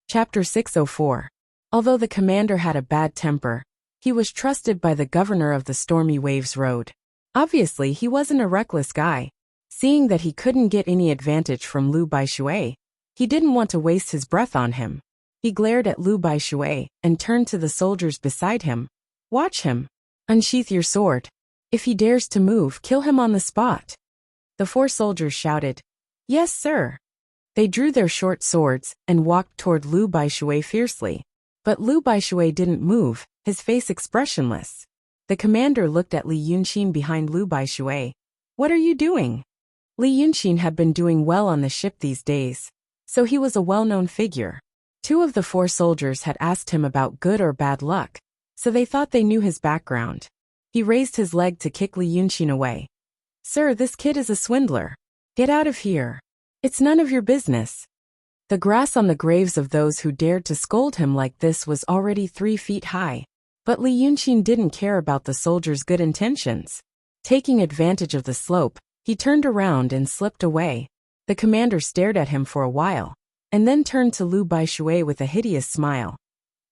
Chapter 604. Although the commander had a bad temper, he was trusted by the governor of the Stormy Waves Road. Obviously, he wasn't a reckless guy. Seeing that he couldn't get any advantage from Liu Baishui, he didn't want to waste his breath on him. He glared at Liu Baishui and turned to the soldiers beside him. "Watch him. Unsheath your sword. If he dares to move, kill him on the spot." The 4 soldiers shouted, "Yes, sir." They drew their short swords and walked toward Liu Baishui fiercely. But Liu Baishui didn't move, his face expressionless. The commander looked at Li Yunqin behind Liu Baishui. "What are you doing?" Li Yunqin had been doing well on the ship these days, so he was a well-known figure. 2 of the 4 soldiers had asked him about good or bad luck, so they thought they knew his background. He raised his leg to kick Li Yunqin away. "Sir, this kid is a swindler. Get out of here. It's none of your business." The grass on the graves of those who dared to scold him like this was already 3 feet high. But Li Yunqin didn't care about the soldiers' good intentions. Taking advantage of the slope, he turned around and slipped away. The commander stared at him for a while, and then turned to Liu Baishui with a hideous smile.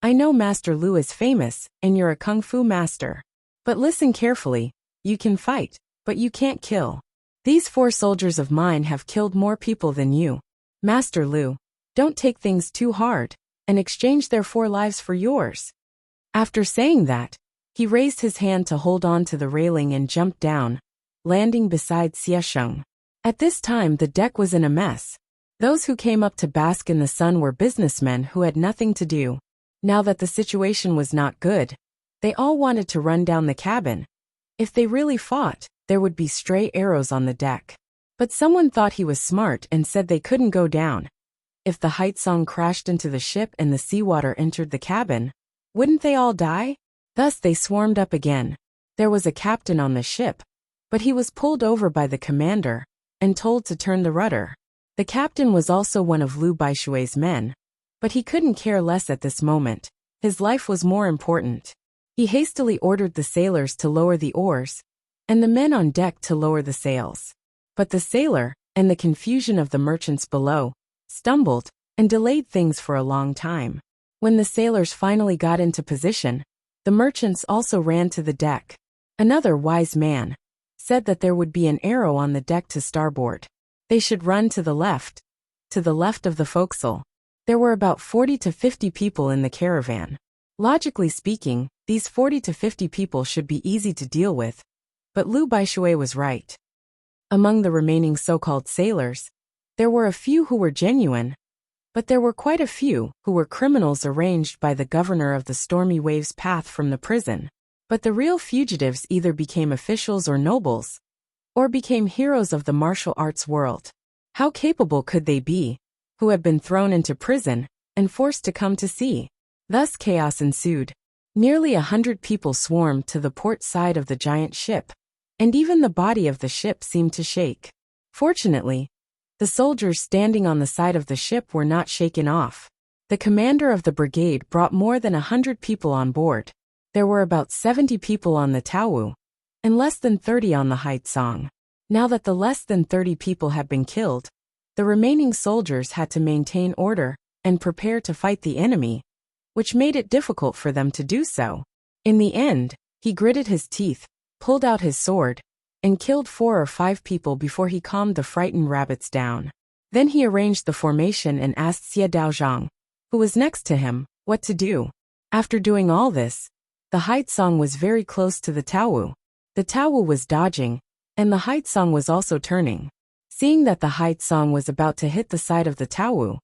"I know Master Liu is famous, and you're a kung fu master. But listen carefully, you can fight, but you can't kill. These 4 soldiers of mine have killed more people than you. Master Liu, don't take things too hard, and exchange their 4 lives for yours." After saying that, he raised his hand to hold on to the railing and jumped down, landing beside Xiesheng. At this time the deck was in a mess. Those who came up to bask in the sun were businessmen who had nothing to do. Now that the situation was not good, they all wanted to run down the cabin. If they really fought, there would be stray arrows on the deck. But someone thought he was smart and said they couldn't go down. If the Haitsong crashed into the ship and the seawater entered the cabin, wouldn't they all die? Thus they swarmed up again. There was a captain on the ship, but he was pulled over by the commander and told to turn the rudder. The captain was also one of Liu Baishui's men, but he couldn't care less at this moment. His life was more important. He hastily ordered the sailors to lower the oars, and the men on deck to lower the sails. But the sailor, and the confusion of the merchants below, stumbled and delayed things for a long time. When the sailors finally got into position, the merchants also ran to the deck. Another wise man said that there would be an arrow on the deck to starboard. They should run to the left of the forecastle. There were about 40 to 50 people in the caravan. Logically speaking, these 40 to 50 people should be easy to deal with, but Liu Baishui was right. Among the remaining so-called sailors, there were a few who were genuine, but there were quite a few who were criminals arranged by the governor of the Stormy Waves path from the prison. But the real fugitives either became officials or nobles, or became heroes of the martial arts world. How capable could they be, who had been thrown into prison and forced to come to sea? Thus chaos ensued. Nearly 100 people swarmed to the port side of the giant ship, and even the body of the ship seemed to shake. Fortunately, the soldiers standing on the side of the ship were not shaken off. The commander of the brigade brought more than 100 people on board. There were about 70 people on the Taowu, and less than 30 on the Haitsong. Now that the less than 30 people had been killed, the remaining soldiers had to maintain order and prepare to fight the enemy, which made it difficult for them to do so. In the end, he gritted his teeth, pulled out his sword, and killed 4 or 5 people before he calmed the frightened rabbits down. Then he arranged the formation and asked Xie Daozhang, who was next to him, what to do. After doing all this, the Haitsong was very close to the Taowu. The Taowu was dodging, and the Haitsong was also turning. Seeing that the Haitsong was about to hit the side of the Taowu,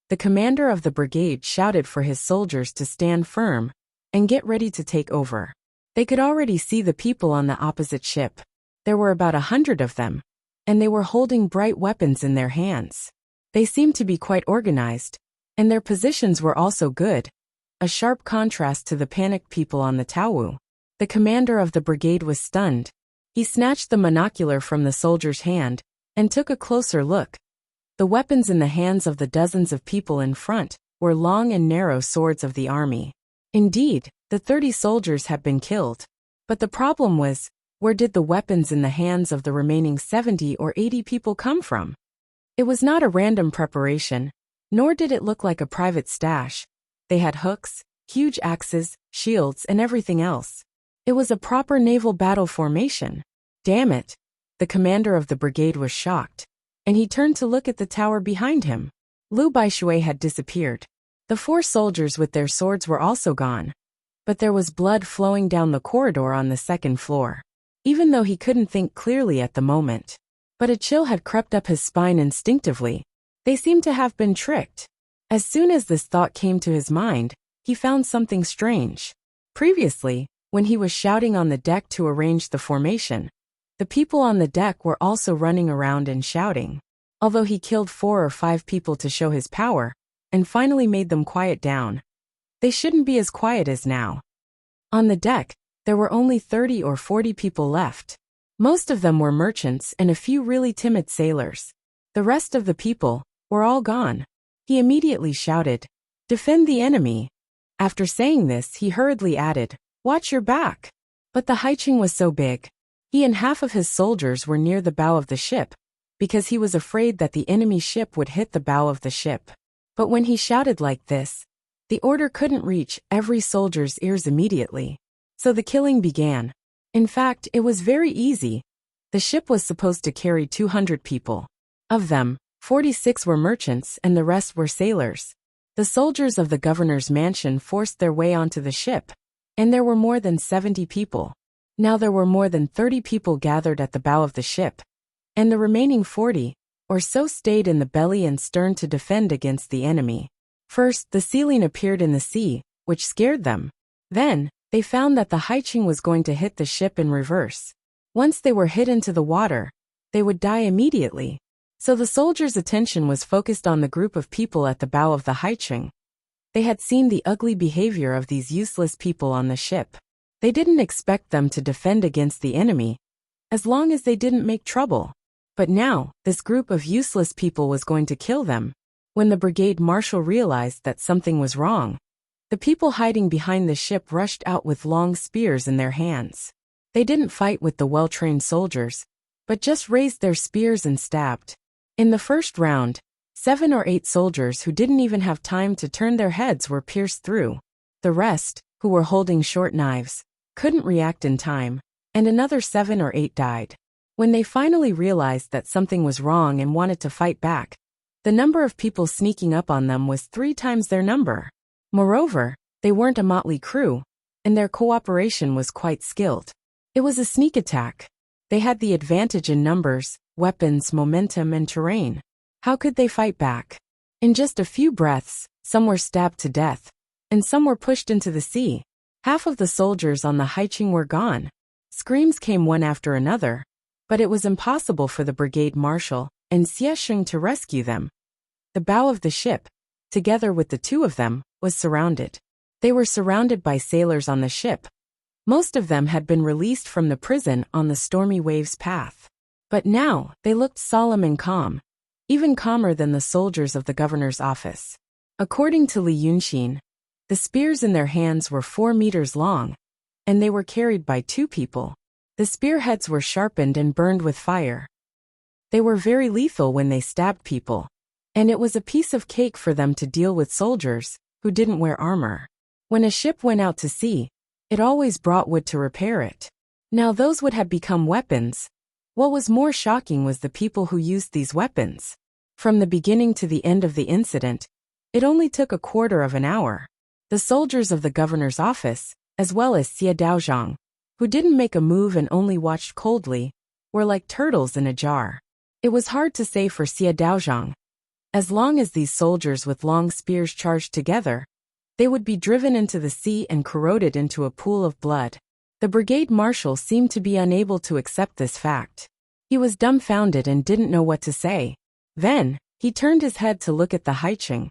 the commander of the brigade shouted for his soldiers to stand firm and get ready to take over. They could already see the people on the opposite ship. There were about 100 of them, and they were holding bright weapons in their hands. They seemed to be quite organized, and their positions were also good, a sharp contrast to the panicked people on the Taowu. The commander of the brigade was stunned. He snatched the monocular from the soldier's hand and took a closer look. The weapons in the hands of the dozens of people in front were long and narrow swords of the army. Indeed, the 30 soldiers had been killed. But the problem was, where did the weapons in the hands of the remaining 70 or 80 people come from? It was not a random preparation. Nor did it look like a private stash. They had hooks, huge axes, shields, and everything else. It was a proper naval battle formation. Damn it! The commander of the brigade was shocked, and he turned to look at the tower behind him. Liu Baishui had disappeared. The 4 soldiers with their swords were also gone. But there was blood flowing down the corridor on the 2nd floor. Even though he couldn't think clearly at the moment. But a chill had crept up his spine instinctively. They seemed to have been tricked. As soon as this thought came to his mind, he found something strange. Previously, when he was shouting on the deck to arrange the formation, the people on the deck were also running around and shouting. Although he killed 4 or 5 people to show his power, and finally made them quiet down, they shouldn't be as quiet as now. On the deck, there were only 30 or 40 people left. Most of them were merchants and a few really timid sailors. The rest of the people were all gone. He immediately shouted, "Defend the enemy." After saying this, he hurriedly added, "Watch your back." But the Haiching was so big. He and half of his soldiers were near the bow of the ship, because he was afraid that the enemy ship would hit the bow of the ship. But when he shouted like this, the order couldn't reach every soldier's ears immediately. So the killing began. In fact, it was very easy. The ship was supposed to carry 200 people. Of them, 46 were merchants and the rest were sailors. The soldiers of the governor's mansion forced their way onto the ship, and there were more than 70 people. Now there were more than 30 people gathered at the bow of the ship, and the remaining 40 or so stayed in the belly and stern to defend against the enemy. First, the ceiling appeared in the sea, which scared them. Then, they found that the Haiching was going to hit the ship in reverse. Once they were hit into the water, they would die immediately. So the soldiers' attention was focused on the group of people at the bow of the Haiching. They had seen the ugly behavior of these useless people on the ship. They didn't expect them to defend against the enemy, as long as they didn't make trouble. But now, this group of useless people was going to kill them. When the brigade marshal realized that something was wrong, the people hiding behind the ship rushed out with long spears in their hands. They didn't fight with the well-trained soldiers, but just raised their spears and stabbed. In the first round, 7 or 8 soldiers who didn't even have time to turn their heads were pierced through. The rest, who were holding short knives, couldn't react in time, and another 7 or 8 died. When they finally realized that something was wrong and wanted to fight back, the number of people sneaking up on them was 3 times their number. Moreover, they weren't a motley crew, and their cooperation was quite skilled. It was a sneak attack. They had the advantage in numbers, weapons, momentum, and terrain. How could they fight back? In just a few breaths, some were stabbed to death, and some were pushed into the sea. Half of the soldiers on the Haiching were gone. Screams came one after another, but it was impossible for the brigade marshal and Xie Sheng to rescue them. The bow of the ship, together with the 2 of them, was surrounded. They were surrounded by sailors on the ship. Most of them had been released from the prison on the stormy waves path. But now, they looked solemn and calm, even calmer than the soldiers of the governor's office. According to Li Yunxin, the spears in their hands were 4 meters long, and they were carried by 2 people. The spearheads were sharpened and burned with fire. They were very lethal when they stabbed people, and it was a piece of cake for them to deal with soldiers who didn't wear armor. When a ship went out to sea, it always brought wood to repair it. Now those would have become weapons. What was more shocking was the people who used these weapons. From the beginning to the end of the incident, it only took a quarter of an hour. The soldiers of the governor's office, as well as Xie Daozhang, who didn't make a move and only watched coldly, were like turtles in a jar. It was hard to say for Xie Daozhang. As long as these soldiers with long spears charged together, they would be driven into the sea and corroded into a pool of blood. The brigade marshal seemed to be unable to accept this fact. He was dumbfounded and didn't know what to say. Then, he turned his head to look at the Haiching.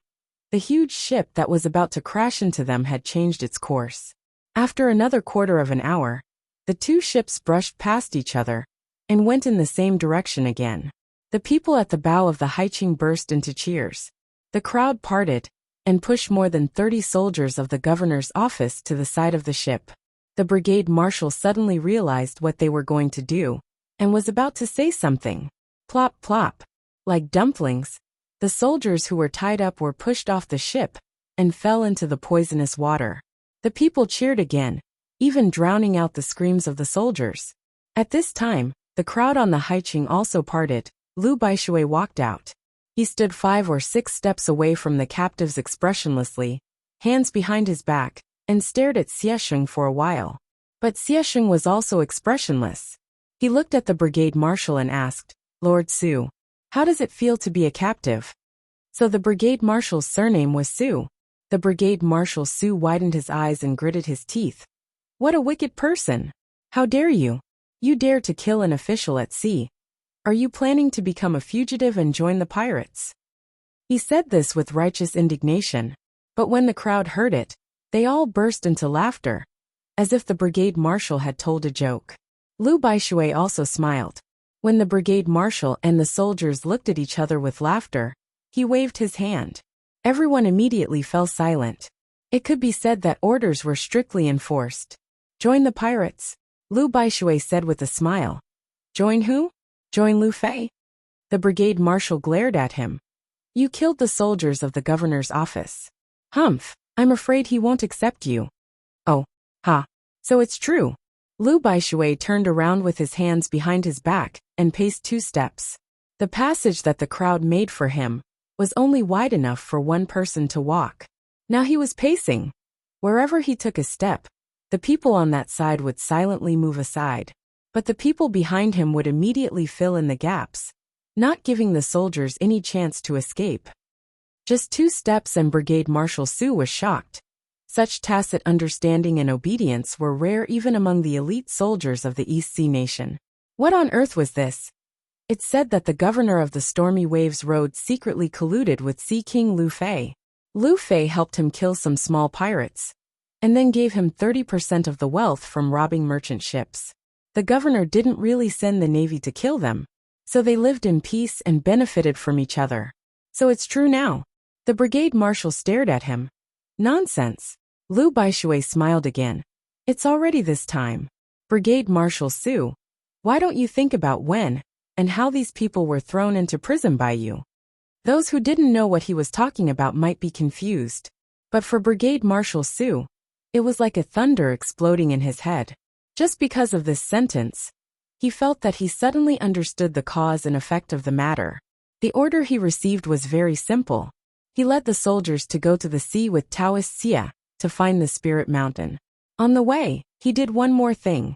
The huge ship that was about to crash into them had changed its course. After another quarter of an hour, the 2 ships brushed past each other and went in the same direction again. The people at the bow of the Haiching burst into cheers. The crowd parted and pushed more than 30 soldiers of the governor's office to the side of the ship. The brigade marshal suddenly realized what they were going to do and was about to say something. Plop plop. Like dumplings, The soldiers who were tied up were pushed off the ship and fell into the poisonous water. The people cheered again, even drowning out the screams of the soldiers. At this time, the crowd on the Haiqing also parted. Lu Baishui walked out. He stood 5 or 6 steps away from the captives expressionlessly, hands behind his back, and stared at Xiesheng for a while. But Xiesheng was also expressionless. He looked at the brigade marshal and asked, "Lord Su, how does it feel to be a captive?" So the brigade marshal's surname was Su. The brigade marshal Su widened his eyes and gritted his teeth. "What a wicked person! How dare you? You dare to kill an official at sea. Are you planning to become a fugitive and join the pirates?" He said this with righteous indignation. But when the crowd heard it, they all burst into laughter, as if the brigade marshal had told a joke. Lu Baishui also smiled. When the brigade marshal and the soldiers looked at each other with laughter, he waved his hand. Everyone immediately fell silent. It could be said that orders were strictly enforced. "Join the pirates," Lu Baishui said with a smile. "Join who? Join Lu Fei?" The brigade marshal glared at him. "You killed the soldiers of the governor's office." "Humph, I'm afraid he won't accept you." "Oh, ha. So it's true." Lu Baishui turned around with his hands behind his back and paced 2 steps. The passage that the crowd made for him was only wide enough for one person to walk. Now he was pacing. Wherever he took a step, the people on that side would silently move aside. But the people behind him would immediately fill in the gaps, not giving the soldiers any chance to escape. Just 2 steps and Brigade Marshal Su was shocked. Such tacit understanding and obedience were rare even among the elite soldiers of the East Sea nation. What on earth was this? It said that the governor of the Stormy Waves Road secretly colluded with Sea King Lu Fei. Lu Fei helped him kill some small pirates, and then gave him 30% of the wealth from robbing merchant ships. The governor didn't really send the navy to kill them, so they lived in peace and benefited from each other. So it's true now. The brigade marshal stared at him. Nonsense. Lu Baishui smiled again. It's already this time. Brigade Marshal Su, why don't you think about when and how these people were thrown into prison by you? Those who didn't know what he was talking about might be confused. But for Brigade Marshal Su, it was like a thunder exploding in his head. Just because of this sentence, he felt that he suddenly understood the cause and effect of the matter. The order he received was very simple. He led the soldiers to go to the sea with Taoist Xia to find the Spirit Mountain. On the way, he did one more thing.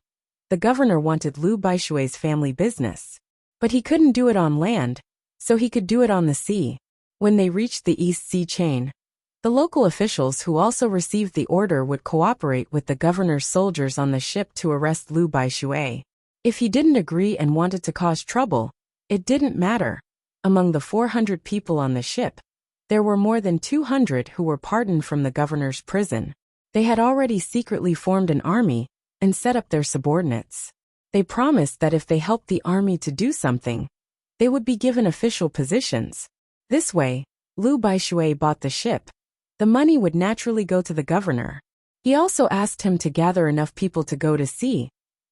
The governor wanted Lu Baishui's family business, but he couldn't do it on land, so he could do it on the sea. When they reached the East Sea chain, the local officials who also received the order would cooperate with the governor's soldiers on the ship to arrest Lu Baishui. If he didn't agree and wanted to cause trouble, it didn't matter. Among the 400 people on the ship, there were more than 200 who were pardoned from the governor's prison. They had already secretly formed an army and set up their subordinates. They promised that if they helped the army to do something, they would be given official positions. This way, Lu Baishui bought the ship. The money would naturally go to the governor. He also asked him to gather enough people to go to sea.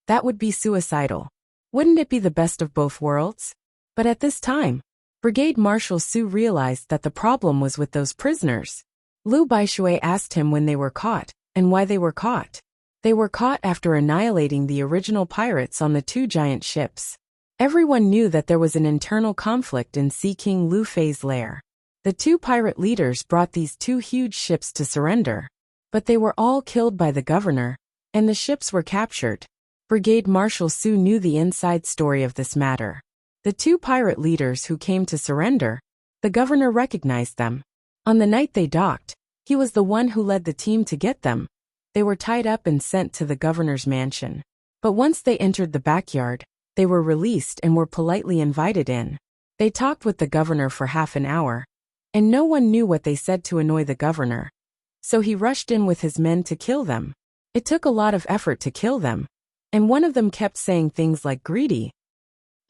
That would be suicidal. Wouldn't it be the best of both worlds? But at this time, Brigade Marshal Su realized that the problem was with those prisoners. Lu Baishui asked him when they were caught, and why they were caught. They were caught after annihilating the original pirates on the 2 giant ships. Everyone knew that there was an internal conflict in Sea King Lu Fei's lair. The 2 pirate leaders brought these 2 huge ships to surrender, but they were all killed by the governor, and the ships were captured. Brigade Marshal Su knew the inside story of this matter. The 2 pirate leaders who came to surrender, the governor recognized them. On the night they docked, he was the one who led the team to get them. They were tied up and sent to the governor's mansion. But once they entered the backyard, they were released and were politely invited in. They talked with the governor for half an hour, and no one knew what they said to annoy the governor. So he rushed in with his men to kill them. It took a lot of effort to kill them, and one of them kept saying things like greedy.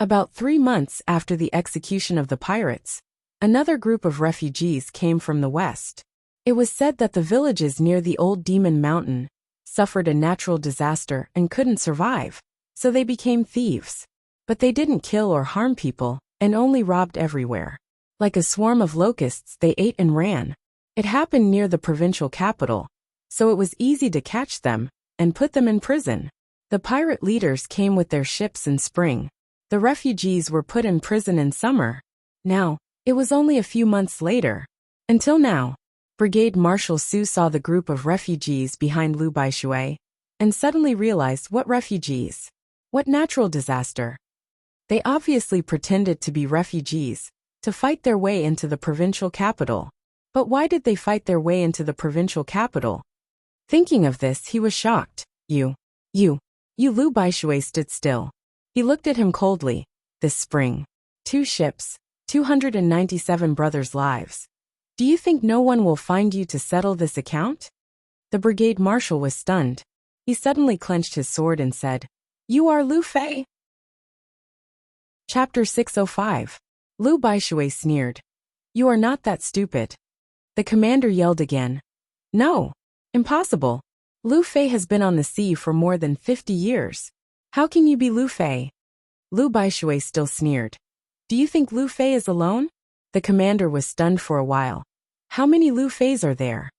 About 3 months after the execution of the pirates, another group of refugees came from the west. It was said that the villages near the old Demon Mountain suffered a natural disaster and couldn't survive, so they became thieves. But they didn't kill or harm people, and only robbed everywhere. Like a swarm of locusts, they ate and ran. It happened near the provincial capital, so it was easy to catch them and put them in prison. The pirate leaders came with their ships in spring. The refugees were put in prison in summer. Now, it was only a few months later. Until now, Brigade Marshal Su saw the group of refugees behind Lu Baishui and suddenly realized what refugees? What natural disaster? They obviously pretended to be refugees to fight their way into the provincial capital. But why did they fight their way into the provincial capital? Thinking of this, he was shocked. You, Lu Baishui stood still. He looked at him coldly. This spring. 2 ships, 297 brothers' lives. Do you think no one will find you to settle this account? The brigade marshal was stunned. He suddenly clenched his sword and said, You are Lu Fei? Chapter 605. Lu Baishui sneered. You are not that stupid. The commander yelled again. No. Impossible. Lu Fei has been on the sea for more than 50 years. How can you be Lu Fei? Lu Baishui still sneered. Do you think Lu Fei is alone? The commander was stunned for a while. How many Lu Feis are there?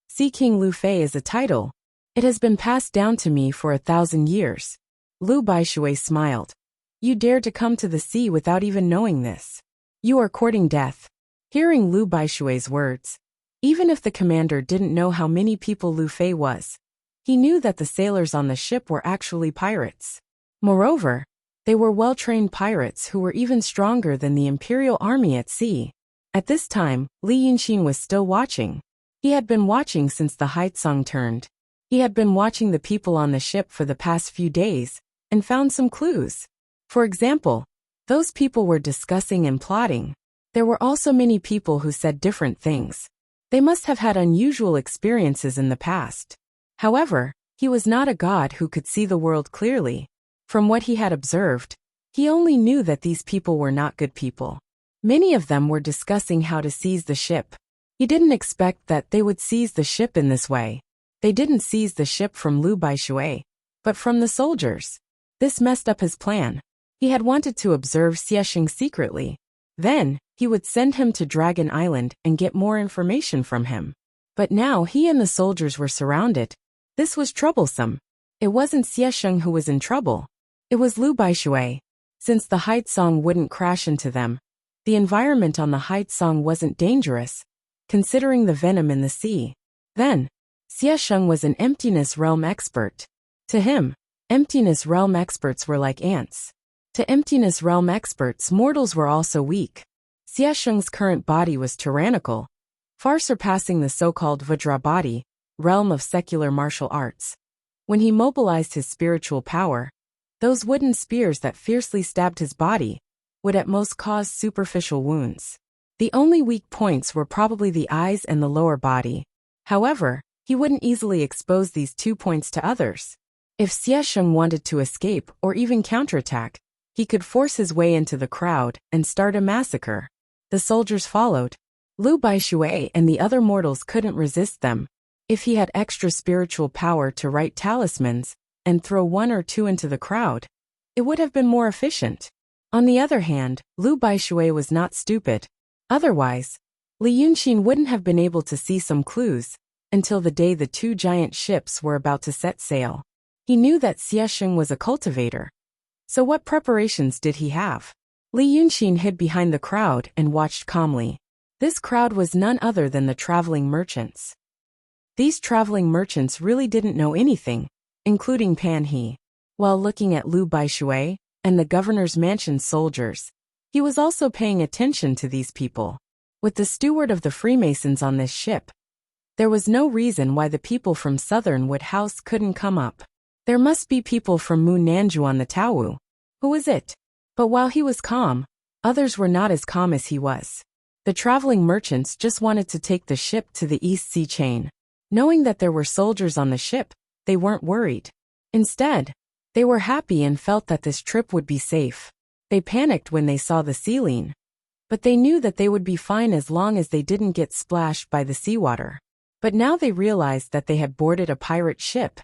Sea King Lu Fei is a title. It has been passed down to me for 1,000 years. Lu Baishui smiled. You dare to come to the sea without even knowing this. You are courting death. Hearing Lu Baishui's words, even if the commander didn't know how many people Lu Fei was, he knew that the sailors on the ship were actually pirates. Moreover, they were well-trained pirates who were even stronger than the imperial army at sea. At this time, Li Yunxin was still watching. He had been watching since the Haitsong turned. He had been watching the people on the ship for the past few days and found some clues. For example, those people were discussing and plotting. There were also many people who said different things. They must have had unusual experiences in the past. However, he was not a god who could see the world clearly. From what he had observed, he only knew that these people were not good people. Many of them were discussing how to seize the ship. He didn't expect that they would seize the ship in this way. They didn't seize the ship from Lu Baishui, but from the soldiers. This messed up his plan. He had wanted to observe Xiesheng secretly. Then, he would send him to Dragon Island and get more information from him. But now he and the soldiers were surrounded. This was troublesome. It wasn't Xiesheng who was in trouble. It was Lu Baishui. Since the Haitsong wouldn't crash into them, the environment on the Haitsong wasn't dangerous, considering the venom in the sea. Then, Xiesheng was an emptiness realm expert. To him, emptiness realm experts were like ants. To emptiness realm experts, mortals were also weak. Xiesheng's current body was tyrannical, far surpassing the so-called Vajra body, realm of secular martial arts. When he mobilized his spiritual power, those wooden spears that fiercely stabbed his body would at most cause superficial wounds. The only weak points were probably the eyes and the lower body. However, he wouldn't easily expose these 2 points to others. If Xiesheng wanted to escape or even counterattack, he could force his way into the crowd and start a massacre. The soldiers followed. Lu Baishui and the other mortals couldn't resist them. If he had extra spiritual power to write talismans and throw 1 or 2 into the crowd, it would have been more efficient. On the other hand, Lu Baishui was not stupid. Otherwise, Li Yunxin wouldn't have been able to see some clues until the day the 2 giant ships were about to set sail. He knew that Xiesheng was a cultivator. So what preparations did he have? Li Yunxin hid behind the crowd and watched calmly. This crowd was none other than the traveling merchants. These traveling merchants really didn't know anything, including Pan He. While looking at Lu Baishui and the governor's mansion soldiers, he was also paying attention to these people. With the steward of the Freemasons on this ship, there was no reason why the people from Southern Wood House couldn't come up. There must be people from Mu Nanju on the Taowu. Who was it? But while he was calm, others were not as calm as he was. The traveling merchants just wanted to take the ship to the East Sea chain. Knowing that there were soldiers on the ship, they weren't worried. Instead, they were happy and felt that this trip would be safe. They panicked when they saw the sealine. But they knew that they would be fine as long as they didn't get splashed by the seawater. But now they realized that they had boarded a pirate ship.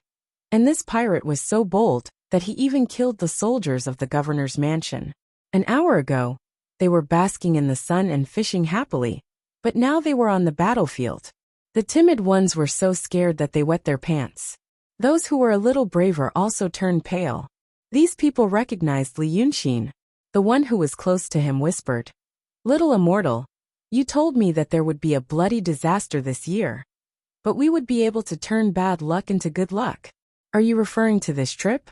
And this pirate was so bold that he even killed the soldiers of the governor's mansion. An hour ago, They were basking in the sun and fishing happily, but now they were on the battlefield. The timid ones were so scared that they wet their pants. Those who were a little braver also turned pale. These people recognized Li Yunxin. The one who was close to him whispered, "Little immortal, you told me that there would be a bloody disaster this year. But we would be able to turn bad luck into good luck. Are you referring to this trip?"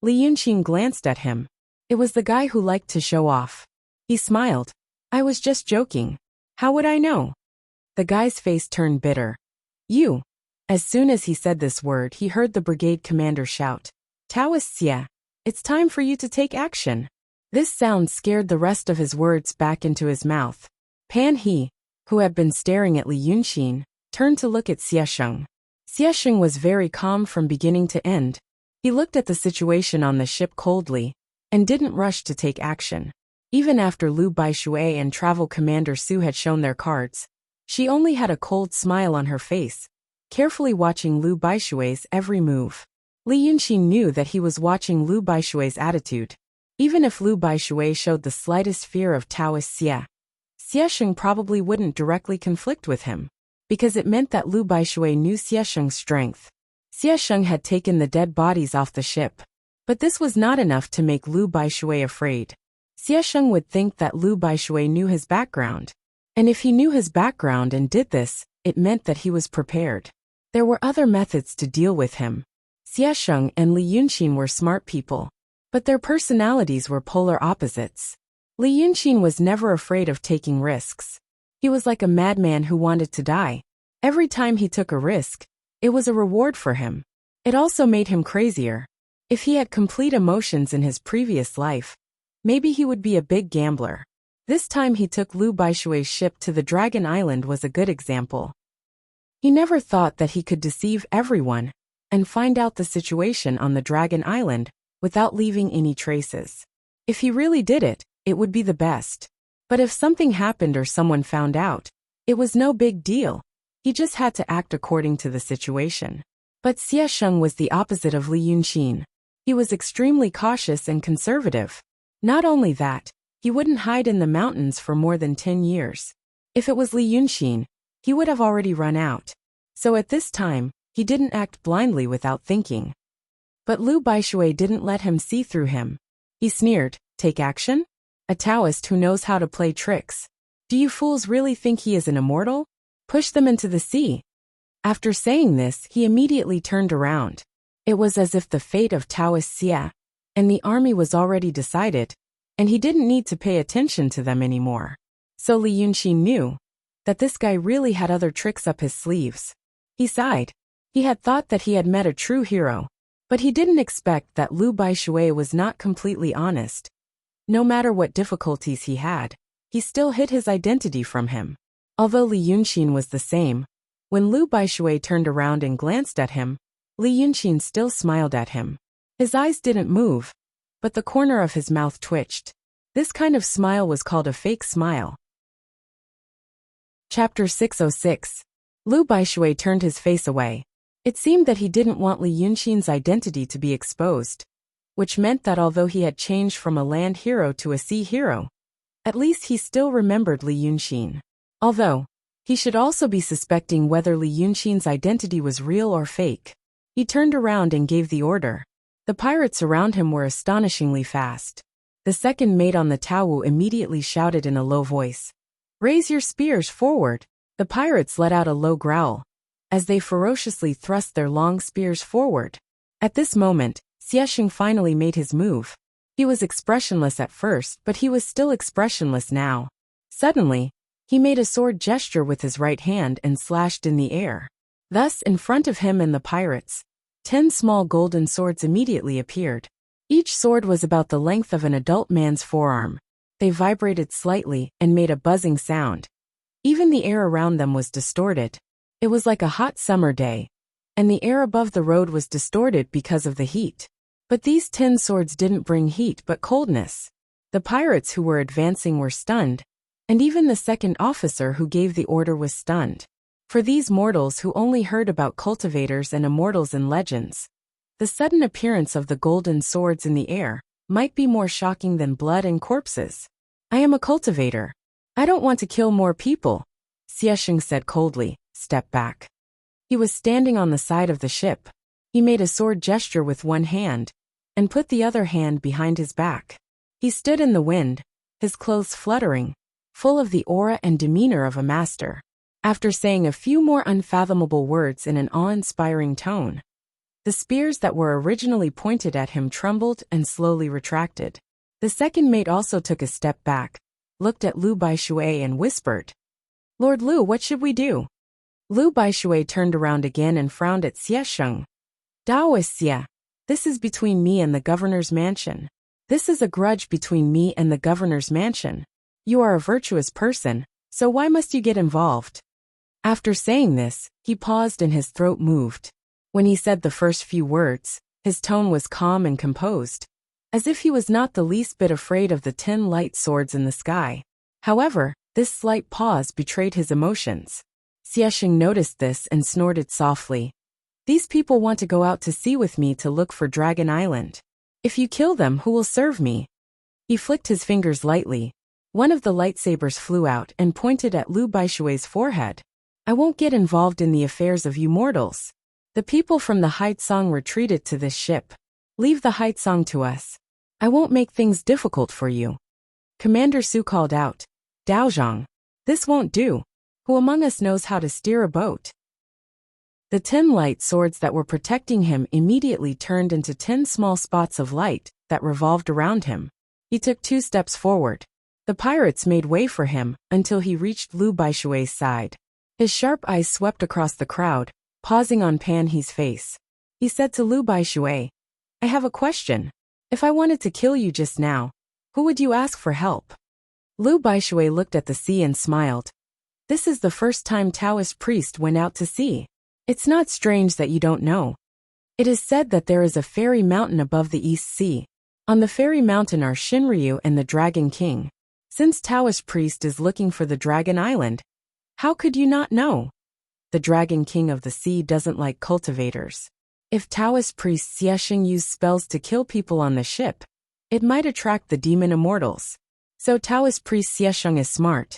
Li Yunxin glanced at him. It was the guy who liked to show off. He smiled. "I was just joking. How would I know?" The guy's face turned bitter. "You." As soon as he said this word, he heard the brigade commander shout, "Taoist Xie, it's time for you to take action." This sound scared the rest of his words back into his mouth. Pan He, who had been staring at Li Yunxin, turned to look at Xie Sheng. Xie Sheng was very calm from beginning to end. He looked at the situation on the ship coldly, and didn't rush to take action. Even after Lu Baishui and Travel Commander Su had shown their cards, she only had a cold smile on her face, carefully watching Lu Baishui's every move. Li Yunxin knew that he was watching Lu Baishui's attitude. Even if Lu Baishui showed the slightest fear of Taoist Xie, Xie Sheng probably wouldn't directly conflict with him, because it meant that Lu Baishui knew Xie Sheng's strength. Xie Sheng had taken the dead bodies off the ship, but this was not enough to make Lu Baishui afraid. Xie Sheng would think that Lu Baishui knew his background. And if he knew his background and did this, it meant that he was prepared. There were other methods to deal with him. Xie Sheng and Li Yunxin were smart people, but their personalities were polar opposites. Li Yunxin was never afraid of taking risks. He was like a madman who wanted to die. Every time he took a risk, it was a reward for him. It also made him crazier. If he had complete emotions in his previous life, maybe he would be a big gambler. This time he took Lu Baishui's ship to the Dragon Island was a good example. He never thought that he could deceive everyone and find out the situation on the Dragon Island without leaving any traces. If he really did it, it would be the best. But if something happened or someone found out, it was no big deal. He just had to act according to the situation. But Xie Sheng was the opposite of Li Yunxin. He was extremely cautious and conservative. Not only that, he wouldn't hide in the mountains for more than 10 years. If it was Li Yunxin, he would have already run out. So at this time, he didn't act blindly without thinking. But Lu Baishui didn't let him see through him. He sneered, "Take action? A Taoist who knows how to play tricks. Do you fools really think he is an immortal? Push them into the sea." After saying this, he immediately turned around. It was as if the fate of Taoist Xie and the army was already decided, and he didn't need to pay attention to them anymore. So Li Yunxin knew that this guy really had other tricks up his sleeves. He sighed. He had thought that he had met a true hero, but he didn't expect that Lu Baishui was not completely honest. No matter what difficulties he had, he still hid his identity from him. Although Li Yunxin was the same, when Lu Baishui turned around and glanced at him, Li Yunxin still smiled at him. His eyes didn't move, but the corner of his mouth twitched. This kind of smile was called a fake smile. Chapter 606. Lu Baishui turned his face away. It seemed that he didn't want Li Yunxin's identity to be exposed, which meant that although he had changed from a land hero to a sea hero, at least he still remembered Li Yunxin. Although, he should also be suspecting whether Li Yunxin's identity was real or fake. He turned around and gave the order. The pirates around him were astonishingly fast. The second mate on the Taowu immediately shouted in a low voice, "Raise your spears forward." The pirates let out a low growl as they ferociously thrust their long spears forward. At this moment, Xie Sheng finally made his move. He was expressionless at first, but he was still expressionless now. Suddenly, he made a sword gesture with his right hand and slashed in the air. Thus, in front of him and the pirates, 10 small golden swords immediately appeared. Each sword was about the length of an adult man's forearm. They vibrated slightly and made a buzzing sound. Even the air around them was distorted. It was like a hot summer day, and the air above the road was distorted because of the heat. But these 10 swords didn't bring heat but coldness. The pirates who were advancing were stunned, and even the second officer who gave the order was stunned. For these mortals who only heard about cultivators and immortals in legends, the sudden appearance of the golden swords in the air might be more shocking than blood and corpses. I am a cultivator. I don't want to kill more people, Xiesheng said coldly. Step back. He was standing on the side of the ship. He made a sword gesture with one hand and put the other hand behind his back. He stood in the wind, his clothes fluttering, full of the aura and demeanor of a master. After saying a few more unfathomable words in an awe-inspiring tone, the spears that were originally pointed at him trembled and slowly retracted. The second mate also took a step back, looked at Lu Baishui and whispered, Lord Lu, what should we do? Lu Baishui turned around again and frowned at Xiesheng. Daoist Xie, this is between me and the governor's mansion. This is a grudge between me and the governor's mansion. You are a virtuous person, so why must you get involved? After saying this, he paused and his throat moved. When he said the first few words, his tone was calm and composed, as if he was not the least bit afraid of the 10 light swords in the sky. However, this slight pause betrayed his emotions. Xiesheng noticed this and snorted softly. These people want to go out to sea with me to look for Dragon Island. If you kill them, who will serve me? He flicked his fingers lightly. One of the lightsabers flew out and pointed at Lu Baishui's forehead. I won't get involved in the affairs of you mortals. The people from the Haitsong retreated to this ship. Leave the Haitsong to us. I won't make things difficult for you. Commander Su called out. Daozhang, this won't do. Who among us knows how to steer a boat? The 10 light swords that were protecting him immediately turned into 10 small spots of light that revolved around him. He took 2 steps forward. The pirates made way for him until he reached Lu Baishui's side. His sharp eyes swept across the crowd, pausing on Pan He's face. He said to Lu Baishui, I have a question. If I wanted to kill you just now, who would you ask for help? Lu Baishui looked at the sea and smiled. This is the first time Taoist priest went out to sea. It's not strange that you don't know. It is said that there is a fairy mountain above the East Sea. On the fairy mountain are Shinryu and the Dragon King. Since Taoist priest is looking for the Dragon Island, how could you not know? The Dragon King of the sea doesn't like cultivators. If Taoist priest Xiesheng used spells to kill people on the ship, it might attract the demon immortals. So Taoist priest Xiesheng is smart.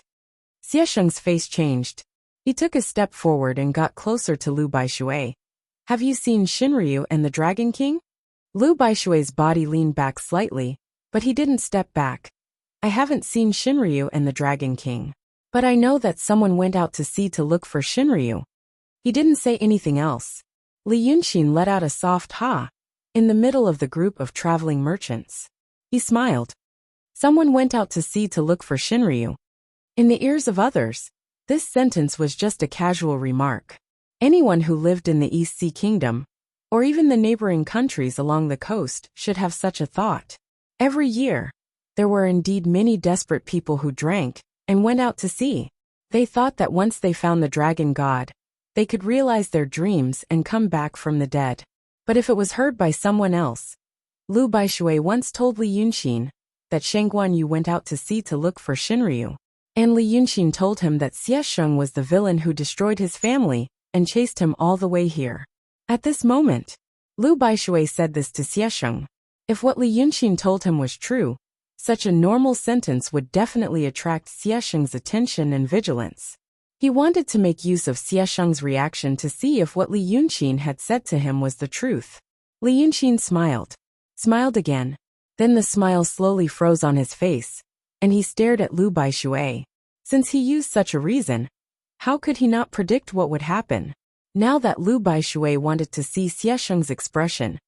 Xiesheng's face changed. He took a step forward and got closer to Lu Baishui. Have you seen Shinryu and the Dragon King? Lu Baishui's body leaned back slightly, but he didn't step back. I haven't seen Shinryu and the Dragon King. But I know that someone went out to sea to look for Shinryu. He didn't say anything else. Li Yunxin let out a soft ha in the middle of the group of traveling merchants. He smiled. Someone went out to sea to look for Shinryu. In the ears of others, this sentence was just a casual remark. Anyone who lived in the East Sea Kingdom, or even the neighboring countries along the coast, should have such a thought. Every year, there were indeed many desperate people who drank and went out to sea. They thought that once they found the dragon god, they could realize their dreams and come back from the dead. But if it was heard by someone else, Lu Baishui once told Li Yunxin that Sheng Guanyu went out to sea to look for Shinryu. And Li Yunxin told him that Xiesheng was the villain who destroyed his family and chased him all the way here. At this moment, Lu Baishui said this to Xiesheng. If what Li Yunxin told him was true, such a normal sentence would definitely attract Xiesheng's attention and vigilance. He wanted to make use of Xiesheng's reaction to see if what Li Yunxin had said to him was the truth. Li Yunxin smiled again. Then the smile slowly froze on his face, and he stared at Lu Baishui. Since he used such a reason, how could he not predict what would happen? Now that Lu Baishui wanted to see Xiesheng's expression,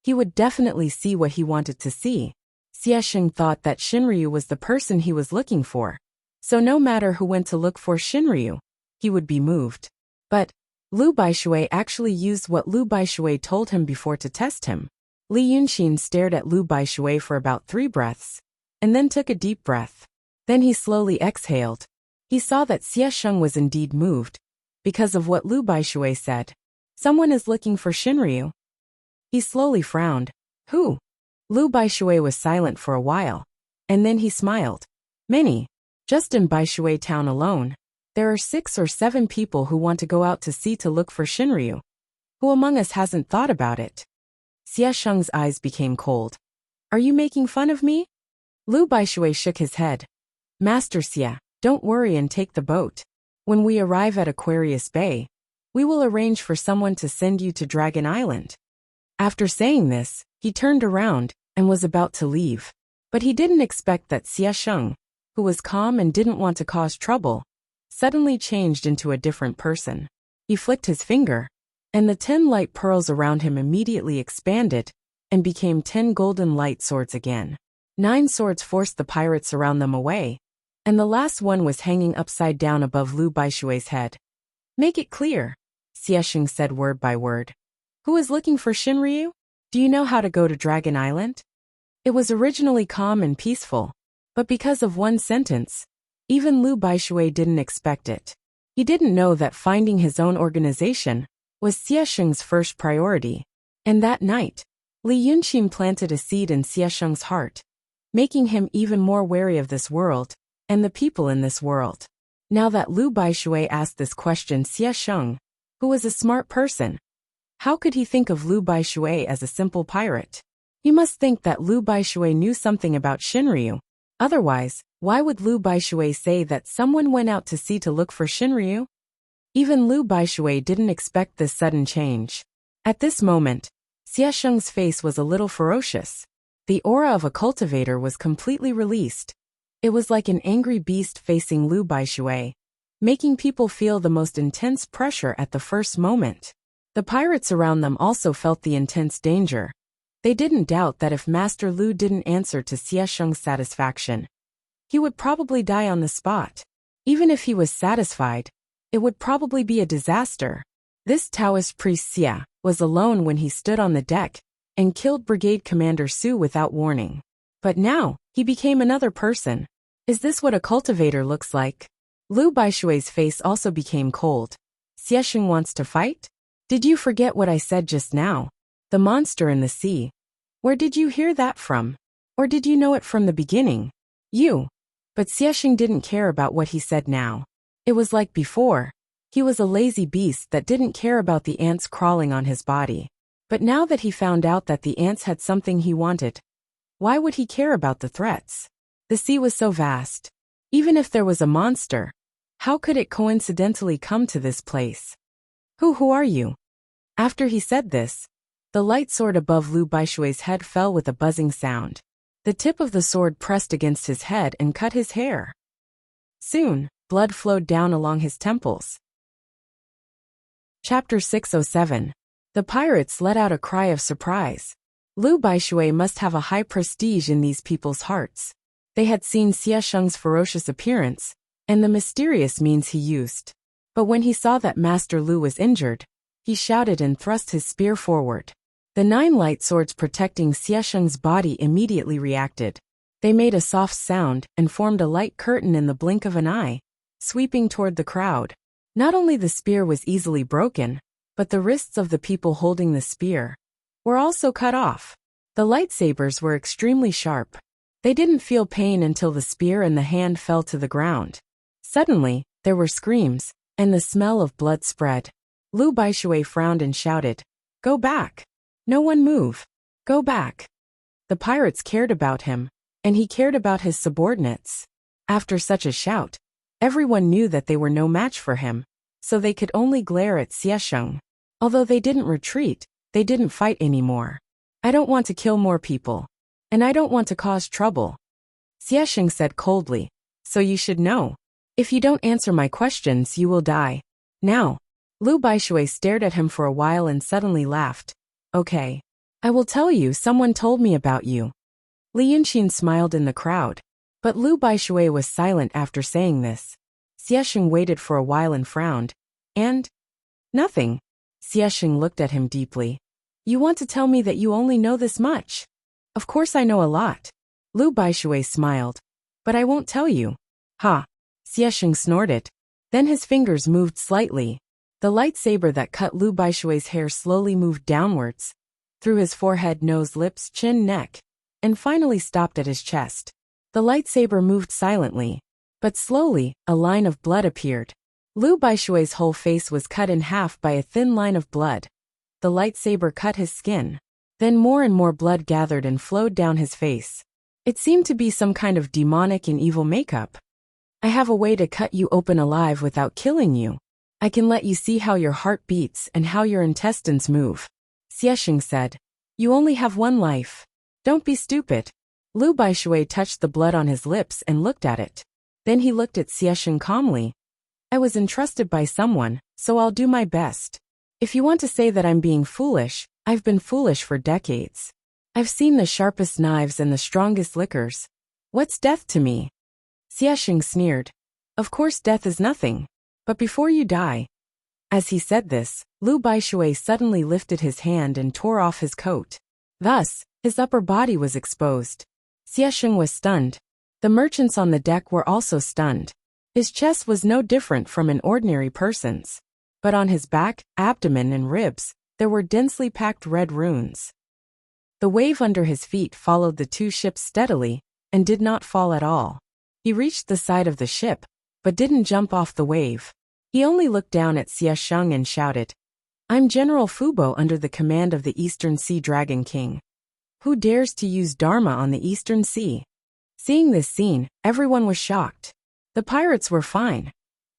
he would definitely see what he wanted to see. Xiesheng thought that Shinryu was the person he was looking for, so no matter who went to look for Shinryu, he would be moved. But Lu Baishui actually used what Lu Baishui told him before to test him. Li Yunxin stared at Lu Baishui for about 3 breaths, and then took a deep breath. Then he slowly exhaled. He saw that Xiesheng was indeed moved, because of what Lu Baishui said. Someone is looking for Shinryu. He slowly frowned. Who? Lu Baishui was silent for a while, and then he smiled. Many. Just in Baishui town alone, there are 6 or 7 people who want to go out to sea to look for Shinryu. Who among us hasn't thought about it? Xiesheng's eyes became cold. Are you making fun of me? Lu Baishui shook his head. Master Xia, don't worry and take the boat. When we arrive at Aquarius Bay, we will arrange for someone to send you to Dragon Island. After saying this, he turned around and was about to leave. But he didn't expect that Xia Sheng, who was calm and didn't want to cause trouble, suddenly changed into a different person. He flicked his finger, and the 10 light pearls around him immediately expanded and became 10 golden light swords again. 9 swords forced the pirates around them away, and the last one was hanging upside down above Lu Baishui's head. Make it clear, Xia Sheng said word by word. Who is looking for Shinryu? Do you know how to go to Dragon Island? It was originally calm and peaceful, but because of one sentence, even Lu Baishui didn't expect it. He didn't know that finding his own organization was Xia Sheng's first priority, and that night, Li Yunqin planted a seed in Xia Sheng's heart, making him even more wary of this world and the people in this world. Now that Lu Baishui asked this question, Xia Sheng, who was a smart person, how could he think of Lu Baishui as a simple pirate? He must think that Lu Baishui knew something about Shinryu. Otherwise, why would Lu Baishui say that someone went out to sea to look for Shinryu? Even Lu Baishui didn't expect this sudden change. At this moment, Xia Sheng's face was a little ferocious. The aura of a cultivator was completely released. It was like an angry beast facing Lu Baishui, making people feel the most intense pressure at the first moment. The pirates around them also felt the intense danger. They didn't doubt that if Master Lu didn't answer to Xia Sheng's satisfaction, he would probably die on the spot. Even if he was satisfied, it would probably be a disaster. This Taoist priest Xia was alone when he stood on the deck and killed Brigade Commander Su without warning. But now, he became another person. Is this what a cultivator looks like? Lu Baishui's face also became cold. Xia Sheng wants to fight? Did you forget what I said just now? The monster in the sea. Where did you hear that from? Or did you know it from the beginning? You. But Xia Sheng didn't care about what he said now. It was like before. He was a lazy beast that didn't care about the ants crawling on his body. But now that he found out that the ants had something he wanted, why would he care about the threats? The sea was so vast. Even if there was a monster, how could it coincidentally come to this place? Who are you? After he said this, the light sword above Lu Baishui's head fell with a buzzing sound. The tip of the sword pressed against his head and cut his hair. Soon, blood flowed down along his temples. Chapter 607. The pirates let out a cry of surprise. Lu Baishui must have a high prestige in these people's hearts. They had seen Xia Sheng's ferocious appearance and the mysterious means he used. But when he saw that Master Lu was injured, he shouted and thrust his spear forward. The 9 light swords protecting Xia Sheng's body immediately reacted. They made a soft sound and formed a light curtain in the blink of an eye, sweeping toward the crowd. Not only the spear was easily broken, but the wrists of the people holding the spear were also cut off. The lightsabers were extremely sharp. They didn't feel pain until the spear and the hand fell to the ground. Suddenly, there were screams, and the smell of blood spread. Lu Baishui frowned and shouted, "Go back! No one move! Go back!" The pirates cared about him, and he cared about his subordinates. After such a shout, everyone knew that they were no match for him, so they could only glare at Xia Sheng. Although they didn't retreat, they didn't fight anymore. "I don't want to kill more people. And I don't want to cause trouble," Xia Sheng said coldly, "so you should know. If you don't answer my questions, you will die. Now." Lu Baishui stared at him for a while and suddenly laughed. "Okay. I will tell you, someone told me about you." Li Yunqin smiled in the crowd, but Lu Baishui was silent after saying this. Xia Sheng waited for a while and frowned. "And? Nothing." Xia Sheng looked at him deeply. "You want to tell me that you only know this much?" "Of course I know a lot." Lu Baishui smiled. "But I won't tell you." "Ha!" Xia Sheng snorted. Then his fingers moved slightly. The lightsaber that cut Lu Baishui's hair slowly moved downwards, through his forehead, nose, lips, chin, neck, and finally stopped at his chest. The lightsaber moved silently, but slowly, a line of blood appeared. Lu Baishui's whole face was cut in half by a thin line of blood. The lightsaber cut his skin. Then more and more blood gathered and flowed down his face. It seemed to be some kind of demonic and evil makeup. I have a way to cut you open alive without killing you. I can let you see how your heart beats and how your intestines move. Xiesheng said. You only have one life. Don't be stupid. Lu Baishui touched the blood on his lips and looked at it. Then he looked at Xiesheng calmly. I was entrusted by someone, so I'll do my best. If you want to say that I'm being foolish, I've been foolish for decades. I've seen the sharpest knives and the strongest liquors. What's death to me? Xiesheng sneered. Of course death is nothing. But before you die. As he said this, Lu Baishui suddenly lifted his hand and tore off his coat. Thus, his upper body was exposed. Xiesheng was stunned. The merchants on the deck were also stunned. His chest was no different from an ordinary person's. But on his back, abdomen and ribs, there were densely packed red runes. The wave under his feet followed the two ships steadily, and did not fall at all. He reached the side of the ship, but didn't jump off the wave. He only looked down at Xiesheng and shouted, I'm General Fubo under the command of the Eastern Sea Dragon King. Who dares to use Dharma on the Eastern Sea? Seeing this scene, everyone was shocked. The pirates were fine.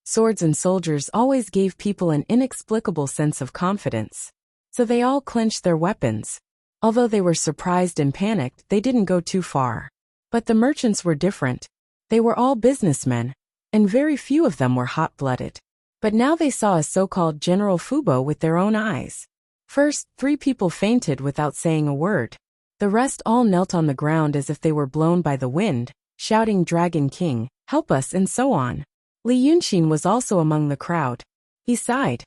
Swords and soldiers always gave people an inexplicable sense of confidence. So they all clenched their weapons. Although they were surprised and panicked, they didn't go too far. But the merchants were different. They were all businessmen, and very few of them were hot-blooded. But now they saw a so-called General Fubo with their own eyes. First, 3 people fainted without saying a word. The rest all knelt on the ground as if they were blown by the wind, shouting Dragon King, help us, and so on. Li Yunxin was also among the crowd. He sighed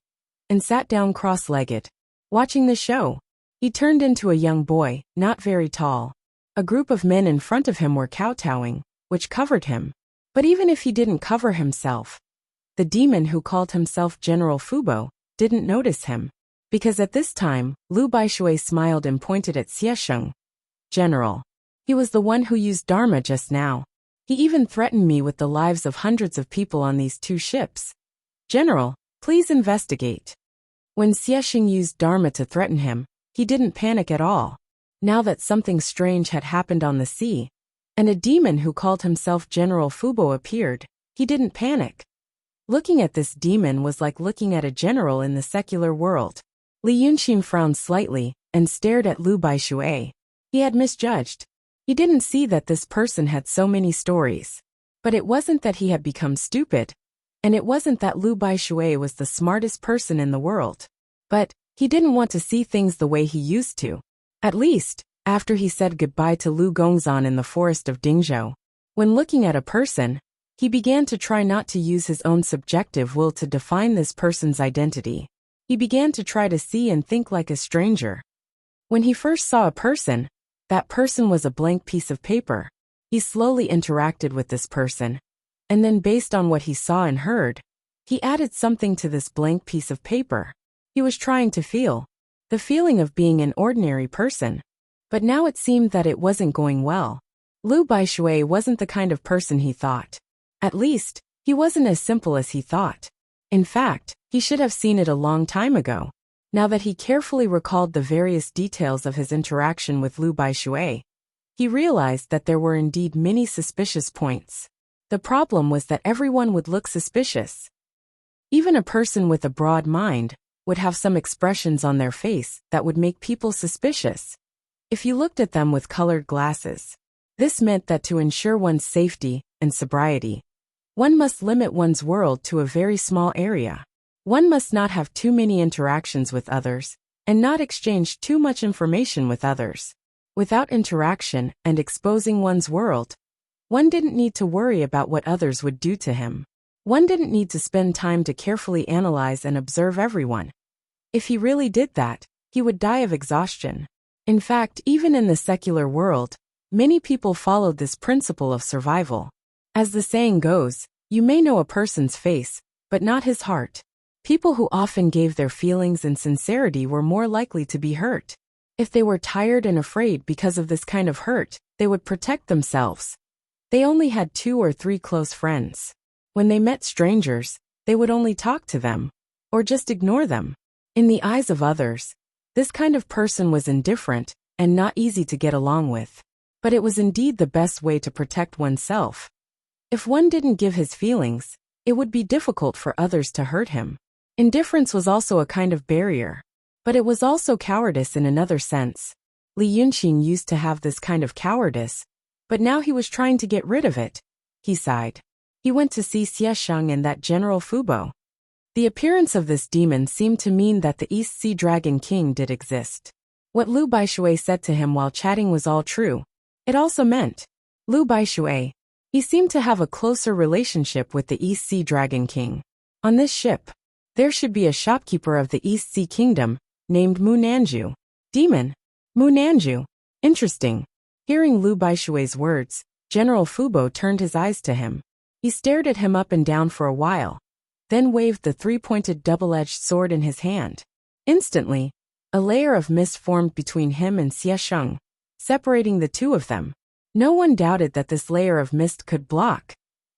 and sat down cross-legged, watching the show. He turned into a young boy, not very tall. A group of men in front of him were kowtowing, which covered him. But even if he didn't cover himself, the demon who called himself General Fubo didn't notice him. Because at this time, Lu Baishui smiled and pointed at Xiesheng. General. He was the one who used Dharma just now. He even threatened me with the lives of hundreds of people on these 2 ships. General, please investigate. When Xiesheng used Dharma to threaten him, he didn't panic at all. Now that something strange had happened on the sea, and a demon who called himself General Fubo appeared, he didn't panic. Looking at this demon was like looking at a general in the secular world. Li Yunxin frowned slightly and stared at Lu Baishui. He had misjudged. He didn't see that this person had so many stories. But it wasn't that he had become stupid, and it wasn't that Lu Baishui was the smartest person in the world. But he didn't want to see things the way he used to. At least, after he said goodbye to Lu Gongzan in the forest of Dingzhou. When looking at a person, he began to try not to use his own subjective will to define this person's identity. He began to try to see and think like a stranger. When he first saw a person, that person was a blank piece of paper. He slowly interacted with this person, and then based on what he saw and heard, he added something to this blank piece of paper. He was trying to feel the feeling of being an ordinary person. But now it seemed that it wasn't going well. Lu Baishui wasn't the kind of person he thought. At least, he wasn't as simple as he thought. In fact, he should have seen it a long time ago. Now that he carefully recalled the various details of his interaction with Lu Baishui, he realized that there were indeed many suspicious points. The problem was that everyone would look suspicious. Even a person with a broad mind would have some expressions on their face that would make people suspicious. If you looked at them with colored glasses, this meant that to ensure one's safety and sobriety, one must limit one's world to a very small area. One must not have too many interactions with others, and not exchange too much information with others. Without interaction and exposing one's world, one didn't need to worry about what others would do to him. One didn't need to spend time to carefully analyze and observe everyone. If he really did that, he would die of exhaustion. In fact, even in the secular world, many people followed this principle of survival. As the saying goes, you may know a person's face, but not his heart. People who often gave their feelings and sincerity were more likely to be hurt. If they were tired and afraid because of this kind of hurt, they would protect themselves. They only had 2 or 3 close friends. When they met strangers, they would only talk to them, or just ignore them. In the eyes of others, this kind of person was indifferent and not easy to get along with. But it was indeed the best way to protect oneself. If one didn't give his feelings, it would be difficult for others to hurt him. Indifference was also a kind of barrier. But it was also cowardice in another sense. Li Yunqing used to have this kind of cowardice, but now he was trying to get rid of it. He sighed. He went to see Xie Sheng and that General Fubo. The appearance of this demon seemed to mean that the East Sea Dragon King did exist. What Lu Baishui said to him while chatting was all true. It also meant Lu Baishui. He seemed to have a closer relationship with the East Sea Dragon King. On this ship, there should be a shopkeeper of the East Sea Kingdom, named Mu Nanju. Demon. Mu Nanju. Interesting. Hearing Lu Baishui's words, General Fubo turned his eyes to him. He stared at him up and down for a while, then waved the three-pointed double-edged sword in his hand. Instantly, a layer of mist formed between him and Xie Sheng, separating the two of them. No one doubted that this layer of mist could block.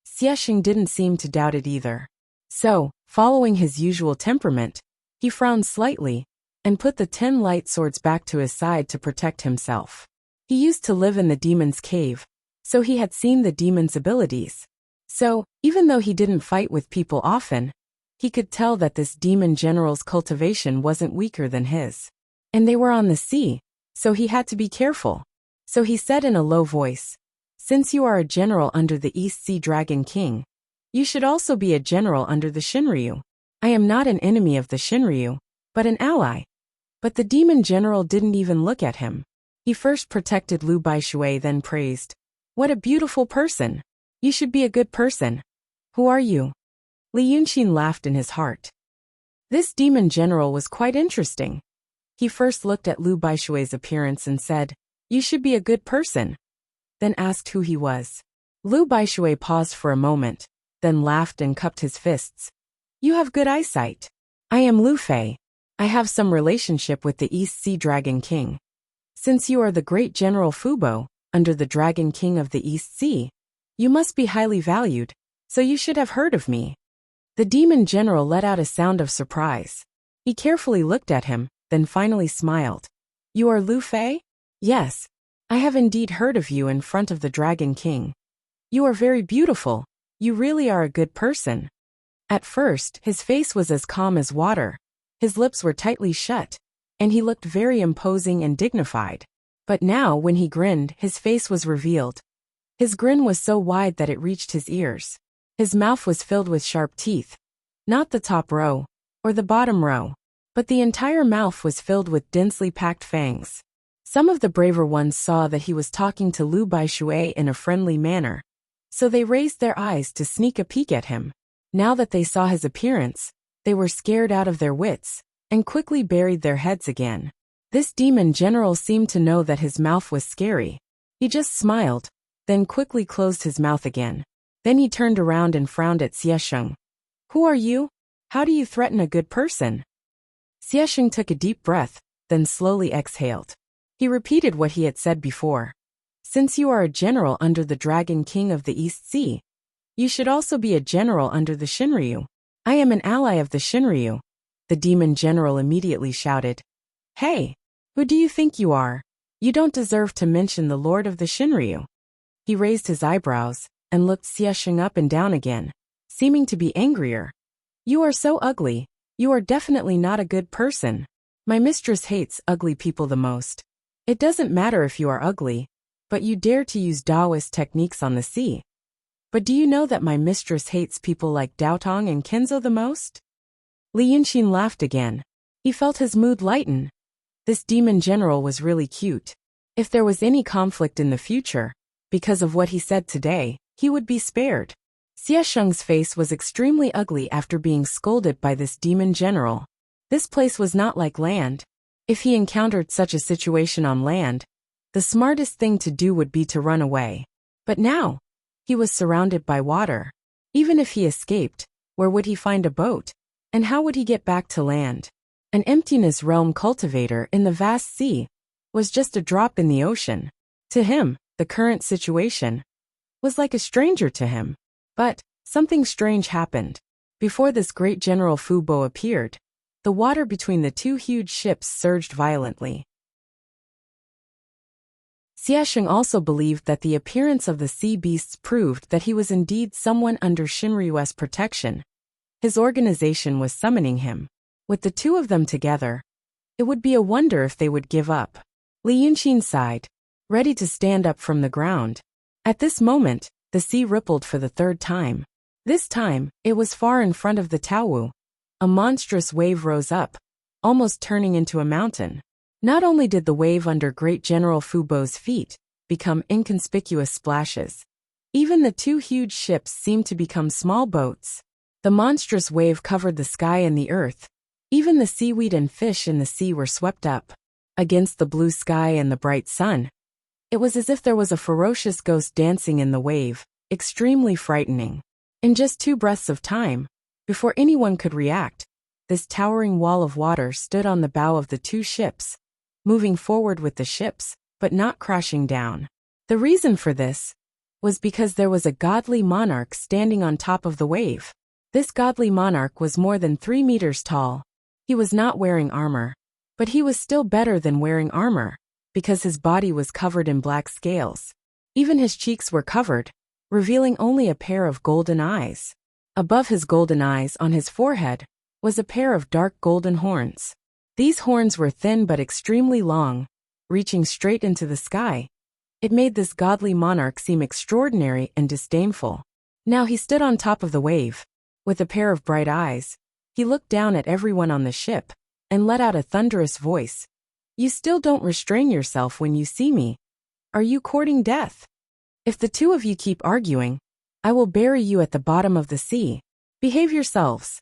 Xie Sheng didn't seem to doubt it either. So, following his usual temperament, he frowned slightly and put the 10 light swords back to his side to protect himself. He used to live in the demon's cave, so he had seen the demon's abilities. So, even though he didn't fight with people often, he could tell that this demon general's cultivation wasn't weaker than his. And they were on the sea, so he had to be careful. So he said in a low voice, "Since you are a general under the East Sea Dragon King, you should also be a general under the Shinryu. I am not an enemy of the Shinryu, but an ally." But the demon general didn't even look at him. He first protected Lu Baishui, then praised, "What a beautiful person! You should be a good person. Who are you?" Li Yunqing laughed in his heart. This demon general was quite interesting. He first looked at Lu Baishui's appearance and said, "You should be a good person," then asked who he was. Lu Baishui paused for a moment, then laughed and cupped his fists. "You have good eyesight. I am Lu Fei. I have some relationship with the East Sea Dragon King. Since you are the great General Fubo, under the Dragon King of the East Sea, you must be highly valued, so you should have heard of me." The demon general let out a sound of surprise. He carefully looked at him, then finally smiled. "You are Lu Fei?" "Yes. I have indeed heard of you in front of the Dragon King. You are very beautiful. You really are a good person." At first, his face was as calm as water. His lips were tightly shut, and he looked very imposing and dignified. But now, when he grinned, his face was revealed. His grin was so wide that it reached his ears. His mouth was filled with sharp teeth. Not the top row, or the bottom row, but the entire mouth was filled with densely packed fangs. Some of the braver ones saw that he was talking to Lu Baishui in a friendly manner, so they raised their eyes to sneak a peek at him. Now that they saw his appearance, they were scared out of their wits, and quickly buried their heads again. This demon general seemed to know that his mouth was scary. He just smiled, then quickly closed his mouth again. Then he turned around and frowned at Xie Sheng. "Who are you? How do you threaten a good person?" Xie Sheng took a deep breath, then slowly exhaled. He repeated what he had said before. "Since you are a general under the Dragon King of the East Sea, you should also be a general under the Shinryu. I am an ally of the Shinryu." The demon general immediately shouted, "Hey! Who do you think you are? You don't deserve to mention the Lord of the Shinryu." He raised his eyebrows and looked Xie Sheng up and down again, seeming to be angrier. "You are so ugly. You are definitely not a good person. My mistress hates ugly people the most. It doesn't matter if you are ugly, but you dare to use Taoist techniques on the sea. But do you know that my mistress hates people like Daotong and Kenzo the most?" Li Yunqing laughed again. He felt his mood lighten. This demon general was really cute. If there was any conflict in the future, because of what he said today, he would be spared. Xie Sheng's face was extremely ugly after being scolded by this demon general. This place was not like land. If he encountered such a situation on land, the smartest thing to do would be to run away. But now, he was surrounded by water. Even if he escaped, where would he find a boat? And how would he get back to land? An emptiness realm cultivator in the vast sea was just a drop in the ocean. To him, the current situation was like a stranger to him. But something strange happened. Before this great General Fubo appeared, the water between the two huge ships surged violently. Xiesheng also believed that the appearance of the sea beasts proved that he was indeed someone under Shinryu's protection. His organization was summoning him. With the two of them together, it would be a wonder if they would give up. Li Yunqin sighed, ready to stand up from the ground. At this moment, the sea rippled for the third time. This time, it was far in front of the Taowu. A monstrous wave rose up, almost turning into a mountain. Not only did the wave under Great General Fubo's feet become inconspicuous splashes, even the two huge ships seemed to become small boats. The monstrous wave covered the sky and the earth. Even the seaweed and fish in the sea were swept up. Against the blue sky and the bright sun, it was as if there was a ferocious ghost dancing in the wave, extremely frightening. In just 2 breaths of time, before anyone could react, this towering wall of water stood on the bow of the 2 ships, moving forward with the ships, but not crashing down. The reason for this was because there was a godly monarch standing on top of the wave. This godly monarch was more than 3 meters tall. He was not wearing armor, but he was still better than wearing armor, because his body was covered in black scales. Even his cheeks were covered, revealing only a pair of golden eyes. Above his golden eyes on his forehead was a pair of dark golden horns. These horns were thin but extremely long, reaching straight into the sky. It made this godly monarch seem extraordinary and disdainful. Now he stood on top of the wave. With a pair of bright eyes, he looked down at everyone on the ship and let out a thunderous voice. "You still don't restrain yourself when you see me. Are you courting death? If the 2 of you keep arguing, I will bury you at the bottom of the sea. Behave yourselves."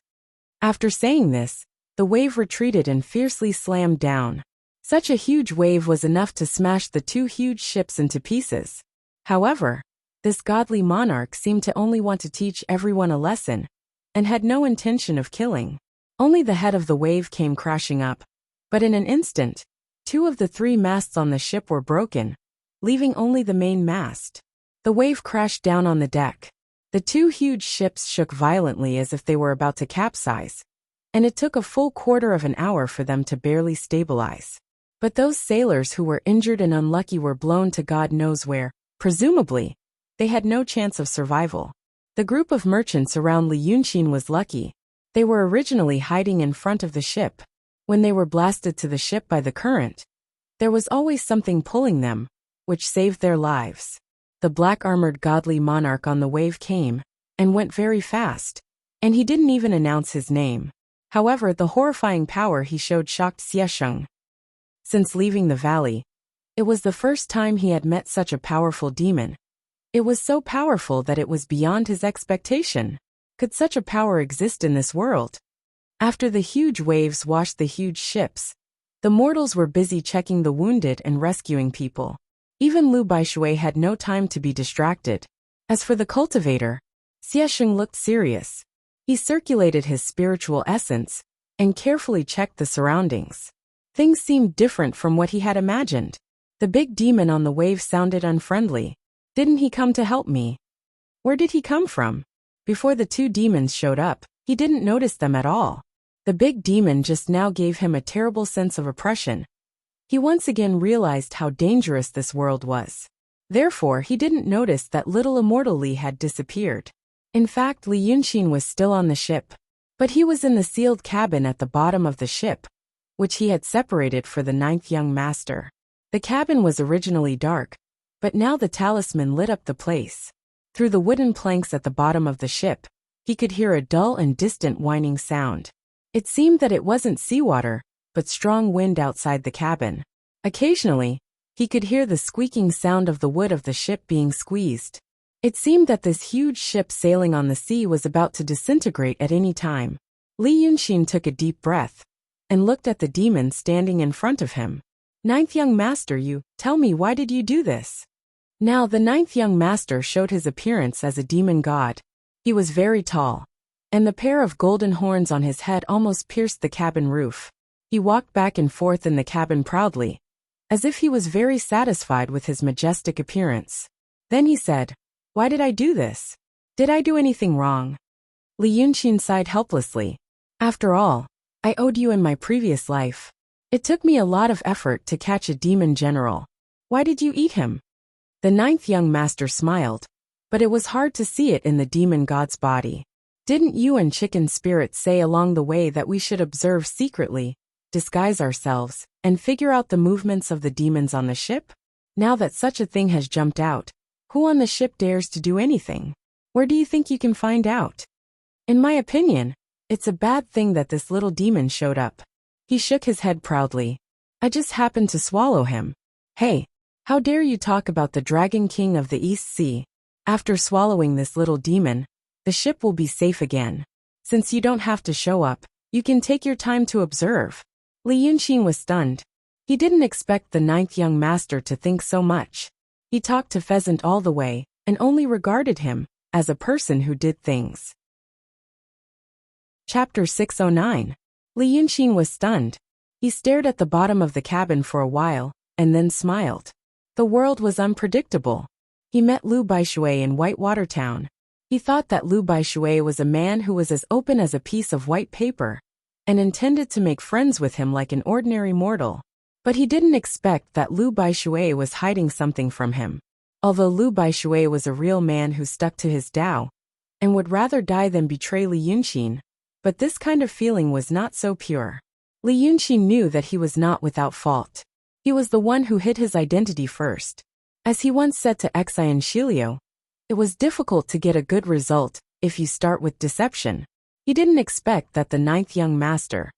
After saying this, the wave retreated and fiercely slammed down. Such a huge wave was enough to smash the 2 huge ships into pieces. However, this godly monarch seemed to only want to teach everyone a lesson, and had no intention of killing. Only the head of the wave came crashing up, but in an instant, 2 of the 3 masts on the ship were broken, leaving only the main mast. The wave crashed down on the deck. The 2 huge ships shook violently as if they were about to capsize, and it took a full quarter of an hour for them to barely stabilize. But those sailors who were injured and unlucky were blown to God knows where. Presumably, they had no chance of survival. The group of merchants around Li Yunqin was lucky. They were originally hiding in front of the ship. When they were blasted to the ship by the current, there was always something pulling them, which saved their lives. The black-armored godly monarch on the wave came and went very fast, and he didn't even announce his name. However, the horrifying power he showed shocked Xiesheng. Since leaving the valley, it was the first time he had met such a powerful demon. It was so powerful that it was beyond his expectation. Could such a power exist in this world? After the huge waves washed the huge ships, the mortals were busy checking the wounded and rescuing people. Even Lu Baishui had no time to be distracted. As for the cultivator, Xiesheng looked serious. He circulated his spiritual essence and carefully checked the surroundings. Things seemed different from what he had imagined. The big demon on the wave sounded unfriendly. Didn't he come to help me? Where did he come from? Before the 2 demons showed up, he didn't notice them at all. The big demon just now gave him a terrible sense of oppression. He once again realized how dangerous this world was. Therefore, he didn't notice that little immortal Li had disappeared. In fact, Li Yunqin was still on the ship, but he was in the sealed cabin at the bottom of the ship, which he had separated for the 9th young master. The cabin was originally dark, but now the talisman lit up the place. Through the wooden planks at the bottom of the ship, he could hear a dull and distant whining sound. It seemed that it wasn't seawater, but strong wind outside the cabin. Occasionally, he could hear the squeaking sound of the wood of the ship being squeezed. It seemed that this huge ship sailing on the sea was about to disintegrate at any time. Li Yunqin took a deep breath and looked at the demon standing in front of him. 9th young master, tell me, why did you do this? Now the 9th young master showed his appearance as a demon god. He was very tall, and the pair of golden horns on his head almost pierced the cabin roof. He walked back and forth in the cabin proudly, as if he was very satisfied with his majestic appearance. Then he said, "Why did I do this? Did I do anything wrong?" Li Yunqin sighed helplessly. "After all, I owed you in my previous life. It took me a lot of effort to catch a demon general. Why did you eat him? The ninth young master smiled, but it was hard to see it in the demon god's body. Didn't you and Chicken Spirit say along the way that we should observe secretly, disguise ourselves, and figure out the movements of the demons on the ship? Now that such a thing has jumped out, who on the ship dares to do anything? Where do you think you can find out? In my opinion, it's a bad thing that this little demon showed up. He shook his head proudly. I just happened to swallow him. Hey, how dare you talk about the Dragon King of the East Sea? After swallowing this little demon, the ship will be safe again. Since you don't have to show up, you can take your time to observe. Li Yunxin was stunned. He didn't expect the ninth young master to think so much. He talked to Pheasant all the way, and only regarded him as a person who did things. Chapter 609. Li Yunxin was stunned. He stared at the bottom of the cabin for a while, and then smiled. The world was unpredictable. He met Lu Baishui in Whitewater Town. He thought that Lu Baishui was a man who was as open as a piece of white paper, and intended to make friends with him like an ordinary mortal. But he didn't expect that Lu Baishui was hiding something from him. Although Lu Baishui was a real man who stuck to his Tao, and would rather die than betray Li Yunxin, but this kind of feeling was not so pure. Li Yunxin knew that he was not without fault. He was the one who hid his identity first. As he once said to Xian Shilio, it was difficult to get a good result if you start with deception. He didn't expect that the ninth young master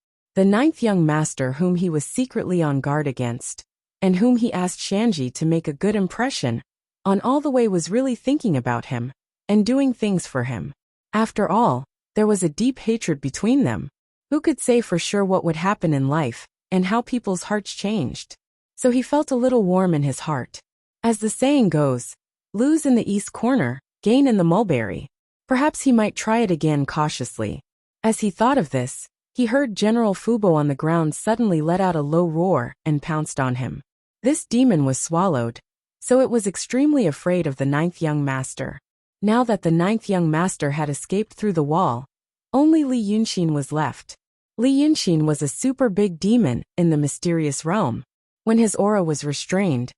whom he was secretly on guard against, and whom he asked Shanji to make a good impression on all the way, was really thinking about him and doing things for him. After all, there was a deep hatred between them. Who could say for sure what would happen in life and how people's hearts changed? So he felt a little warm in his heart. As the saying goes, lose in the east corner, gain in the mulberry. Perhaps he might try it again cautiously. As he thought of this, he heard General Fubo on the ground suddenly let out a low roar and pounced on him. This demon was swallowed, so it was extremely afraid of the ninth young master. Now that the ninth young master had escaped through the wall, only Li Yunxin was left. Li Yunxin was a super big demon in the mysterious realm. When his aura was restrained,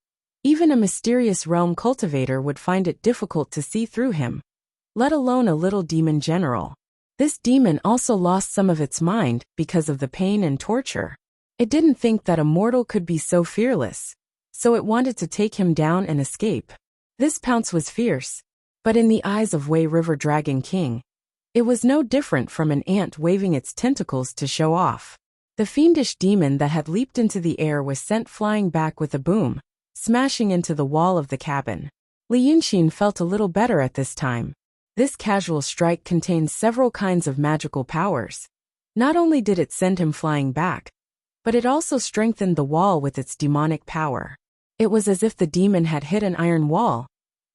even a mysterious realm cultivator would find it difficult to see through him, let alone a little demon general. This demon also lost some of its mind because of the pain and torture. It didn't think that a mortal could be so fearless, so it wanted to take him down and escape. This pounce was fierce, but in the eyes of Wei River Dragon King, it was no different from an ant waving its tentacles to show off. The fiendish demon that had leaped into the air was sent flying back with a boom, smashing into the wall of the cabin. Li Yunxin felt a little better at this time. This casual strike contained several kinds of magical powers. Not only did it send him flying back, but it also strengthened the wall with its demonic power. It was as if the demon had hit an iron wall.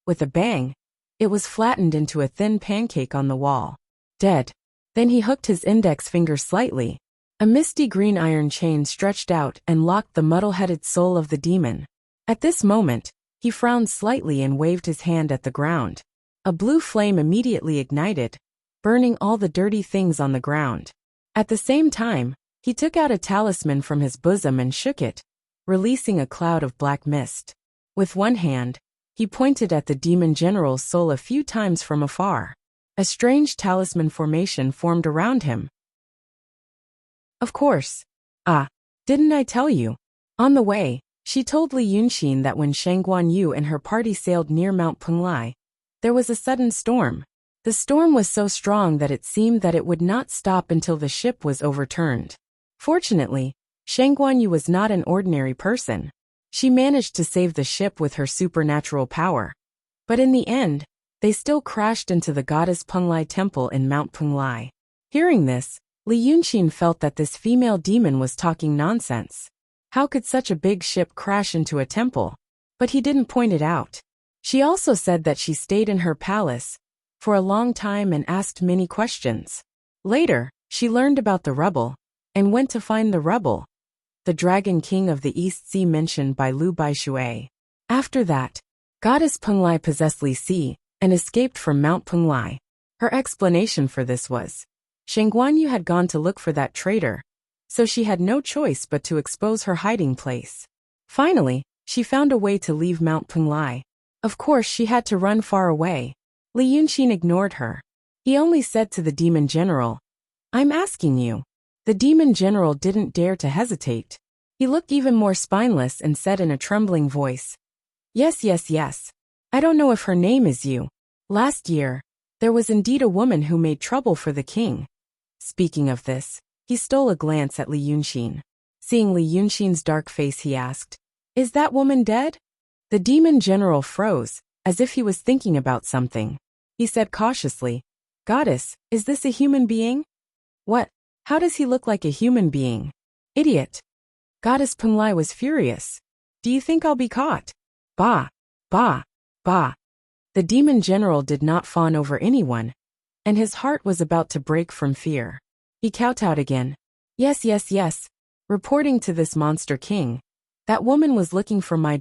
With a bang, it was flattened into a thin pancake on the wall. Dead. Then he hooked his index finger slightly. A misty green iron chain stretched out and locked the muddle-headed soul of the demon. At this moment, he frowned slightly and waved his hand at the ground. A blue flame immediately ignited, burning all the dirty things on the ground. At the same time, he took out a talisman from his bosom and shook it, releasing a cloud of black mist. With one hand, he pointed at the demon general's soul a few times from afar. A strange talisman formation formed around him. Of course. Didn't I tell you? On the way, she told Li Yunxin that when Shangguan Yu and her party sailed near Mount Penglai, there was a sudden storm. The storm was so strong that it seemed that it would not stop until the ship was overturned. Fortunately, Shangguan Yu was not an ordinary person. She managed to save the ship with her supernatural power. But in the end, they still crashed into the goddess Penglai temple in Mount Penglai. Hearing this, Li Yunxin felt that this female demon was talking nonsense. How could such a big ship crash into a temple? But he didn't point it out. She also said that she stayed in her palace for a long time and asked many questions. Later, she learned about the rebel and went to find the rebel, the Dragon King of the East Sea mentioned by Lu Baishui. After that, Goddess Penglai possessed Li Si and escaped from Mount Penglai. Her explanation for this was, Shangguan Yu had gone to look for that traitor, so she had no choice but to expose her hiding place. Finally, She found a way to leave Mount Punglai. Of course she had to run far away. Li Yunxin ignored her. He only said to the demon general, "I'm asking you." The demon general didn't dare to hesitate. He looked even more spineless and said in a trembling voice, "Yes, yes, yes. I don't know if her name is you. Last year, there was indeed a woman who made trouble for the king." Speaking of this, he stole a glance at Li Yunxin. Seeing Li Yunxin's dark face, he asked, "Is that woman dead?" The demon general froze, as if he was thinking about something. He said cautiously, "Goddess, is this a human being?" "What? How does he look like a human being?" "Idiot." Goddess Punglai was furious. "Do you think I'll be caught?" Bah, bah, bah. The demon general did not fawn over anyone, and his heart was about to break from fear. He kowtowed again. "Yes, yes, yes. Reporting to this monster king. That woman was looking for my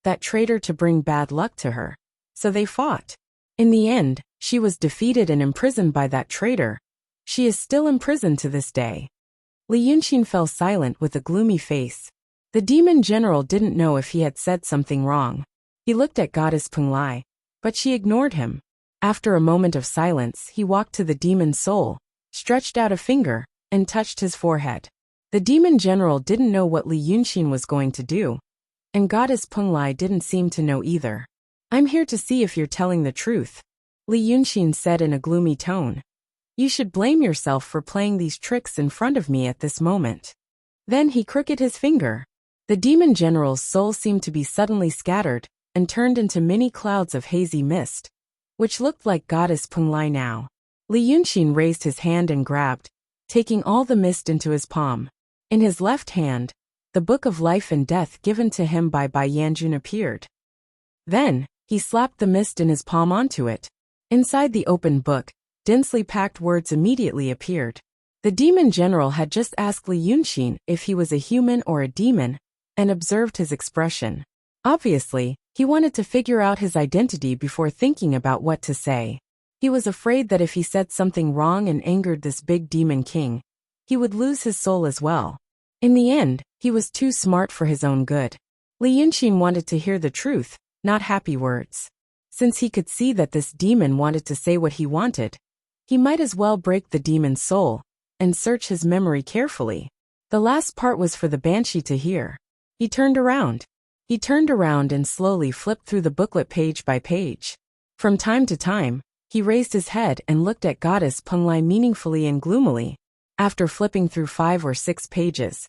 that traitor to bring bad luck to her. So they fought. In the end, she was defeated and imprisoned by that traitor. She is still imprisoned to this day." Li Yunxin fell silent with a gloomy face. The demon general didn't know if he had said something wrong. He looked at Goddess Punglai, but she ignored him. After a moment of silence, he walked to the demon's soul, stretched out a finger, and touched his forehead. The demon general didn't know what Li Yunxin was going to do, and Goddess Punglai didn't seem to know either. "I'm here to see if you're telling the truth," Li Yunxin said in a gloomy tone. "You should blame yourself for playing these tricks in front of me at this moment." Then he crooked his finger. The demon general's soul seemed to be suddenly scattered and turned into many clouds of hazy mist, which looked like Goddess Punglai now. Li Yunxin raised his hand and grabbed, taking all the mist into his palm. In his left hand, the book of life and death given to him by Bai Yanjun appeared. Then, he slapped the mist in his palm onto it. Inside the open book, densely packed words immediately appeared. The demon general had just asked Li Yunxin if he was a human or a demon, and observed his expression. Obviously, he wanted to figure out his identity before thinking about what to say. He was afraid that if he said something wrong and angered this big demon king, he would lose his soul as well. In the end, he was too smart for his own good. Li Yunxin wanted to hear the truth, not happy words. Since he could see that this demon wanted to say what he wanted, he might as well break the demon's soul and search his memory carefully. The last part was for the banshee to hear. He turned around. He turned around and slowly flipped through the booklet page by page. From time to time, he raised his head and looked at Goddess Punglai meaningfully and gloomily. After flipping through 5 or 6 pages,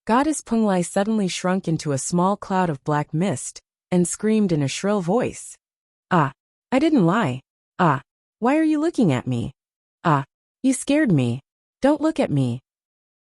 Goddess Punglai suddenly shrunk into a small cloud of black mist and screamed in a shrill voice. "Ah, I didn't lie. Ah, why are you looking at me? Ah, you scared me. Don't look at me."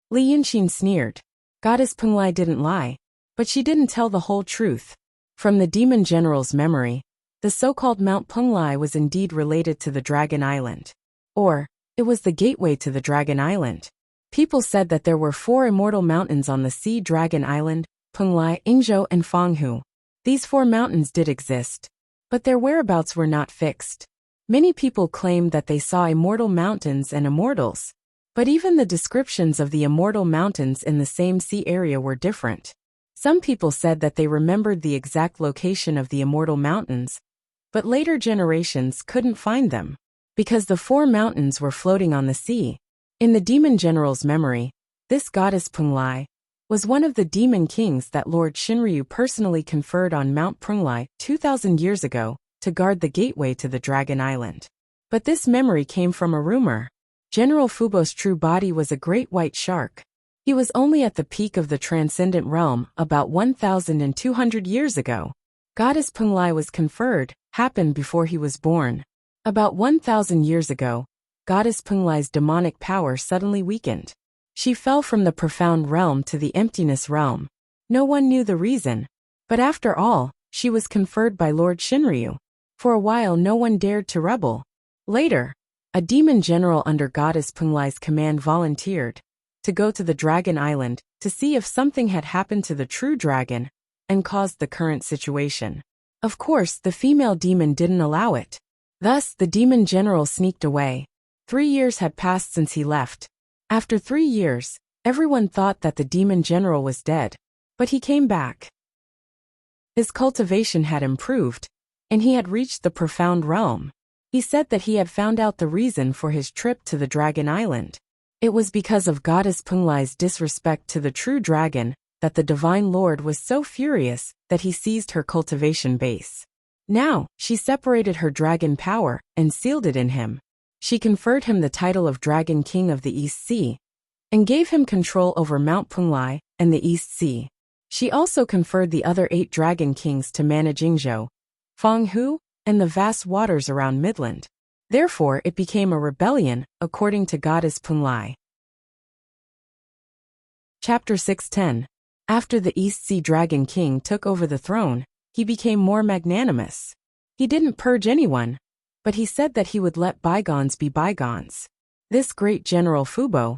Li Yunxin sneered. Goddess Punglai didn't lie, but she didn't tell the whole truth. From the demon general's memory, the so-called Mount Punglai was indeed related to the Dragon Island. Or, it was the gateway to the Dragon Island. People said that there were 4 immortal mountains on the sea: Dragon Island, Punglai, Ingzhou, and Fanghu. These 4 mountains did exist, but their whereabouts were not fixed. Many people claimed that they saw immortal mountains and immortals, but even the descriptions of the immortal mountains in the same sea area were different. Some people said that they remembered the exact location of the immortal mountains, but later generations couldn't find them, because the 4 mountains were floating on the sea. In the demon general's memory, this goddess Punglai was one of the demon kings that Lord Shinryu personally conferred on Mount Punglai 2,000 years ago to guard the gateway to the Dragon Island. But this memory came from a rumor. General Fubo's true body was a great white shark. He was only at the peak of the transcendent realm about 1,200 years ago. Goddess Punglai was conferred, happened before he was born. About 1,000 years ago, Goddess Punglai's demonic power suddenly weakened. She fell from the profound realm to the emptiness realm. No one knew the reason. But after all, she was conferred by Lord Shinryu. For a while no one dared to rebel. Later, a demon general under Goddess Punglai's command volunteered to go to the Dragon Island to see if something had happened to the true dragon and caused the current situation. Of course, the female demon didn't allow it. Thus, the demon general sneaked away. 3 years had passed since he left. After 3 years, everyone thought that the demon general was dead. But he came back. His cultivation had improved, and he had reached the profound realm. He said that he had found out the reason for his trip to the Dragon Island. It was because of Goddess Punglai's disrespect to the true dragon that the Divine Lord was so furious that he seized her cultivation base. Now, she separated her dragon power and sealed it in him. She conferred him the title of Dragon King of the East Sea and gave him control over Mount Punglai and the East Sea. She also conferred the other 8 Dragon Kings to manage Yingzhou, Fanghu, and the vast waters around Midland. Therefore, it became a rebellion, according to Goddess Punglai. Chapter 610. After the East Sea Dragon King took over the throne, he became more magnanimous. He didn't purge anyone, but he said that he would let bygones be bygones. This great General Fubo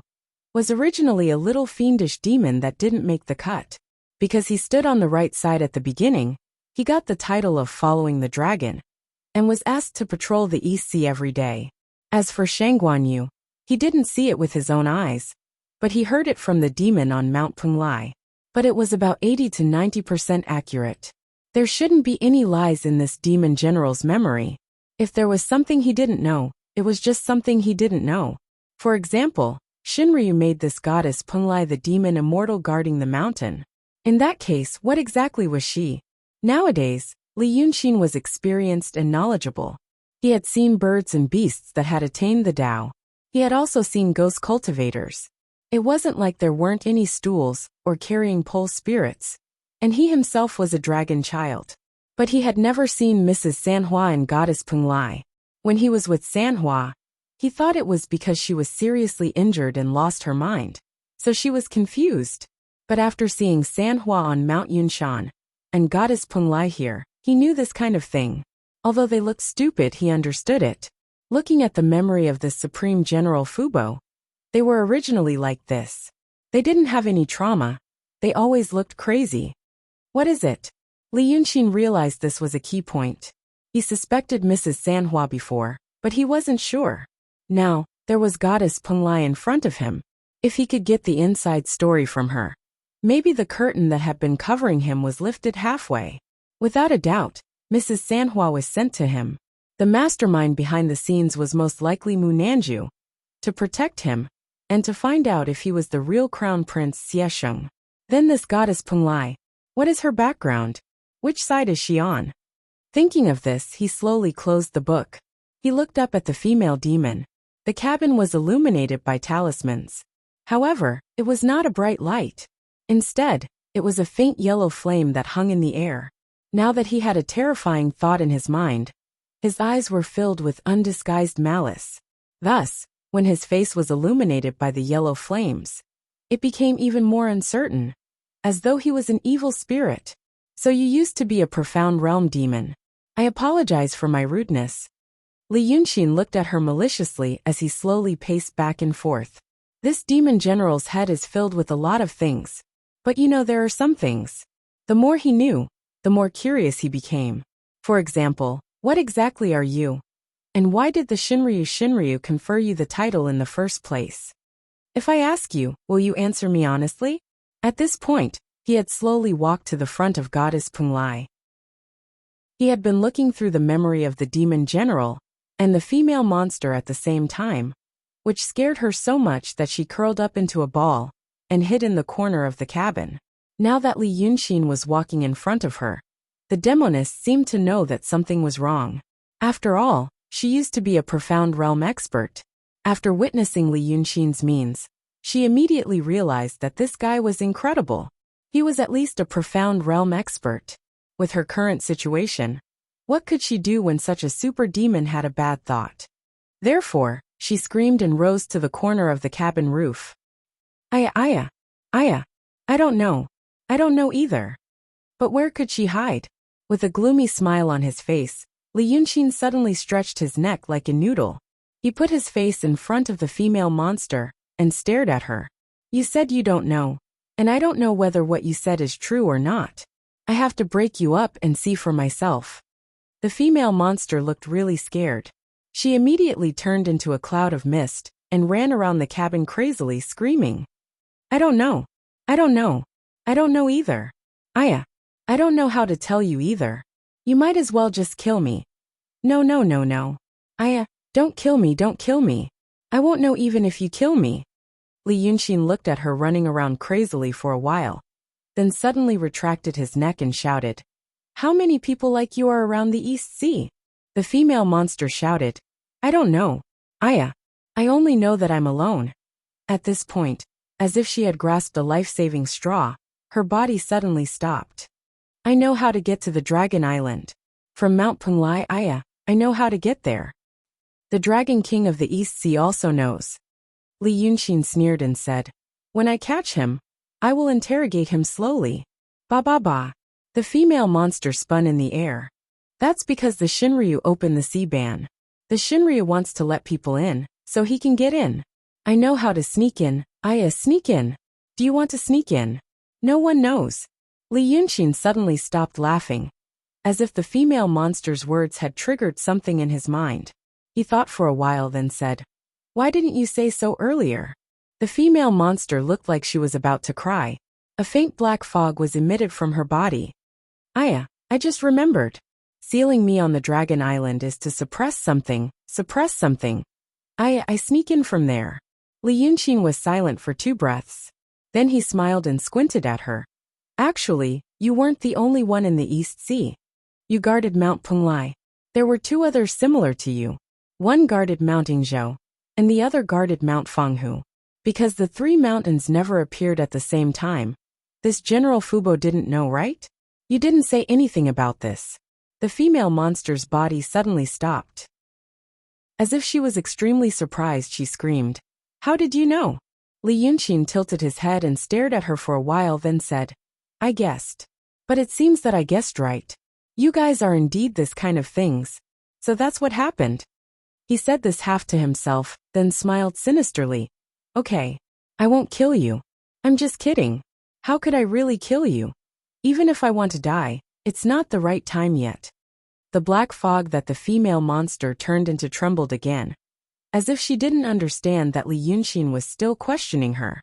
was originally a little fiendish demon that didn't make the cut. Because he stood on the right side at the beginning, he got the title of Following the Dragon, and was asked to patrol the East Sea every day. As for Shangguan Yu, he didn't see it with his own eyes, but he heard it from the demon on Mount Punglai. But it was about 80 to 90% accurate. There shouldn't be any lies in this demon general's memory. If there was something he didn't know, it was just something he didn't know. For example, Shinryu made this goddess Punglai the demon immortal guarding the mountain. In that case, what exactly was she? Nowadays, Li Yunxin was experienced and knowledgeable. He had seen birds and beasts that had attained the Tao. He had also seen ghost cultivators. It wasn't like there weren't any stools or carrying pole spirits, and he himself was a dragon child. But he had never seen Mrs. Sanhua and Goddess Punglai. When he was with Sanhua, he thought it was because she was seriously injured and lost her mind. So she was confused. But after seeing Sanhua on Mount Yunshan and Goddess Punglai here, he knew this kind of thing. Although they looked stupid, he understood it. Looking at the memory of the Supreme General Fubo, they were originally like this. They didn't have any trauma. They always looked crazy. What is it? Li Yunxin realized this was a key point. He suspected Mrs. Sanhua before, but he wasn't sure. Now, there was Goddess Punglai in front of him. If he could get the inside story from her, maybe the curtain that had been covering him was lifted halfway. Without a doubt, Mrs. Sanhua was sent to him. The mastermind behind the scenes was most likely Mu Nanju, to protect him, and to find out if he was the real crown prince Xiesheng. Then this Goddess Punglai, what is her background? Which side is she on? Thinking of this, he slowly closed the book. He looked up at the female demon. The cabin was illuminated by talismans. However, it was not a bright light. Instead, it was a faint yellow flame that hung in the air. Now that he had a terrifying thought in his mind, his eyes were filled with undisguised malice. Thus, when his face was illuminated by the yellow flames, it became even more uncertain, as though he was an evil spirit. So you used to be a profound realm demon. I apologize for my rudeness. Li Yunxin looked at her maliciously as he slowly paced back and forth. This demon general's head is filled with a lot of things. But you know, there are some things. The more he knew, the more curious he became. For example, what exactly are you? And why did the Shinryu confer you the title in the first place? If I ask you, will you answer me honestly? At this point, he had slowly walked to the front of Goddess Punglai. He had been looking through the memory of the demon general and the female monster at the same time, which scared her so much that she curled up into a ball and hid in the corner of the cabin. Now that Li Yunxin was walking in front of her, the demoness seemed to know that something was wrong. After all, she used to be a profound realm expert. After witnessing Li Yunxin's means, she immediately realized that this guy was incredible. He was at least a profound realm expert. With her current situation, what could she do when such a super demon had a bad thought? Therefore, she screamed and rose to the corner of the cabin roof. Aya, I don't know. I don't know either. But where could she hide? With a gloomy smile on his face, Li Yunxin suddenly stretched his neck like a noodle. He put his face in front of the female monster and stared at her. You said you don't know, and I don't know whether what you said is true or not. I have to break you up and see for myself. The female monster looked really scared. She immediately turned into a cloud of mist and ran around the cabin crazily, screaming, I don't know. I don't know. I don't know either. Aya. I don't know how to tell you either. You might as well just kill me. No, no, no, no. Don't kill me, don't kill me. I won't know even if you kill me. Li Yunxin looked at her running around crazily for a while, then suddenly retracted his neck and shouted, How many people like you are around the East Sea? The female monster shouted, I don't know. I only know that I'm alone. At this point, as if she had grasped a life-saving straw, her body suddenly stopped. I know how to get to the Dragon Island. From Mount Penglai, I know how to get there. The Dragon King of the East Sea also knows. Li Yunxin sneered and said, When I catch him, I will interrogate him slowly. Ba ba ba. The female monster spun in the air. That's because the Shinryu opened the sea ban. The Shinryu wants to let people in, so he can get in. I know how to sneak in. Sneak in. Do you want to sneak in? No one knows. Li Yunxin suddenly stopped laughing, as if the female monster's words had triggered something in his mind. He thought for a while, then said, Why didn't you say so earlier? The female monster looked like she was about to cry. A faint black fog was emitted from her body. I just remembered. Sealing me on the Dragon Island is to suppress something. I sneak in from there. Li Yunxin was silent for 2 breaths. Then he smiled and squinted at her. Actually, you weren't the only one in the East Sea. You guarded Mount Penglai. There were 2 others similar to you. One guarded Mount Ingzhou, and the other guarded Mount Fanghu. Because the 3 mountains never appeared at the same time. This General Fubo didn't know, right? You didn't say anything about this. The female monster's body suddenly stopped. As if she was extremely surprised, she screamed, How did you know? Li Yunxin tilted his head and stared at her for a while, then said, I guessed. But it seems that I guessed right. You guys are indeed this kind of things. So that's what happened. He said this half to himself, then smiled sinisterly. Okay. I won't kill you. I'm just kidding. How could I really kill you? Even if I want to die, it's not the right time yet. The black fog that the female monster turned into trembled again, as if she didn't understand that Li Yunxin was still questioning her.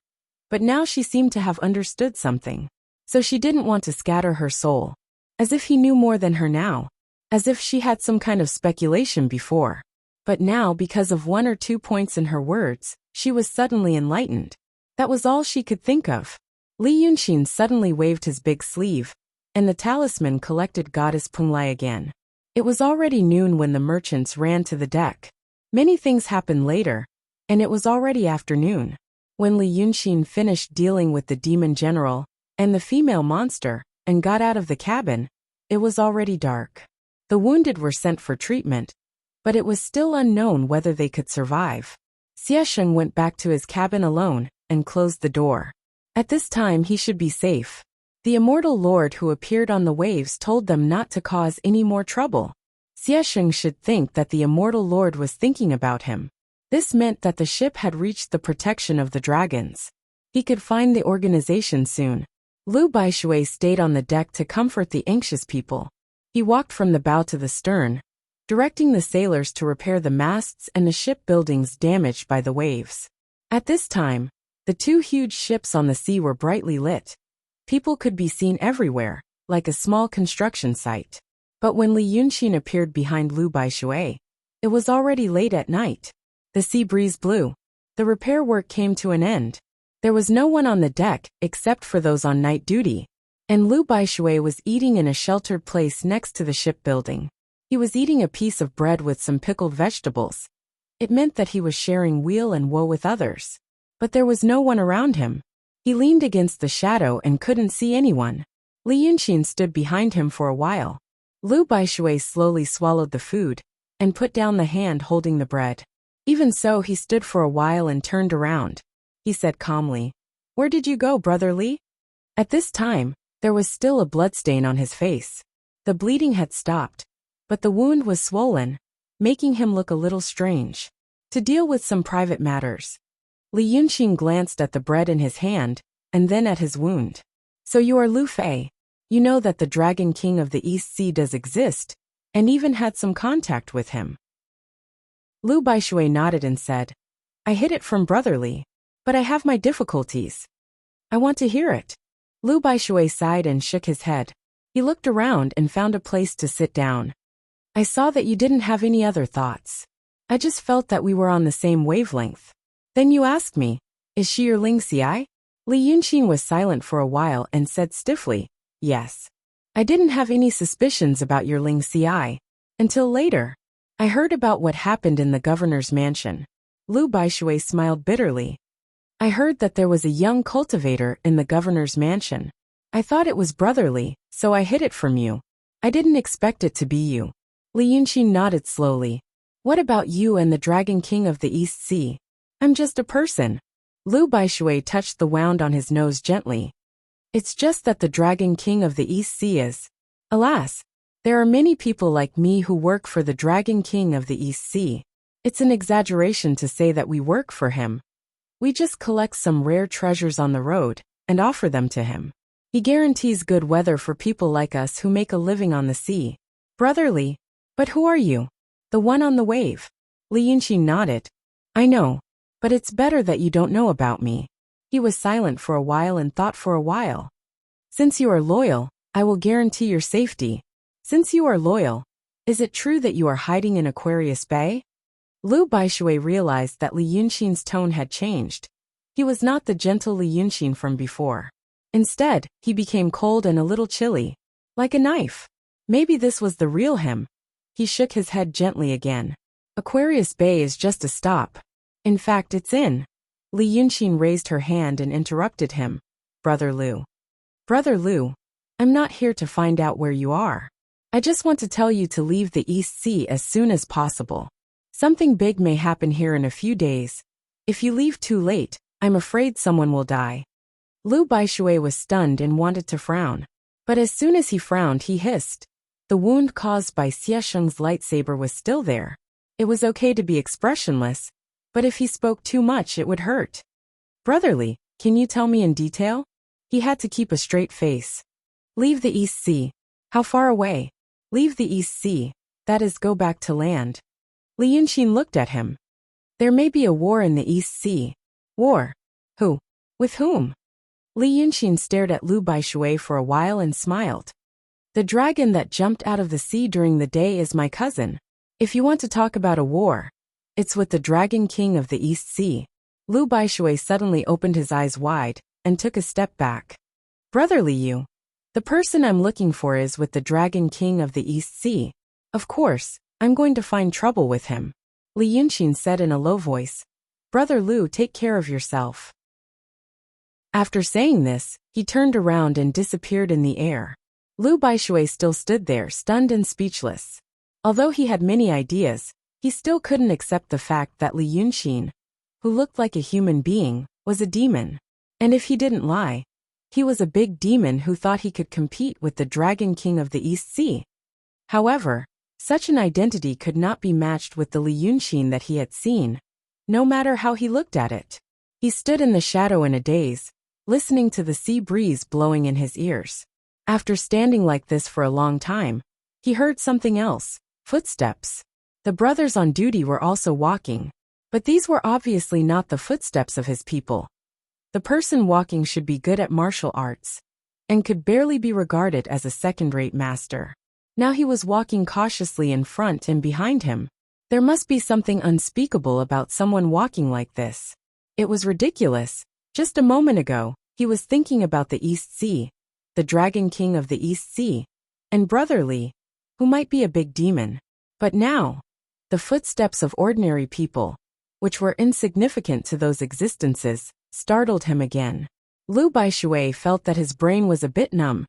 But now she seemed to have understood something. So she didn't want to scatter her soul. As if he knew more than her now. As if she had some kind of speculation before. But now, because of 1 or 2 points in her words, she was suddenly enlightened. That was all she could think of. Li Yunxin suddenly waved his big sleeve, and the talisman collected Goddess Penglai again. It was already noon when the merchants ran to the deck. Many things happened later, and it was already afternoon. When Li Yunxin finished dealing with the demon general and the female monster, and got out of the cabin, it was already dark. The wounded were sent for treatment, but it was still unknown whether they could survive. Xiesheng went back to his cabin alone and closed the door. At this time he should be safe. The immortal lord who appeared on the waves told them not to cause any more trouble. Xiesheng should think that the immortal lord was thinking about him. This meant that the ship had reached the protection of the dragons. He could find the organization soon. Lu Baishui stayed on the deck to comfort the anxious people. He walked from the bow to the stern, directing the sailors to repair the masts and the ship buildings damaged by the waves. At this time, the 2 huge ships on the sea were brightly lit. People could be seen everywhere, like a small construction site. But when Li Yunxin appeared behind Lu Baishui, it was already late at night. The sea breeze blew. The repair work came to an end. There was no one on the deck except for those on night duty. And Lu Baishui was eating in a sheltered place next to the shipbuilding. He was eating a piece of bread with some pickled vegetables. It meant that he was sharing weal and woe with others. But there was no one around him. He leaned against the shadow and couldn't see anyone. Li Yunxin stood behind him for a while. Lu Baishui slowly swallowed the food and put down the hand holding the bread. Even so, he stood for a while and turned around. He said calmly, Where did you go, Brother Li? At this time, there was still a bloodstain on his face. The bleeding had stopped, but the wound was swollen, making him look a little strange. To deal with some private matters. Li Yunxin glanced at the bread in his hand, and then at his wound. So you are Lu Fei. You know that the Dragon King of the East Sea does exist, and even had some contact with him. Lu Baishui nodded and said, I hid it from Brother Li. But I have my difficulties. I want to hear it. Lu Baishui sighed and shook his head. He looked around and found a place to sit down. I saw that you didn't have any other thoughts. I just felt that we were on the same wavelength. Then you asked me, is she your Ling Xiai? Li Yunqing was silent for a while and said stiffly, yes. I didn't have any suspicions about your Ling Xiai. Until later. I heard about what happened in the governor's mansion. Lu Baishui smiled bitterly. I heard that there was a young cultivator in the governor's mansion. I thought it was brotherly, so I hid it from you. I didn't expect it to be you. Li Yunqing nodded slowly. What about you and the Dragon King of the East Sea? I'm just a person. Lu Baishui touched the wound on his nose gently. It's just that the Dragon King of the East Sea is. Alas, there are many people like me who work for the Dragon King of the East Sea. It's an exaggeration to say that we work for him. We just collect some rare treasures on the road and offer them to him. He guarantees good weather for people like us who make a living on the sea. Brotherly. But who are you? The one on the wave. Li Yunqing nodded. I know. But it's better that you don't know about me. He was silent for a while and thought for a while. Since you are loyal, I will guarantee your safety. Since you are loyal, is it true that you are hiding in Aquarius Bay? Lu Baishui realized that Li Yunqing's tone had changed. He was not the gentle Li Yunqing from before. Instead, he became cold and a little chilly. Like a knife. Maybe this was the real him. He shook his head gently again. Aquarius Bay is just a stop. In fact, it's in. Li Yunqing raised her hand and interrupted him. Brother Lu. Brother Lu, I'm not here to find out where you are. I just want to tell you to leave the East Sea as soon as possible. Something big may happen here in a few days. If you leave too late, I'm afraid someone will die. Lu Baishui was stunned and wanted to frown. But as soon as he frowned, he hissed. The wound caused by Xie Sheng's lightsaber was still there. It was okay to be expressionless, but if he spoke too much it would hurt. Brotherly, can you tell me in detail? He had to keep a straight face. Leave the East Sea. How far away? Leave the East Sea, that is go back to land. Li Yunqing looked at him. There may be a war in the East Sea. War? Who? With whom? Li Yunqing stared at Lu Baishui for a while and smiled. The dragon that jumped out of the sea during the day is my cousin. If you want to talk about a war, it's with the Dragon King of the East Sea. Lu Baishui suddenly opened his eyes wide and took a step back. Brotherly you. The person I'm looking for is with the Dragon King of the East Sea. Of course, I'm going to find trouble with him. Li Yunqing said in a low voice. Brother Lu, take care of yourself. After saying this, he turned around and disappeared in the air. Lu Baishui still stood there, stunned and speechless. Although he had many ideas, he still couldn't accept the fact that Li Yunqing, who looked like a human being, was a demon. And if he didn't lie, he was a big demon who thought he could compete with the Dragon King of the East Sea. However, such an identity could not be matched with the Li Yunqing that he had seen, no matter how he looked at it. He stood in the shadow in a daze, listening to the sea breeze blowing in his ears. After standing like this for a long time, he heard something else, footsteps. The brothers on duty were also walking, but these were obviously not the footsteps of his people. The person walking should be good at martial arts, and could barely be regarded as a second-rate master. Now he was walking cautiously in front and behind him. There must be something unspeakable about someone walking like this. It was ridiculous. Just a moment ago, he was thinking about the East Sea, the Dragon King of the East Sea, and Brotherly, who might be a big demon. But now, the footsteps of ordinary people, which were insignificant to those existences, startled him again. Lu Baishui felt that his brain was a bit numb.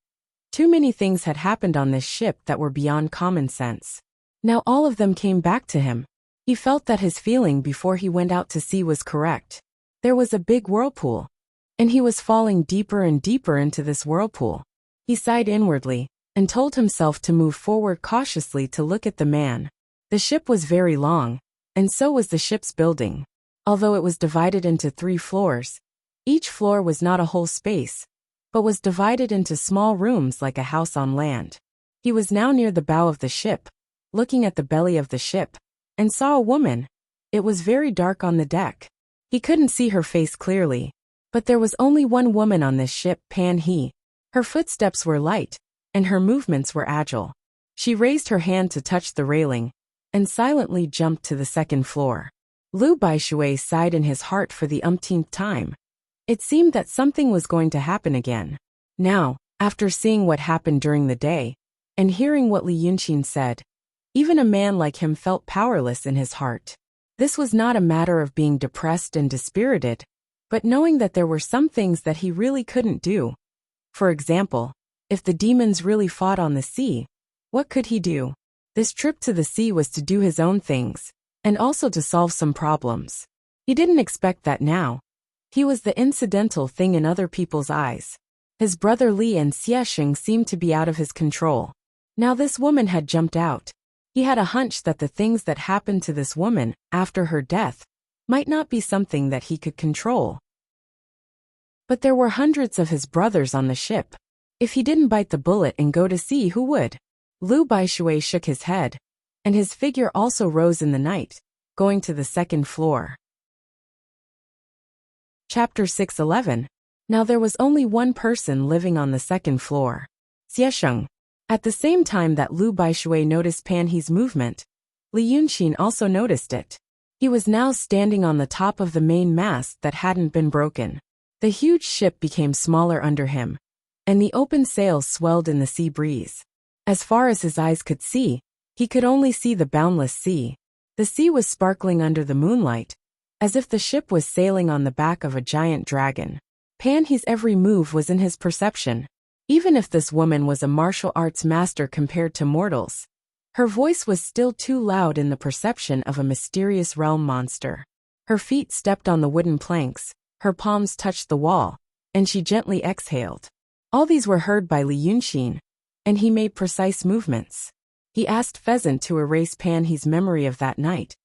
Too many things had happened on this ship that were beyond common sense. Now all of them came back to him. He felt that his feeling before he went out to sea was correct. There was a big whirlpool, and he was falling deeper and deeper into this whirlpool. He sighed inwardly, and told himself to move forward cautiously to look at the man. The ship was very long, and so was the ship's building. Although it was divided into 3 floors, each floor was not a whole space, but was divided into small rooms like a house on land. He was now near the bow of the ship, looking at the belly of the ship, and saw a woman. It was very dark on the deck. He couldn't see her face clearly, but there was only one woman on this ship, Pan He. Her footsteps were light, and her movements were agile. She raised her hand to touch the railing, and silently jumped to the second floor. Lu Baishui sighed in his heart for the umpteenth time. It seemed that something was going to happen again. Now, after seeing what happened during the day, and hearing what Li Yunqin said, even a man like him felt powerless in his heart. This was not a matter of being depressed and dispirited, but knowing that there were some things that he really couldn't do. For example, if the demons really fought on the sea, what could he do? This trip to the sea was to do his own things, and also to solve some problems. He didn't expect that now. He was the incidental thing in other people's eyes. His brother Li and Xiesheng seemed to be out of his control. Now this woman had jumped out. He had a hunch that the things that happened to this woman after her death might not be something that he could control. But there were hundreds of his brothers on the ship. If he didn't bite the bullet and go to sea, who would? Lu Baishui shook his head, and his figure also rose in the night, going to the second floor. Chapter 6:11. Now there was only one person living on the second floor. Xiesheng. At the same time that Lu Baishui noticed Pan He's movement, Li Yunqin also noticed it. He was now standing on the top of the main mast that hadn't been broken. The huge ship became smaller under him, and the open sails swelled in the sea breeze. As far as his eyes could see, he could only see the boundless sea. The sea was sparkling under the moonlight, as if the ship was sailing on the back of a giant dragon. Pan He's every move was in his perception. Even if this woman was a martial arts master compared to mortals, her voice was still too loud in the perception of a mysterious realm monster. Her feet stepped on the wooden planks, her palms touched the wall, and she gently exhaled. All these were heard by Li Yunqin, and he made precise movements. He asked Pheasant to erase Pan He's memory of that night,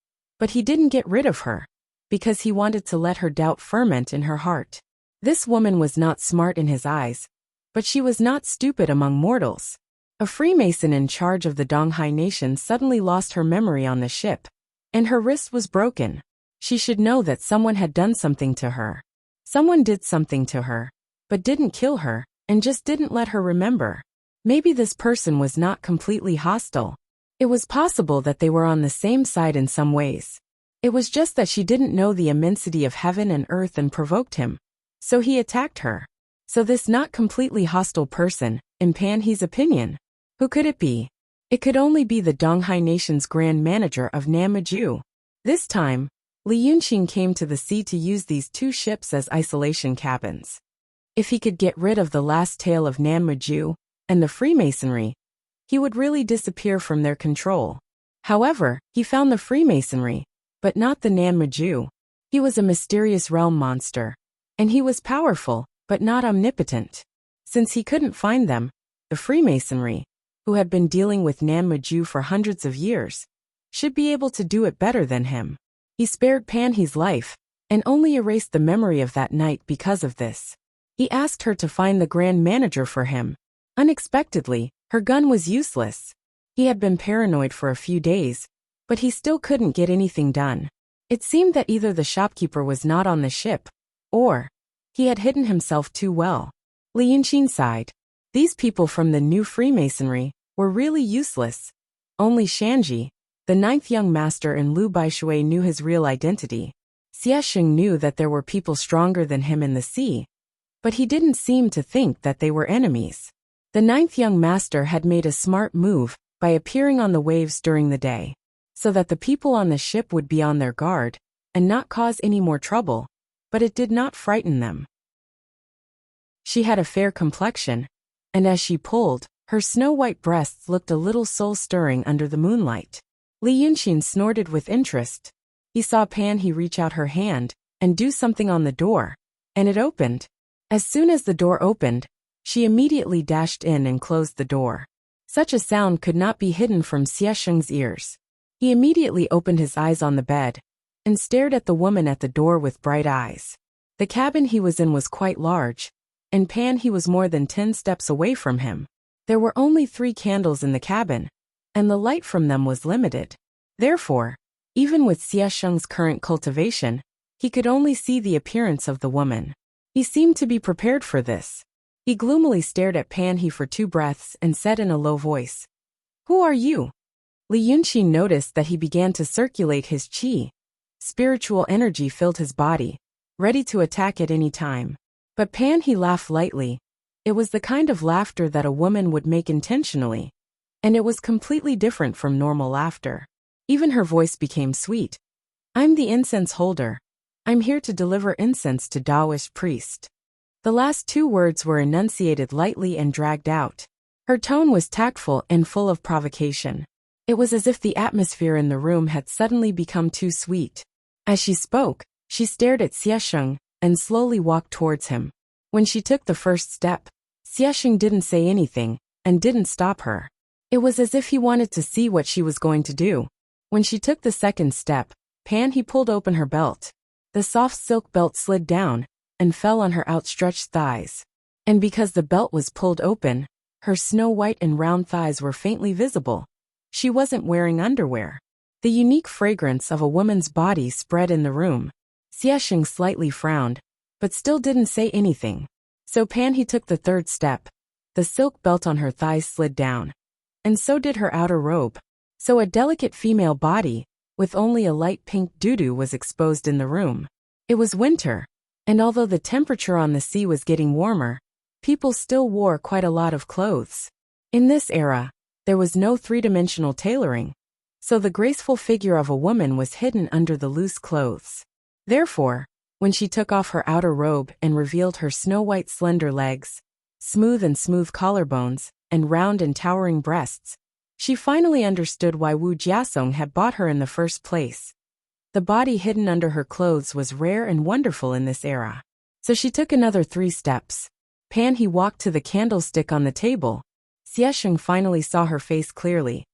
but he didn't get rid of her, because he wanted to let her doubt ferment in her heart. This woman was not smart in his eyes, but she was not stupid among mortals. A Freemason in charge of the Donghai nation suddenly lost her memory on the ship, and her wrist was broken. She should know that someone had done something to her. Someone did something to her, but didn't kill her, and just didn't let her remember. Maybe this person was not completely hostile. It was possible that they were on the same side in some ways. It was just that she didn't know the immensity of heaven and earth and provoked him. So he attacked her. So this not completely hostile person, in Pan He's opinion, who could it be? It could only be the Donghai nation's grand manager of Namiju. This time, Li Yunqin came to the sea to use these two ships as isolation cabins. If he could get rid of the last tail of Namiju and the Freemasonry, he would really disappear from their control. However, he found the Freemasonry, but not the Namiju. He was a mysterious realm monster, and he was powerful, but not omnipotent. Since he couldn't find them, the Freemasonry, who had been dealing with Namiju for hundreds of years, should be able to do it better than him. He spared Pan He's life, and only erased the memory of that night because of this. He asked her to find the grand manager for him. Unexpectedly, her gun was useless. He had been paranoid for a few days, but he still couldn't get anything done. It seemed that either the shopkeeper was not on the ship, or he had hidden himself too well. Li Yunqin sighed. These people from the new Freemasonry were really useless. Only Shanji, the ninth young master, and Lu Baishui knew his real identity. Xiesheng knew that there were people stronger than him in the sea, but he didn't seem to think that they were enemies. The ninth young master had made a smart move by appearing on the waves during the day, so that the people on the ship would be on their guard and not cause any more trouble, but it did not frighten them. She had a fair complexion, and as she pulled, her snow-white breasts looked a little soul-stirring under the moonlight. Li Yunqin snorted with interest. He saw Pan He reach out her hand and do something on the door, and it opened. As soon as the door opened, she immediately dashed in and closed the door. Such a sound could not be hidden from Xiesheng's ears. He immediately opened his eyes on the bed and stared at the woman at the door with bright eyes. The cabin he was in was quite large, and Pan He was more than 10 steps away from him. There were only 3 candles in the cabin, and the light from them was limited. Therefore, even with Xiesheng's current cultivation, he could only see the appearance of the woman. He seemed to be prepared for this. He gloomily stared at Pan He for 2 breaths and said in a low voice, "Who are you?" Li Yunqi noticed that he began to circulate his qi. Spiritual energy filled his body, ready to attack at any time. But Pan He laughed lightly. It was the kind of laughter that a woman would make intentionally. And it was completely different from normal laughter. Even her voice became sweet. "I'm the incense holder. I'm here to deliver incense to Taoist priest." The last 2 words were enunciated lightly and dragged out. Her tone was tactful and full of provocation. It was as if the atmosphere in the room had suddenly become too sweet. As she spoke, she stared at Xiesheng and slowly walked towards him. When she took the first step, Xiesheng didn't say anything and didn't stop her. It was as if he wanted to see what she was going to do. When she took the second step, Pan He pulled open her belt. The soft silk belt slid down and fell on her outstretched thighs. And because the belt was pulled open, her snow-white and round thighs were faintly visible. She wasn't wearing underwear. The unique fragrance of a woman's body spread in the room. Xiesheng slightly frowned, but still didn't say anything. So Pan He took the third step. The silk belt on her thighs slid down. And so did her outer robe. So a delicate female body, with only a light pink doo-doo, was exposed in the room. It was winter, and although the temperature on the sea was getting warmer, people still wore quite a lot of clothes. In this era, there was no 3-dimensional tailoring, so the graceful figure of a woman was hidden under the loose clothes. Therefore, when she took off her outer robe and revealed her snow-white slender legs, smooth collarbones, and round and towering breasts, she finally understood why Wu Jiasong had bought her in the first place. The body hidden under her clothes was rare and wonderful in this era. So she took another 3 steps. Pan He walked to the candlestick on the table. Xiesheng finally saw her face clearly.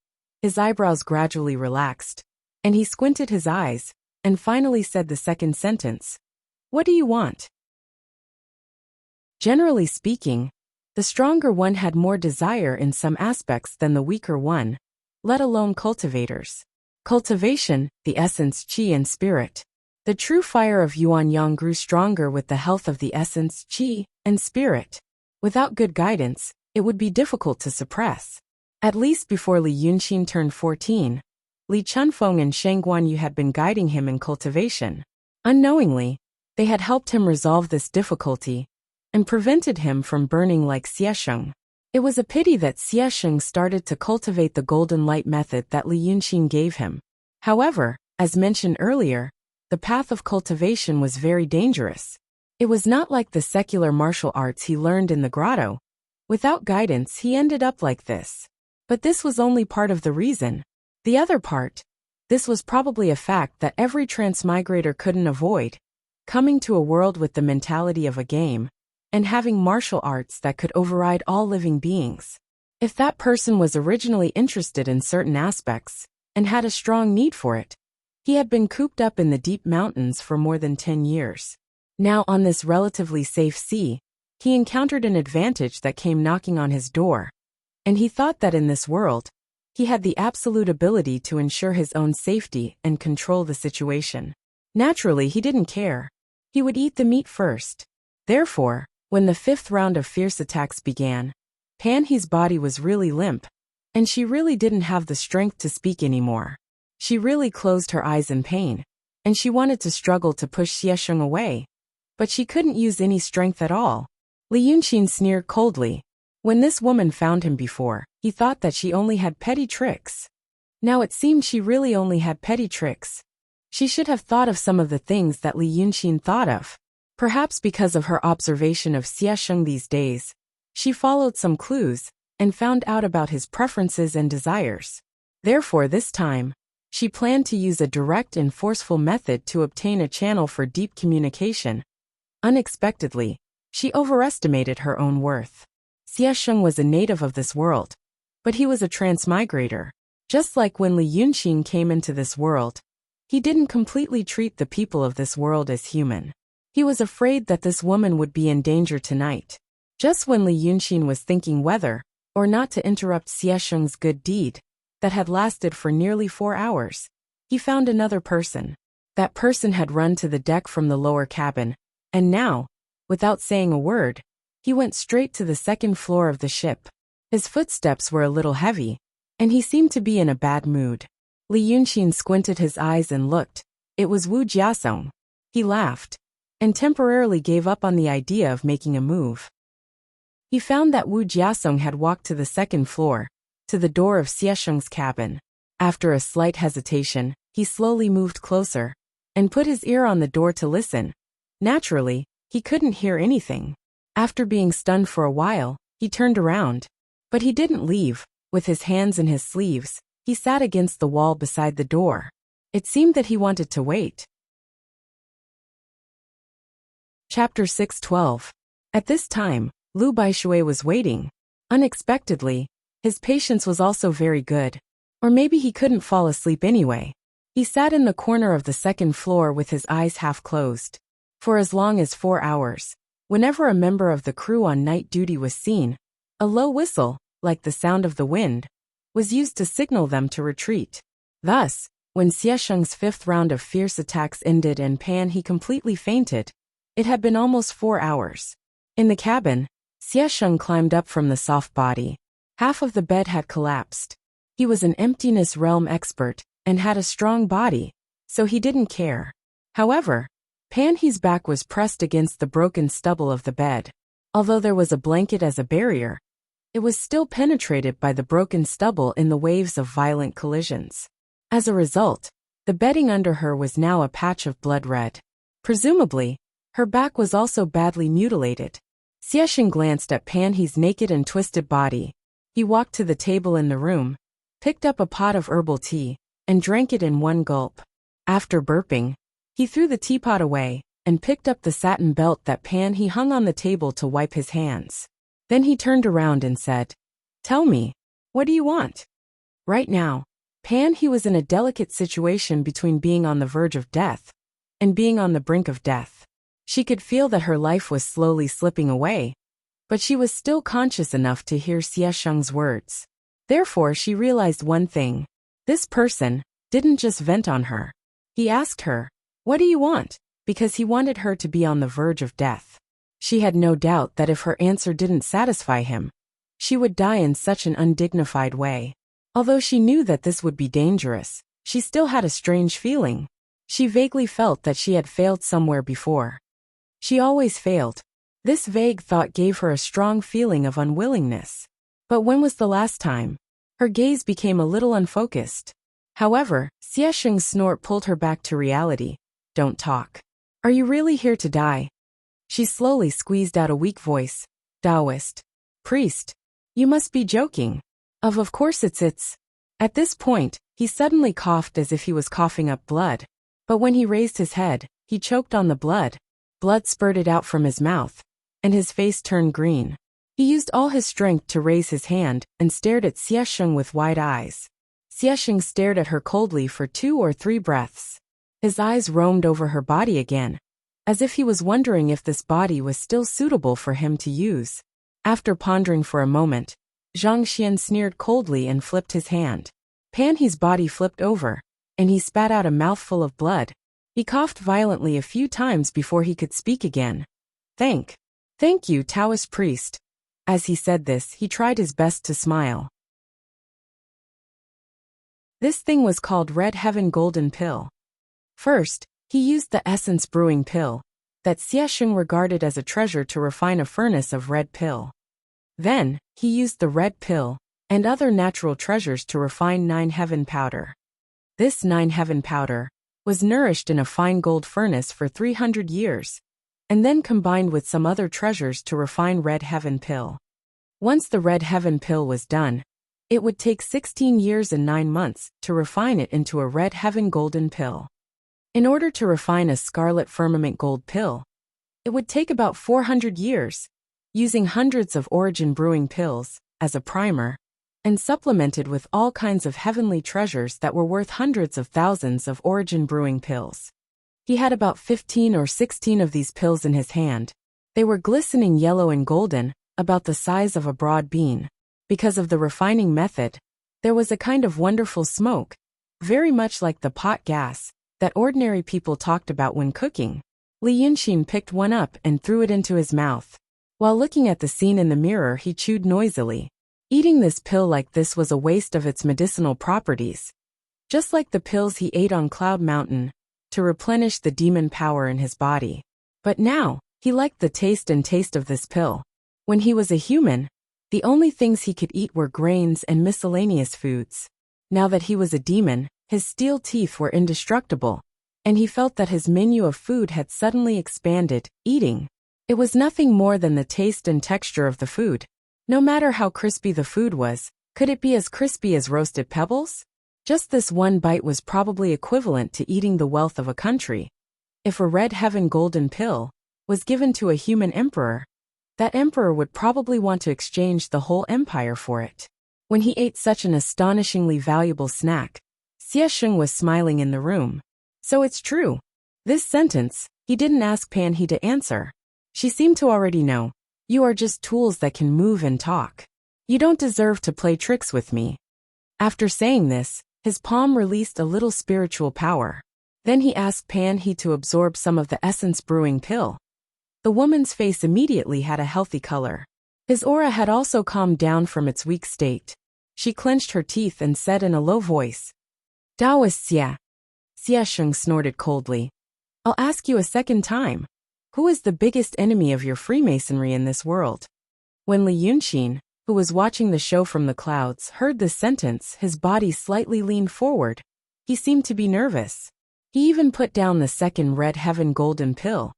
His eyebrows gradually relaxed, and he squinted his eyes, and finally said the second sentence. "What do you want?" Generally speaking, the stronger one had more desire in some aspects than the weaker one, let alone cultivators. Cultivation, the essence, qi and spirit. The true fire of Yuan Yang grew stronger with the health of the essence, qi, and spirit. Without good guidance, it would be difficult to suppress. At least before Li Yunqin turned 14, Li Chunfeng and Sheng Guanyu had been guiding him in cultivation. Unknowingly, they had helped him resolve this difficulty and prevented him from burning like Xiesheng. It was a pity that Xiesheng started to cultivate the golden light method that Li Yunqin gave him. However, as mentioned earlier, the path of cultivation was very dangerous. It was not like the secular martial arts he learned in the grotto. Without guidance, he ended up like this. But this was only part of the reason. The other part, this was probably a fact that every transmigrator couldn't avoid. Coming to a world with the mentality of a game, and having martial arts that could override all living beings. If that person was originally interested in certain aspects, and had a strong need for it, he had been cooped up in the deep mountains for more than 10 years. Now on this relatively safe sea, he encountered an advantage that came knocking on his door. And he thought that in this world, he had the absolute ability to ensure his own safety and control the situation. Naturally, he didn't care. He would eat the meat first. Therefore, when the 5th round of fierce attacks began, Pan He's body was really limp, and she really didn't have the strength to speak anymore. She really closed her eyes in pain, and she wanted to struggle to push Xiesheng away, but she couldn't use any strength at all. Li Yunqin sneered coldly. When this woman found him before, he thought that she only had petty tricks. Now it seemed she really only had petty tricks. She should have thought of some of the things that Li Yunqin thought of. Perhaps because of her observation of Xiesheng these days, she followed some clues and found out about his preferences and desires. Therefore this time, she planned to use a direct and forceful method to obtain a channel for deep communication. Unexpectedly, she overestimated her own worth. Xiesheng was a native of this world, but he was a transmigrator. Just like when Li Yunqin came into this world, he didn't completely treat the people of this world as human. He was afraid that this woman would be in danger tonight. Just when Li Yunqin was thinking whether or not to interrupt Xiesheng's good deed, that had lasted for nearly 4 hours, he found another person. That person had run to the deck from the lower cabin, and now, without saying a word, He went straight to the second floor of the ship. His footsteps were a little heavy, and he seemed to be in a bad mood. Li Yunxin squinted his eyes and looked. It was Wu Jiasong. He laughed, and temporarily gave up on the idea of making a move. He found that Wu Jiasong had walked to the second floor, to the door of Xiesheng's cabin. After a slight hesitation, he slowly moved closer, and put his ear on the door to listen. Naturally, he couldn't hear anything. After being stunned for a while, he turned around. But he didn't leave. With his hands in his sleeves, he sat against the wall beside the door. It seemed that he wanted to wait. Chapter 6:12. At this time, Lu Baishui was waiting. Unexpectedly, his patience was also very good. Or maybe he couldn't fall asleep anyway. He sat in the corner of the second floor with his eyes half closed. For as long as 4 hours, whenever a member of the crew on night duty was seen, a low whistle, like the sound of the wind, was used to signal them to retreat. Thus, when Xiesheng's 5th round of fierce attacks ended and Pan he completely fainted, it had been almost 4 hours. In the cabin, Xiesheng climbed up from the soft body. Half of the bed had collapsed. He was an emptiness realm expert, and had a strong body, so he didn't care. However, Pan He's back was pressed against the broken stubble of the bed. Although there was a blanket as a barrier, it was still penetrated by the broken stubble in the waves of violent collisions. As a result, the bedding under her was now a patch of blood red. Presumably, her back was also badly mutilated. Xiesheng glanced at Pan He's naked and twisted body. He walked to the table in the room, picked up a pot of herbal tea, and drank it in one gulp. After burping, he threw the teapot away, and picked up the satin belt that Pan He hung on the table to wipe his hands. Then he turned around and said, "Tell me, what do you want?" Right now, Pan He was in a delicate situation between being on the verge of death and being on the brink of death. She could feel that her life was slowly slipping away, but she was still conscious enough to hear Xiesheng's words. Therefore she realized one thing. This person didn't just vent on her. He asked her, "What do you want?" because he wanted her to be on the verge of death. She had no doubt that if her answer didn't satisfy him, she would die in such an undignified way. Although she knew that this would be dangerous, she still had a strange feeling. She vaguely felt that she had failed somewhere before. She always failed. This vague thought gave her a strong feeling of unwillingness. But when was the last time? Her gaze became a little unfocused. However, Xiesheng's snort pulled her back to reality. "Don't talk. Are you really here to die?" She slowly squeezed out a weak voice. "Taoist. Priest. You must be joking. Of course it's. At this point, he suddenly coughed as if he was coughing up blood. But when he raised his head, he choked on the blood. Blood spurted out from his mouth, and his face turned green. He used all his strength to raise his hand and stared at Xiesheng with wide eyes. Xiesheng stared at her coldly for 2 or 3 breaths. His eyes roamed over her body again, as if he was wondering if this body was still suitable for him to use. After pondering for a moment, Zhang Xian sneered coldly and flipped his hand. Pan He's body flipped over, and he spat out a mouthful of blood. He coughed violently a few times before he could speak again. Thank you, Taoist priest." As he said this, he tried his best to smile. This thing was called Red Heaven Golden Pill. First, he used the essence brewing pill, that Xiesheng regarded as a treasure to refine a furnace of red pill. Then, he used the red pill and other natural treasures to refine 9 heaven powder. This 9 heaven powder was nourished in a fine gold furnace for 300 years, and then combined with some other treasures to refine red heaven pill. Once the red heaven pill was done, it would take 16 years and 9 months to refine it into a red heaven golden pill. In order to refine a scarlet firmament gold pill, it would take about 400 years, using hundreds of origin brewing pills as a primer, and supplemented with all kinds of heavenly treasures that were worth hundreds of thousands of origin brewing pills. He had about 15 or 16 of these pills in his hand. They were glistening yellow and golden, about the size of a broad bean. Because of the refining method, there was a kind of wonderful smoke, very much like the pot gas, that ordinary people talked about when cooking. Li Yunxin picked one up and threw it into his mouth. While looking at the scene in the mirror, he chewed noisily. Eating this pill like this was a waste of its medicinal properties. Just like the pills he ate on Cloud Mountain, to replenish the demon power in his body. But now, he liked the taste of this pill. When he was a human, the only things he could eat were grains and miscellaneous foods. Now that he was a demon, his steel teeth were indestructible, and he felt that his menu of food had suddenly expanded. Eating. It was nothing more than the taste and texture of the food. No matter how crispy the food was, could it be as crispy as roasted pebbles? Just this one bite was probably equivalent to eating the wealth of a country. If a red heaven golden pill was given to a human emperor, that emperor would probably want to exchange the whole empire for it. When he ate such an astonishingly valuable snack, Xie Sheng was smiling in the room. So it's true. This sentence, he didn't ask Pan He to answer. She seemed to already know. You are just tools that can move and talk. You don't deserve to play tricks with me. After saying this, his palm released a little spiritual power. Then he asked Pan He to absorb some of the essence brewing pill. The woman's face immediately had a healthy color. His aura had also calmed down from its weak state. She clenched her teeth and said in a low voice, Taoist Xie. Xie Sheng snorted coldly. I'll ask you a second time. Who is the biggest enemy of your Freemasonry in this world? When Li Yunxin, who was watching the show from the clouds, heard this sentence, his body slightly leaned forward. He seemed to be nervous. He even put down the second red heaven golden pill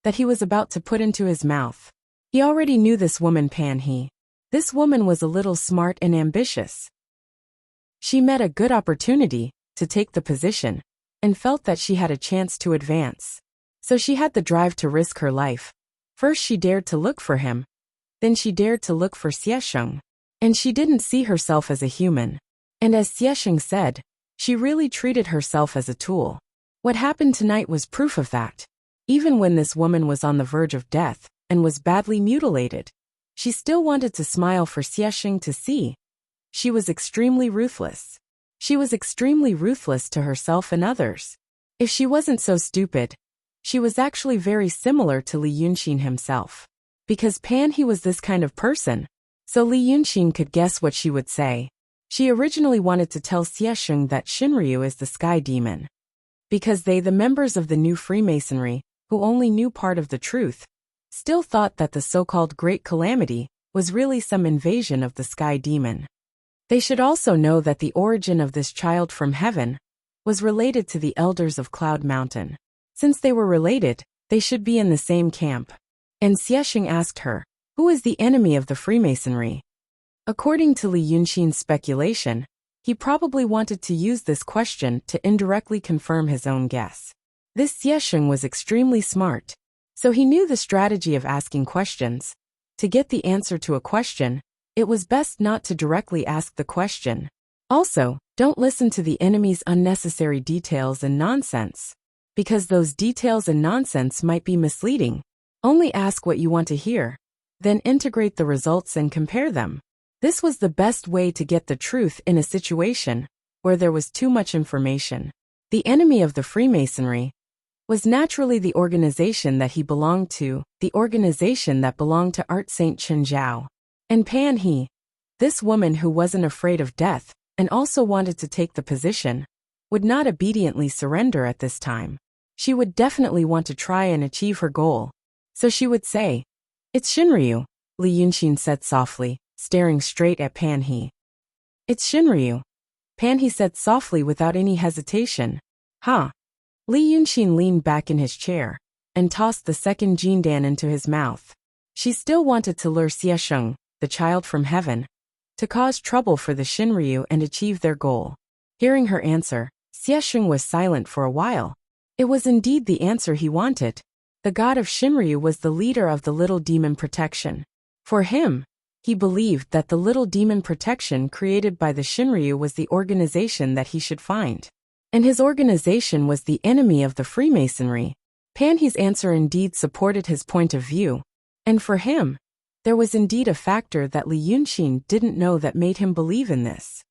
that he was about to put into his mouth. He already knew this woman Pan He. This woman was a little smart and ambitious. She met a good opportunity to take the position and felt that she had a chance to advance. So she had the drive to risk her life. First she dared to look for him. Then she dared to look for Xie Sheng. And she didn't see herself as a human. And as Xie Sheng said, she really treated herself as a tool. What happened tonight was proof of that. Even when this woman was on the verge of death and was badly mutilated, she still wanted to smile for Xie Sheng to see. She was extremely ruthless. She was extremely ruthless to herself and others. If she wasn't so stupid, she was actually very similar to Li Yunxin himself. Because Pan He was this kind of person, so Li Yunxin could guess what she would say. She originally wanted to tell Xie Sheng that Shinryu is the sky demon. Because they, the members of the new Freemasonry, who only knew part of the truth, still thought that the so-called Great Calamity was really some invasion of the sky demon. They should also know that the origin of this child from heaven was related to the elders of Cloud Mountain. Since they were related, they should be in the same camp. And Xie Sheng asked her, who is the enemy of the Freemasonry? According to Li Yunxin's speculation, he probably wanted to use this question to indirectly confirm his own guess. This Xie Sheng was extremely smart, so he knew the strategy of asking questions. To get the answer to a question, it was best not to directly ask the question. Also, don't listen to the enemy's unnecessary details and nonsense, because those details and nonsense might be misleading. Only ask what you want to hear, then integrate the results and compare them. This was the best way to get the truth in a situation where there was too much information. The enemy of the Freemasonry was naturally the organization that he belonged to, the organization that belonged to Art Saint Chen Zhao. And Pan He, this woman who wasn't afraid of death and also wanted to take the position, would not obediently surrender at this time. She would definitely want to try and achieve her goal. So she would say, It's Shinryu, Li Yunxin said softly, staring straight at Pan He. It's Shinryu, Pan He said softly without any hesitation. Huh? Li Yunxin leaned back in his chair and tossed the second jindan into his mouth. She still wanted to lure Xie Sheng, the child from heaven, to cause trouble for the Shinryu and achieve their goal. Hearing her answer, Xie Sheng was silent for a while. It was indeed the answer he wanted. The god of Shinryu was the leader of the Little Demon Protection. For him, he believed that the Little Demon Protection created by the Shinryu was the organization that he should find. And his organization was the enemy of the Freemasonry. Pan He's answer indeed supported his point of view. And for him, there was indeed a factor that Li Yunxin didn't know that made him believe in this.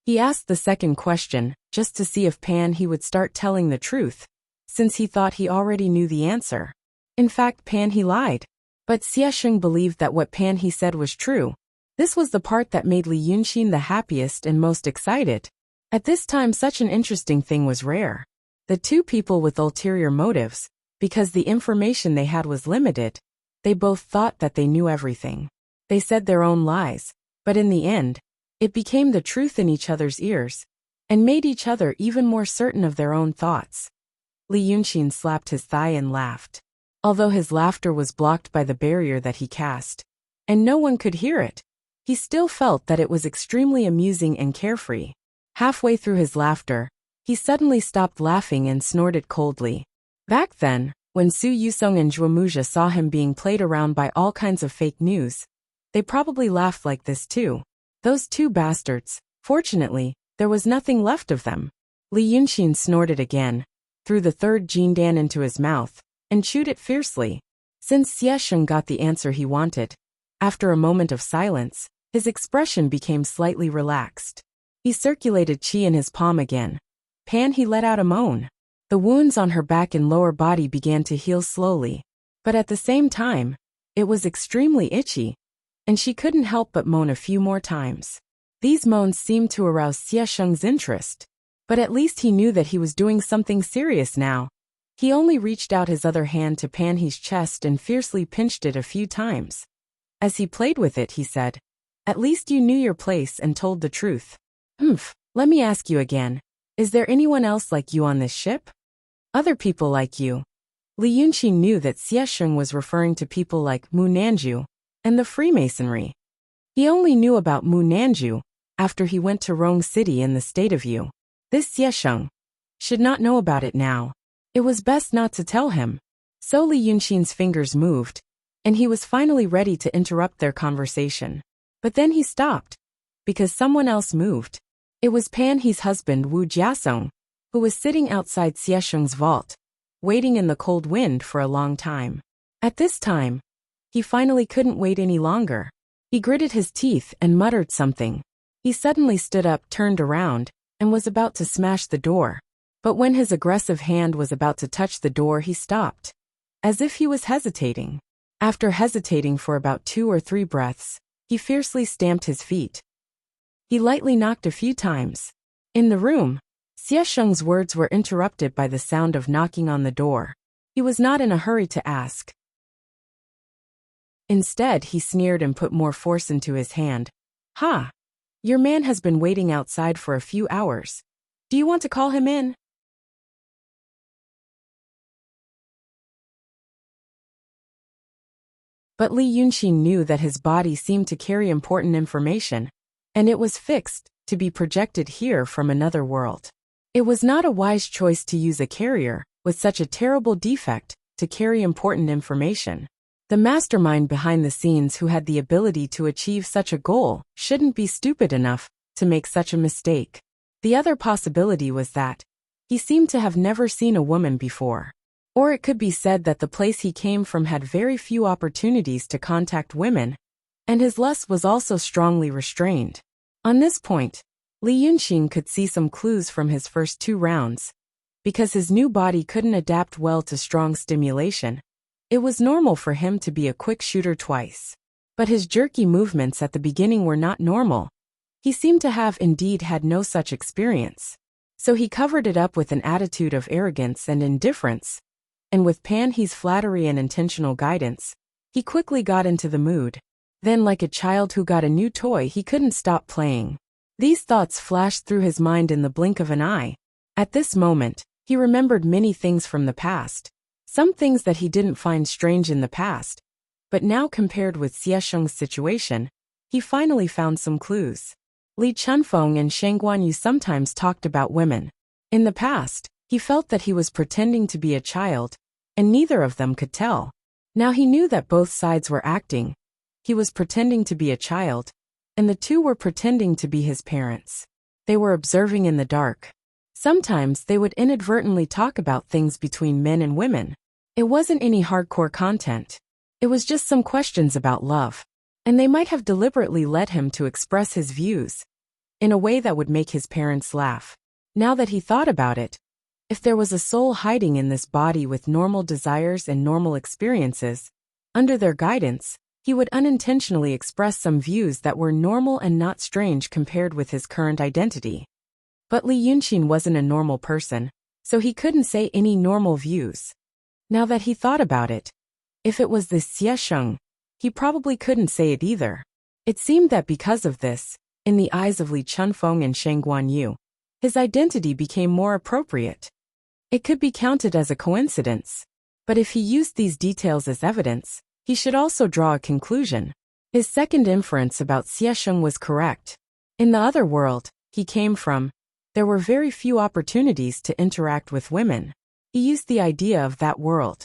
He asked the second question, just to see if Pan He would start telling the truth, since he thought he already knew the answer. In fact, Pan He lied. But Xiesheng believed that what Pan He said was true. This was the part that made Li Yunxin the happiest and most excited. At this time, such an interesting thing was rare. The two people with ulterior motives, because the information they had was limited, they both thought that they knew everything. They said their own lies, but in the end, it became the truth in each other's ears, and made each other even more certain of their own thoughts. Li Yunxin slapped his thigh and laughed. Although his laughter was blocked by the barrier that he cast, and no one could hear it, he still felt that it was extremely amusing and carefree. Halfway through his laughter, he suddenly stopped laughing and snorted coldly. Back then, when Su Yusong and Zhuomuja saw him being played around by all kinds of fake news, they probably laughed like this too. Those two bastards. Fortunately, there was nothing left of them. Li Yunxin snorted again, threw the third jindan into his mouth, and chewed it fiercely. Since Xiesheng got the answer he wanted, after a moment of silence, his expression became slightly relaxed. He circulated qi in his palm again. Pan He let out a moan. The wounds on her back and lower body began to heal slowly, but at the same time, it was extremely itchy, and she couldn't help but moan a few more times. These moans seemed to arouse Xiesheng's interest, but at least he knew that he was doing something serious now. He only reached out his other hand to Pan He's chest and fiercely pinched it a few times. As he played with it, he said, "At least you knew your place and told the truth. Let me ask you again. Is there anyone else like you on this ship? Other people like you?" Li Yunxin knew that Xiesheng was referring to people like Mu Nanju and the Freemasonry. He only knew about Mu Nanju after he went to Rong City in the state of Yu. This Xiesheng should not know about it now. It was best not to tell him. So Li Yunxin's fingers moved, and he was finally ready to interrupt their conversation. But then he stopped, because someone else moved. It was Pan He's husband Wu Jiasong, who was sitting outside Xiesheng's vault, waiting in the cold wind for a long time. At this time, he finally couldn't wait any longer. He gritted his teeth and muttered something. He suddenly stood up, turned around, and was about to smash the door. But when his aggressive hand was about to touch the door, he stopped, as if he was hesitating. After hesitating for about 2 or 3 breaths, he fiercely stamped his feet. He lightly knocked a few times. In the room, Xiesheng's words were interrupted by the sound of knocking on the door. He was not in a hurry to ask. Instead, he sneered and put more force into his hand. "Ha! Your man has been waiting outside for a few hours. Do you want to call him in?" But Li Yunxin knew that his body seemed to carry important information, and it was fixed to be projected here from another world. It was not a wise choice to use a carrier with such a terrible defect to carry important information. The mastermind behind the scenes who had the ability to achieve such a goal shouldn't be stupid enough to make such a mistake. The other possibility was that he seemed to have never seen a woman before. Or it could be said that the place he came from had very few opportunities to contact women, and his lust was also strongly restrained. On this point, Li Yunxin could see some clues from his first 2 rounds. Because his new body couldn't adapt well to strong stimulation, it was normal for him to be a quick shooter twice. But his jerky movements at the beginning were not normal. He seemed to have indeed had no such experience. So he covered it up with an attitude of arrogance and indifference. And with Pan He's flattery and intentional guidance, he quickly got into the mood. Then, like a child who got a new toy, he couldn't stop playing. These thoughts flashed through his mind in the blink of an eye. At this moment, he remembered many things from the past. Some things that he didn't find strange in the past. But now, compared with Xiesheng's situation, he finally found some clues. Li Chunfeng and Sheng Guanyu sometimes talked about women. In the past, he felt that he was pretending to be a child, and neither of them could tell. Now he knew that both sides were acting. He was pretending to be a child, and the two were pretending to be his parents. They were observing in the dark. Sometimes they would inadvertently talk about things between men and women. It wasn't any hardcore content. It was just some questions about love. And they might have deliberately led him to express his views in a way that would make his parents laugh. Now that he thought about it, if there was a soul hiding in this body with normal desires and normal experiences, Under their guidance, he would unintentionally express some views that were normal and not strange compared with his current identity. But Li Yunqin wasn't a normal person, so he couldn't say any normal views. Now that he thought about it, if it was this Xie Sheng, he probably couldn't say it either. It seemed that because of this, in the eyes of Li Chunfeng and Sheng Guanyu, his identity became more appropriate. It could be counted as a coincidence. But if he used these details as evidence, he should also draw a conclusion. His second inference about Xie Sheng was correct. In the other world he came from, there were very few opportunities to interact with women. He used the idea of that world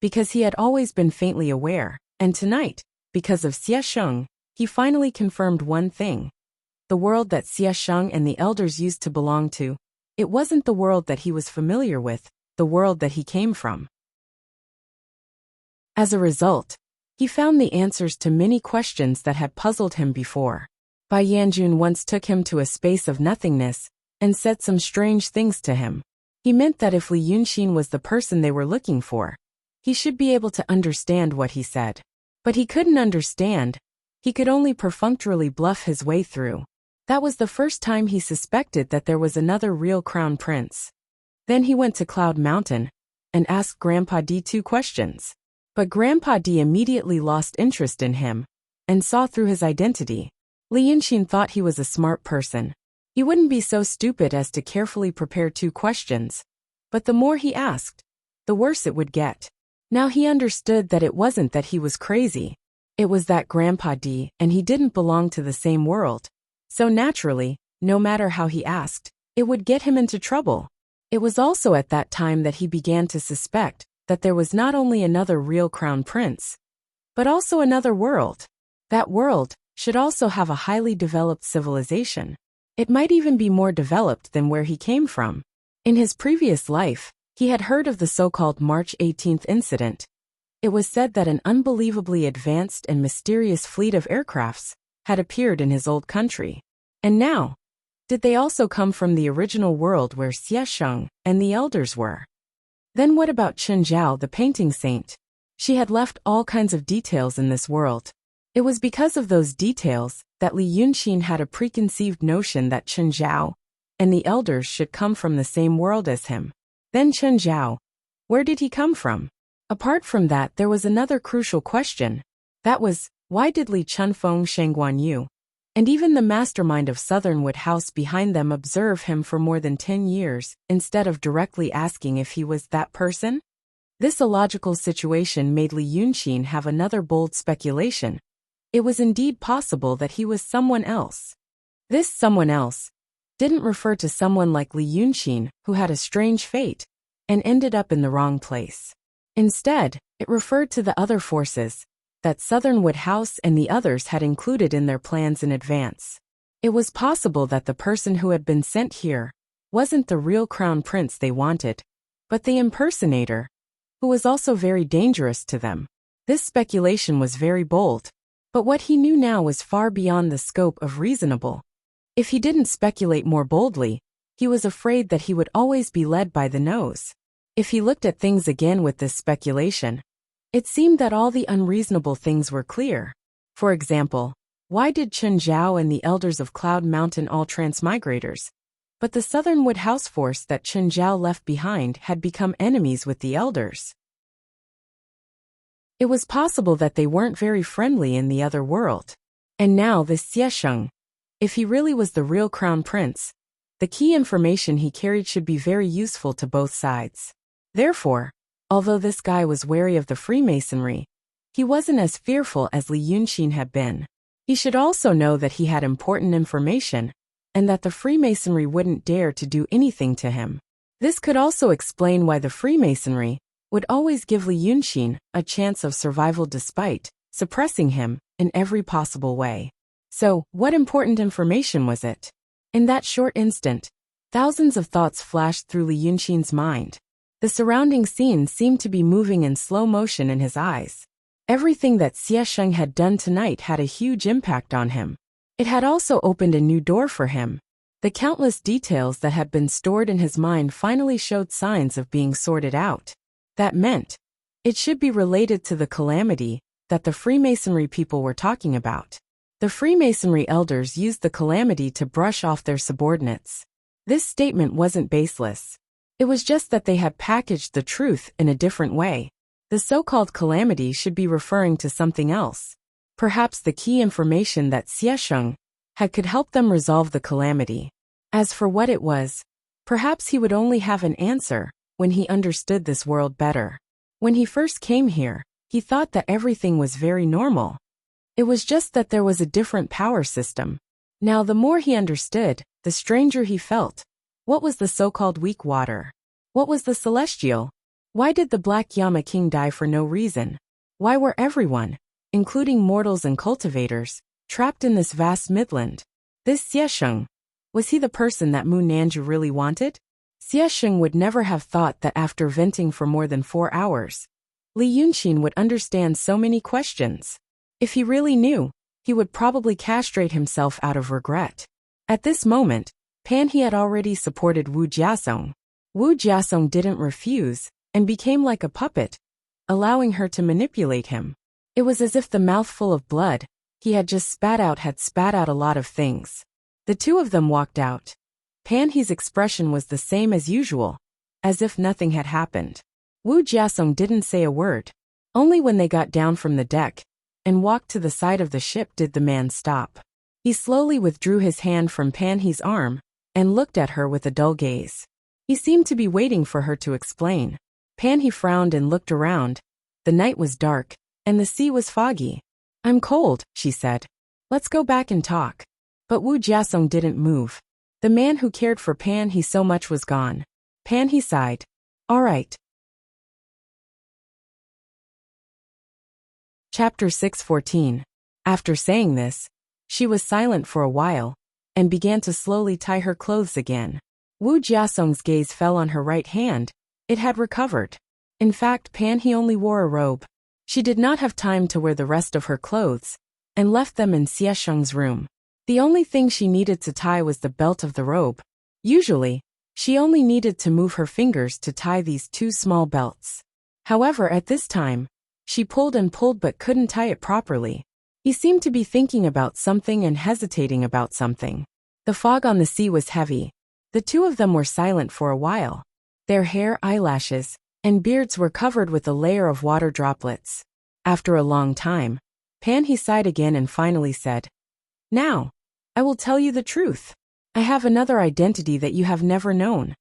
because he had always been faintly aware, and tonight, because of Xie Sheng, he finally confirmed one thing. The world that Xie Sheng and the elders used to belong to, it wasn't the world that he was familiar with, the world that he came from. As a result, he found the answers to many questions that had puzzled him before. Bai Yanjun once took him to a space of nothingness and said some strange things to him. He meant that if Li Yunqin was the person they were looking for, he should be able to understand what he said. But he couldn't understand. He could only perfunctorily bluff his way through. That was the first time he suspected that there was another real crown prince. Then he went to Cloud Mountain and asked Grandpa D 2 questions. But Grandpa D immediately lost interest in him and saw through his identity. Li Yunqin thought he was a smart person. He wouldn't be so stupid as to carefully prepare 2 questions. But the more he asked, the worse it would get. Now he understood that it wasn't that he was crazy. It was that Grandpa D and he didn't belong to the same world. So naturally, no matter how he asked, it would get him into trouble. It was also at that time that he began to suspect that there was not only another real crown prince, but also another world. That world should also have a highly developed civilization. It might even be more developed than where he came from. In his previous life, he had heard of the so-called March 18th incident. It was said that an unbelievably advanced and mysterious fleet of aircrafts had appeared in his old country. And now, did they also come from the original world where Xie Sheng and the elders were? Then what about Chen Zhao, the painting saint? She had left all kinds of details in this world. It was because of those details that Li Yunqin had a preconceived notion that Chen Zhao and the elders should come from the same world as him. Then Chen Zhao, where did he come from? Apart from that, there was another crucial question. That was, why did Li Chunfeng, Sheng Guanyu, and even the mastermind of Southernwood House behind them observe him for more than 10 years, instead of directly asking if he was that person? This illogical situation made Li Yunqin have another bold speculation. It was indeed possible that he was someone else. This someone else didn't refer to someone like Li Yunqin, who had a strange fate and ended up in the wrong place. Instead, it referred to the other forces that Southernwood House and the others had included in their plans in advance. It was possible that the person who had been sent here wasn't the real crown prince they wanted, but the impersonator, who was also very dangerous to them. This speculation was very bold, but what he knew now was far beyond the scope of reasonable. If he didn't speculate more boldly, he was afraid that he would always be led by the nose. If he looked at things again with this speculation, it seemed that all the unreasonable things were clear. For example, why did Chen Zhao and the elders of Cloud Mountain all transmigrators? But the Southernwood House force that Chen Zhao left behind had become enemies with the elders. It was possible that they weren't very friendly in the other world. And now this Xie Sheng, if he really was the real crown prince, the key information he carried should be very useful to both sides. Therefore, although this guy was wary of the Freemasonry, he wasn't as fearful as Li Yunqin had been. He should also know that he had important information, and that the Freemasonry wouldn't dare to do anything to him. This could also explain why the Freemasonry would always give Li Yunqin a chance of survival despite suppressing him in every possible way. So, what important information was it? In that short instant, thousands of thoughts flashed through Li Yunqin's mind. The surrounding scene seemed to be moving in slow motion in his eyes. Everything that Xie Sheng had done tonight had a huge impact on him. It had also opened a new door for him. The countless details that had been stored in his mind finally showed signs of being sorted out. That meant, It should be related to the calamity that the Freemasonry people were talking about. The Freemasonry elders used the calamity to brush off their subordinates. This statement wasn't baseless. It was just that they had packaged the truth in a different way. The so-called calamity should be referring to something else. Perhaps the key information that Xiesheng had could help them resolve the calamity. As for what it was, perhaps he would only have an answer when he understood this world better. When he first came here, he thought that everything was very normal. It was just that there was a different power system. Now the more he understood, the stranger he felt. What was the so-called weak water? What was the celestial? Why did the Black Yama King die for no reason? Why were everyone, including mortals and cultivators, trapped in this vast midland? This Xiesheng, was he the person that Mu Nanju really wanted? Xiesheng would never have thought that after venting for more than 4 hours, Li Yunxin would understand so many questions. If he really knew, he would probably castrate himself out of regret. At this moment, Pan He had already supported Wu Jiasong. Wu Jiasong didn't refuse, and became like a puppet, allowing her to manipulate him. It was as if the mouthful of blood he had just spat out a lot of things. The two of them walked out. Pan He's expression was the same as usual, as if nothing had happened. Wu Jiasong didn't say a word. Only when they got down from the deck and walked to the side of the ship did the man stop. He slowly withdrew his hand from Pan He's arm and looked at her with a dull gaze. He seemed to be waiting for her to explain. Pan He frowned and looked around. The night was dark, and the sea was foggy. "I'm cold," she said. "Let's go back and talk." But Wu Jiasong didn't move. The man who cared for Pan He so much was gone. Pan He sighed. "All right." Chapter 6:14. After saying this, she was silent for a while, and began to slowly tie her clothes again. Wu Jiasong's gaze fell on her right hand. It had recovered. In fact, Pan He only wore a robe. She did not have time to wear the rest of her clothes, and left them in Xiesheng's room. The only thing she needed to tie was the belt of the robe. Usually, she only needed to move her fingers to tie these 2 small belts. However, at this time, she pulled and pulled but couldn't tie it properly. He seemed to be thinking about something and hesitating about something. The fog on the sea was heavy. The two of them were silent for a while. Their hair, eyelashes, and beards were covered with a layer of water droplets. After a long time, Pan He sighed again and finally said, "Now, I will tell you the truth. I have another identity that you have never known.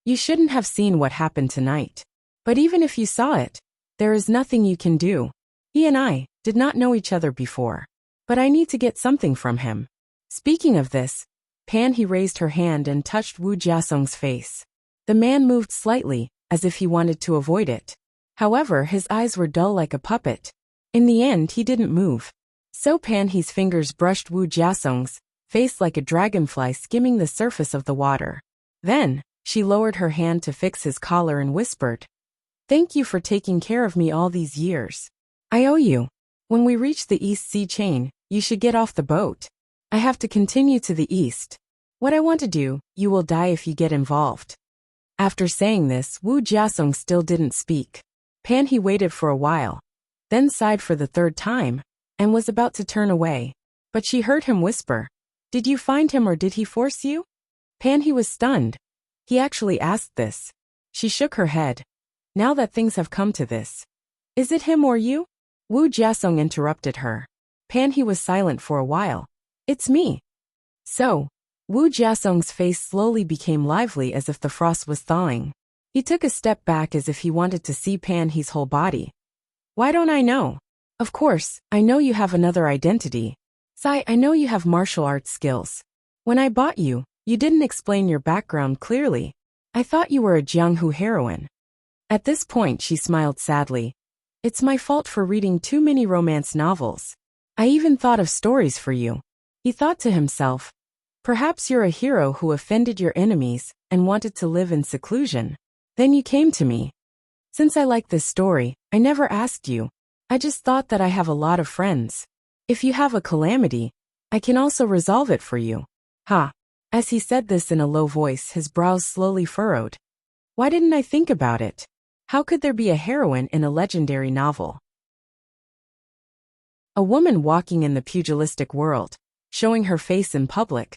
You shouldn't have seen what happened tonight. But even if you saw it, there is nothing you can do. He and I did not know each other before. But I need to get something from him." Speaking of this, Pan He raised her hand and touched Wu Jiasong's face. The man moved slightly, as if he wanted to avoid it. However, his eyes were dull like a puppet. In the end, he didn't move. So Pan He's fingers brushed Wu Jiasong's face like a dragonfly skimming the surface of the water. Then, she lowered her hand to fix his collar and whispered, "Thank you for taking care of me all these years. I owe you. When we reach the East Sea chain, you should get off the boat. I have to continue to the east. What I want to do, you will die if you get involved." After saying this, Wu Jiasong still didn't speak. Pan He waited for a while, then sighed for the 3rd time, and was about to turn away. But she heard him whisper, "Did you find him or did he force you?" Pan He was stunned. He actually asked this. She shook her head. "Now that things have come to this, is it him or you?" Wu Jiasong interrupted her. Pan He was silent for a while. "It's me." So, Wu Jiasong's face slowly became lively as if the frost was thawing. He took a step back as if he wanted to see Pan He's whole body. "Why don't I know? Of course, I know you have another identity. Sai, I know you have martial arts skills. When I bought you, you didn't explain your background clearly. I thought you were a Jianghu heroine." At this point she smiled sadly. "It's my fault for reading too many romance novels. I even thought of stories for you." He thought to himself, "Perhaps you're a hero who offended your enemies and wanted to live in seclusion. Then you came to me. Since I like this story, I never asked you. I just thought that I have a lot of friends. If you have a calamity, I can also resolve it for you." Ha! As he said this in a low voice, his brows slowly furrowed. "Why didn't I think about it? How could there be a heroine in a legendary novel? A woman walking in the pugilistic world, showing her face in public,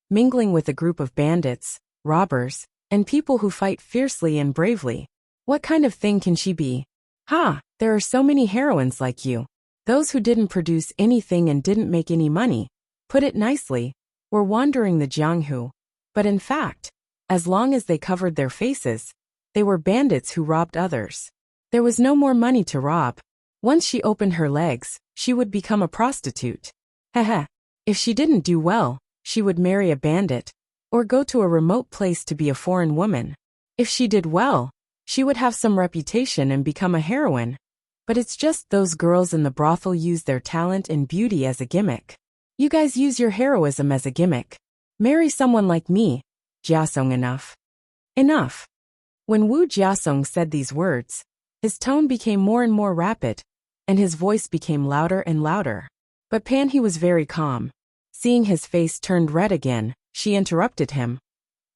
mingling with a group of bandits, robbers, and people who fight fiercely and bravely. What kind of thing can she be? Ha! There are so many heroines like you. Those who didn't produce anything and didn't make any money, put it nicely, were wandering the Jianghu. But in fact, as long as they covered their faces, they were bandits who robbed others. There was no more money to rob. Once she opened her legs, she would become a prostitute. Heh. If she didn't do well, she would marry a bandit, or go to a remote place to be a foreign woman. If she did well, she would have some reputation and become a heroine. But it's just those girls in the brothel use their talent and beauty as a gimmick. You guys use your heroism as a gimmick. Marry someone like me. Jiasong, enough. Enough. When Wu Jiasong said these words, his tone became more and more rapid, and his voice became louder and louder. But Pan He was very calm. Seeing his face turned red again, she interrupted him.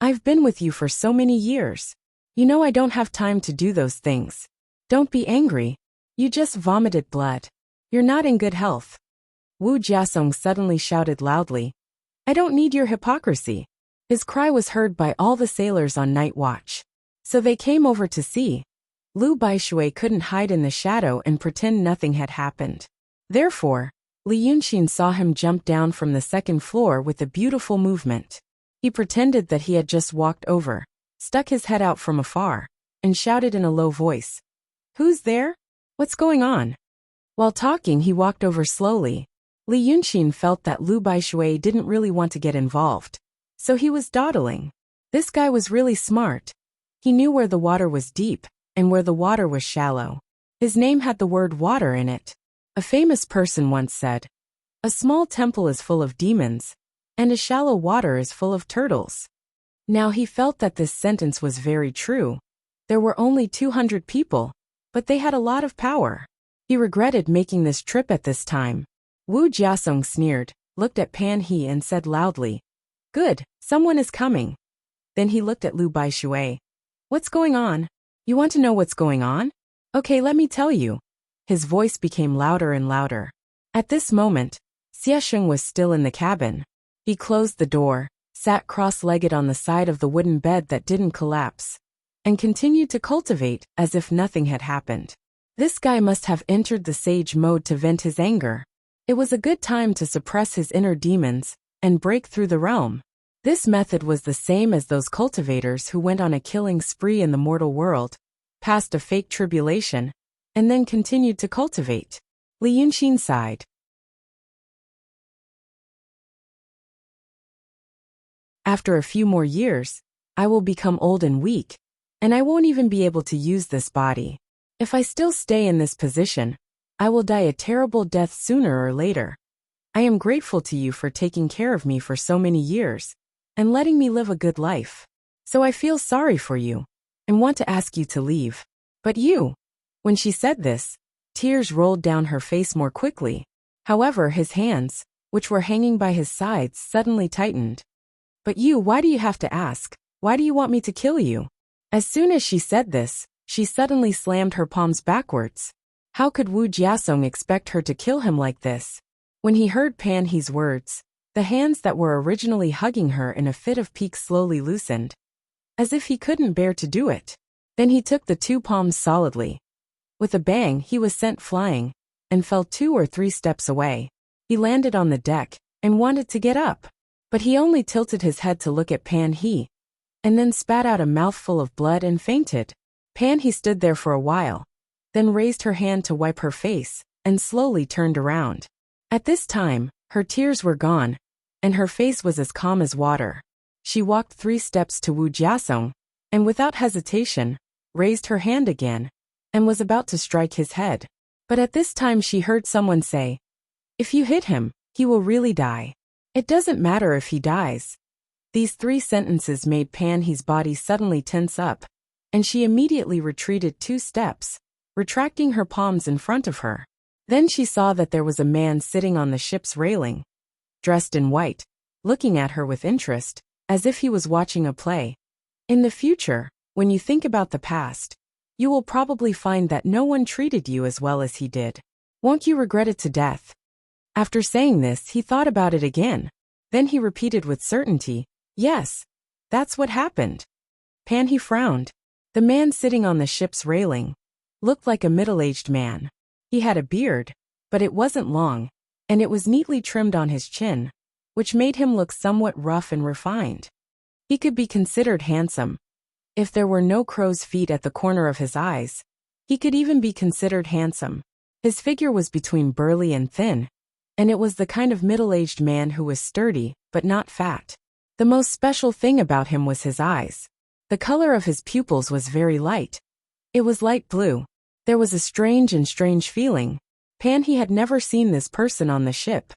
I've been with you for so many years. You know I don't have time to do those things. Don't be angry. You just vomited blood. You're not in good health. Wu Jiasong suddenly shouted loudly. I don't need your hypocrisy. His cry was heard by all the sailors on night watch. So they came over to see. Lu Baishui couldn't hide in the shadow and pretend nothing had happened. Therefore, Li Yunxin saw him jump down from the second floor with a beautiful movement. He pretended that he had just walked over, stuck his head out from afar, and shouted in a low voice. Who's there? What's going on? While talking, he walked over slowly. Li Yunxin felt that Lu Baishui didn't really want to get involved, so he was dawdling. This guy was really smart. He knew where the water was deep and where the water was shallow. His name had the word water in it. A famous person once said, a small temple is full of demons, and a shallow water is full of turtles. Now he felt that this sentence was very true. There were only 200 people, but they had a lot of power. He regretted making this trip at this time. Wu Jiasong sneered, looked at Pan He and said loudly, Good, someone is coming. Then he looked at Lu Baishui. What's going on? You want to know what's going on? Okay, let me tell you. His voice became louder and louder. At this moment, Xiesheng was still in the cabin. He closed the door, sat cross-legged on the side of the wooden bed that didn't collapse, and continued to cultivate as if nothing had happened. This guy must have entered the sage mode to vent his anger. It was a good time to suppress his inner demons and break through the realm. This method was the same as those cultivators who went on a killing spree in the mortal world, passed a fake tribulation, and then continued to cultivate. Li Yunxin sighed. After a few more years, I will become old and weak, and I won't even be able to use this body. If I still stay in this position, I will die a terrible death sooner or later. I am grateful to you for taking care of me for so many years, and letting me live a good life. So I feel sorry for you, and want to ask you to leave. But you... When she said this, tears rolled down her face more quickly. However, his hands, which were hanging by his sides, suddenly tightened. But you, why do you have to ask? Why do you want me to kill you? As soon as she said this, she suddenly slammed her palms backwards. How could Wu Jiasong expect her to kill him like this? When he heard Pan He's words, the hands that were originally hugging her in a fit of pique slowly loosened, as if he couldn't bear to do it. Then he took the two palms solidly. With a bang, he was sent flying, and fell 2 or 3 steps away. He landed on the deck, and wanted to get up. But he only tilted his head to look at Pan He, and then spat out a mouthful of blood and fainted. Pan He stood there for a while, then raised her hand to wipe her face, and slowly turned around. At this time, her tears were gone, and her face was as calm as water. She walked 3 steps to Wu Jiasong, and without hesitation, raised her hand again, and was about to strike his head. But at this time she heard someone say, If you hit him, he will really die. It doesn't matter if he dies. These 3 sentences made Pan He's body suddenly tense up, and she immediately retreated 2 steps, retracting her palms in front of her. Then she saw that there was a man sitting on the ship's railing, dressed in white, looking at her with interest, as if he was watching a play. In the future, when you think about the past, You will probably find that no one treated you as well as he did. Won't you regret it to death? After saying this, he thought about it again. Then he repeated with certainty, yes, that's what happened. Pan he frowned. The man sitting on the ship's railing looked like a middle-aged man. He had a beard, but it wasn't long, and it was neatly trimmed on his chin, which made him look somewhat rough and refined. He could be considered handsome. If there were no crow's feet at the corner of his eyes, he could even be considered handsome. His figure was between burly and thin, and it was the kind of middle-aged man who was sturdy, but not fat. The most special thing about him was his eyes. The color of his pupils was very light. It was light blue. There was a strange feeling. Pan he had never seen this person on the ship.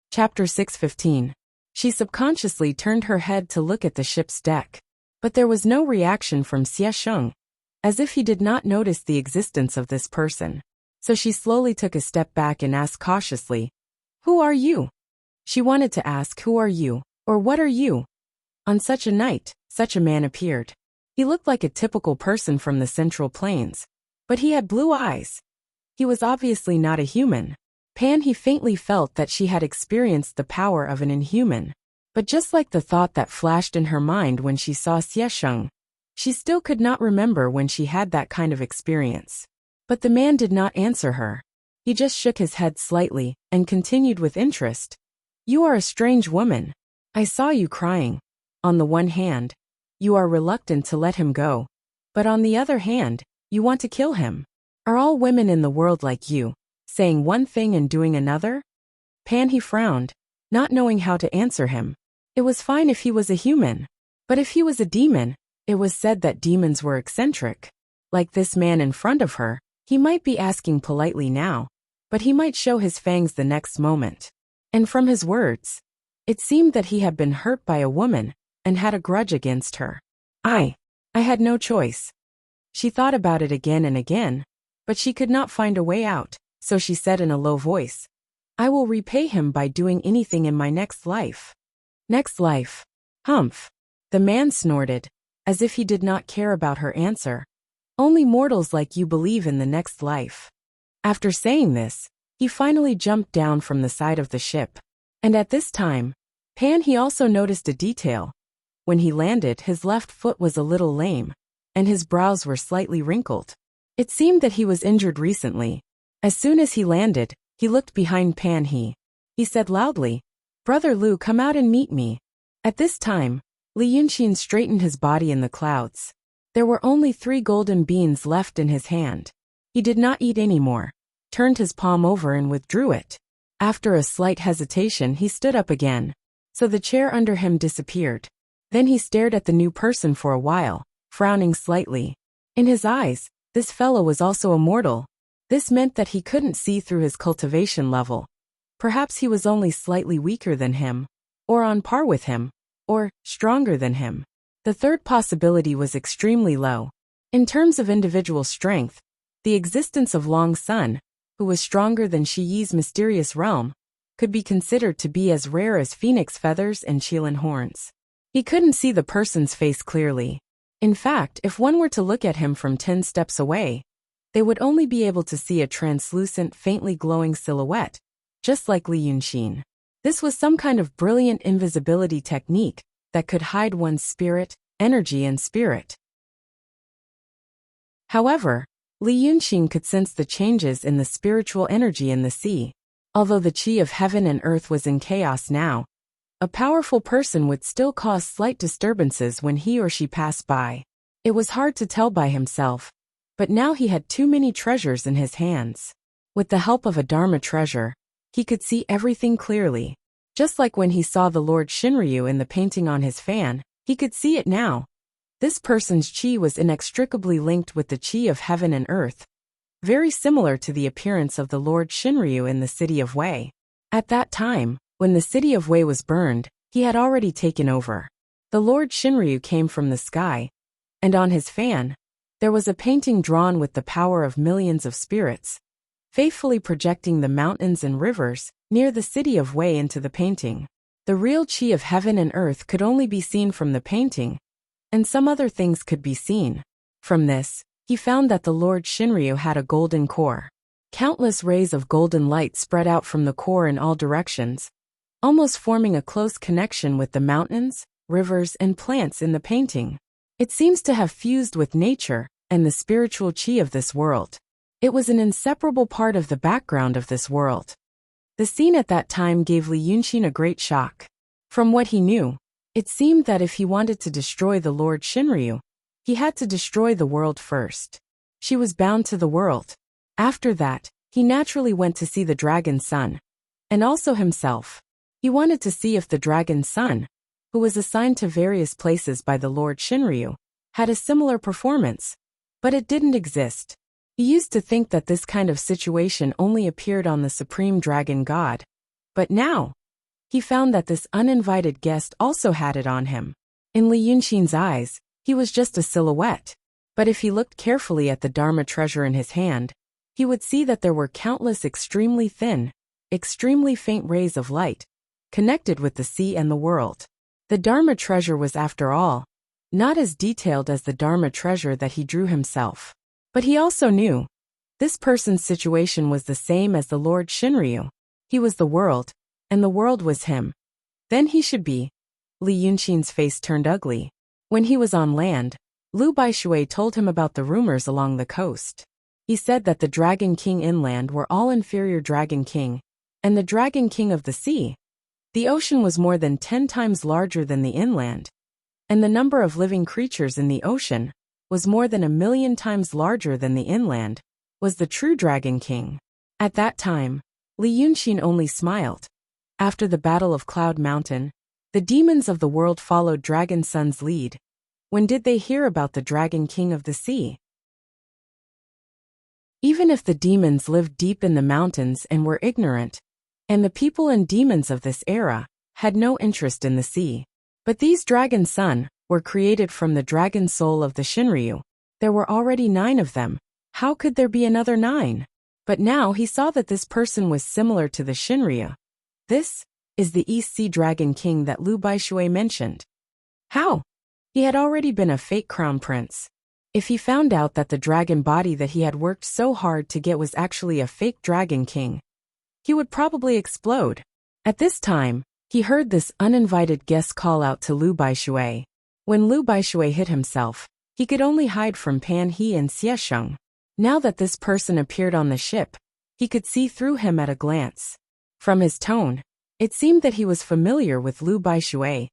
Chapter 6:15. She subconsciously turned her head to look at the ship's deck. But there was no reaction from Xie Sheng, as if he did not notice the existence of this person. So she slowly took a step back and asked cautiously, "Who are you?" She wanted to ask, "Who are you?" or "What are you?" On such a night, such a man appeared. He looked like a typical person from the Central Plains, but he had blue eyes. He was obviously not a human. Pan he faintly felt that she had experienced the power of an inhuman. But just like the thought that flashed in her mind when she saw Xie Sheng, she still could not remember when she had that kind of experience. But the man did not answer her. He just shook his head slightly and continued with interest. "You are a strange woman. I saw you crying. On the one hand, you are reluctant to let him go, but on the other hand, you want to kill him. Are all women in the world like you, saying one thing and doing another?" Pan he frowned, not knowing how to answer him. It was fine if he was a human, but if he was a demon, it was said that demons were eccentric. Like this man in front of her, he might be asking politely now, but he might show his fangs the next moment. And from his words, it seemed that he had been hurt by a woman and had a grudge against her. I had no choice. She thought about it again and again, but she could not find a way out, so she said in a low voice, "I will repay him by doing anything in my next life." Next life. Humph. The man snorted, as if he did not care about her answer. "Only mortals like you believe in the next life." After saying this, he finally jumped down from the side of the ship. And at this time, Pan he also noticed a detail. When he landed, his left foot was a little lame, and his brows were slightly wrinkled. It seemed that he was injured recently. As soon as he landed, he looked behind Pan he. He said loudly, "Brother Lu, come out and meet me." At this time, Li Yunxin straightened his body in the clouds. There were only 3 golden beans left in his hand. He did not eat any more, turned his palm over and withdrew it. After a slight hesitation, he stood up again, so the chair under him disappeared. Then he stared at the new person for a while, frowning slightly. In his eyes, this fellow was also a mortal. This meant that he couldn't see through his cultivation level. Perhaps he was only slightly weaker than him, or on par with him, or stronger than him. The third possibility was extremely low. In terms of individual strength, the existence of Long Sun, who was stronger than Shi Yi's mysterious realm, could be considered to be as rare as phoenix feathers and Qilin horns. He couldn't see the person's face clearly. In fact, if one were to look at him from 10 steps away, they would only be able to see a translucent, faintly glowing silhouette, just like Li Yunxin. This was some kind of brilliant invisibility technique that could hide one's spirit, energy, and spirit. However, Li Yunxin could sense the changes in the spiritual energy in the sea. Although the qi of heaven and earth was in chaos now, a powerful person would still cause slight disturbances when he or she passed by. It was hard to tell by himself, but now he had too many treasures in his hands. With the help of a Dharma treasure, he could see everything clearly. Just like when he saw the Lord Shinryu in the painting on his fan, he could see it now. This person's qi was inextricably linked with the qi of heaven and earth, very similar to the appearance of the Lord Shinryu in the city of Wei. At that time, when the city of Wei was burned, he had already taken over. The Lord Shinryu came from the sky, and on his fan, there was a painting drawn with the power of millions of spirits, faithfully projecting the mountains and rivers near the city of Wei into the painting. The real qi of heaven and earth could only be seen from the painting, and some other things could be seen. From this, he found that the Lord Shinryu had a golden core. Countless rays of golden light spread out from the core in all directions, almost forming a close connection with the mountains, rivers, and plants in the painting. It seems to have fused with nature and the spiritual chi of this world. It was an inseparable part of the background of this world. The scene at that time gave Li Yunxin a great shock. From what he knew, it seemed that if he wanted to destroy the Lord Shinryu, he had to destroy the world first. She was bound to the world. After that, he naturally went to see the dragon son, and also himself. He wanted to see if the dragon son, who was assigned to various places by the Lord Shinryu, had a similar performance, but it didn't exist. He used to think that this kind of situation only appeared on the supreme dragon god, but now, he found that this uninvited guest also had it on him. In Li Yunxin's eyes, he was just a silhouette, but if he looked carefully at the Dharma treasure in his hand, he would see that there were countless extremely thin, extremely faint rays of light, connected with the sea and the world. The Dharma treasure was, after all, not as detailed as the Dharma treasure that he drew himself. But he also knew, this person's situation was the same as the Lord Shinryu. He was the world, and the world was him. Then he should be. Li Yunxin's face turned ugly. When he was on land, Lu Baishui told him about the rumors along the coast. He said that the Dragon King inland were all inferior Dragon King, and the Dragon King of the sea, the ocean, was more than 10 times larger than the inland, and the number of living creatures in the ocean was more than 1,000,000 times larger than the inland, was the true Dragon King. At that time, Li Yunxin only smiled. After the Battle of Cloud Mountain, the demons of the world followed Dragon Sun's lead. When did they hear about the Dragon King of the sea? Even if the demons lived deep in the mountains and were ignorant, and the people and demons of this era had no interest in the sea, but these Dragon Sun were created from the dragon soul of the Shinryu. There were already 9 of them. How could there be another 9? But now he saw that this person was similar to the Shinryu. This is the East Sea Dragon King that Lu Baishui mentioned. How? He had already been a fake crown prince. If he found out that the dragon body that he had worked so hard to get was actually a fake Dragon King, he would probably explode. At this time, he heard this uninvited guest call out to Lu Baishui. When Lu Baishui hid himself, he could only hide from Pan He and Xiesheng. Now that this person appeared on the ship, he could see through him at a glance. From his tone, it seemed that he was familiar with Lu Baishui.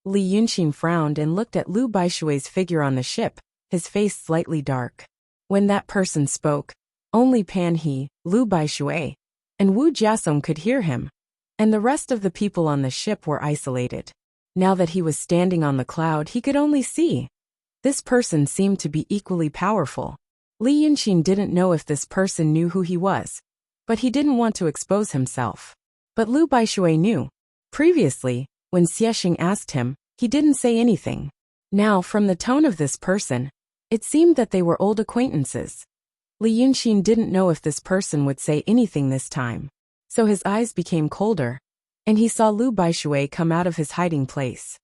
Li Yunxin frowned and looked at Lu Baishui's figure on the ship, his face slightly dark. When that person spoke, only Pan He, Lu Baishui, and Wu Jiasong could hear him, and the rest of the people on the ship were isolated. Now that he was standing on the cloud, he could only see. This person seemed to be equally powerful. Li Yunxin didn't know if this person knew who he was, but he didn't want to expose himself. But Lu Baishui knew. Previously, when Xiesheng asked him, he didn't say anything. Now, from the tone of this person, it seemed that they were old acquaintances. Li Yunxin didn't know if this person would say anything this time. So his eyes became colder, and he saw Lu Baishui come out of his hiding place.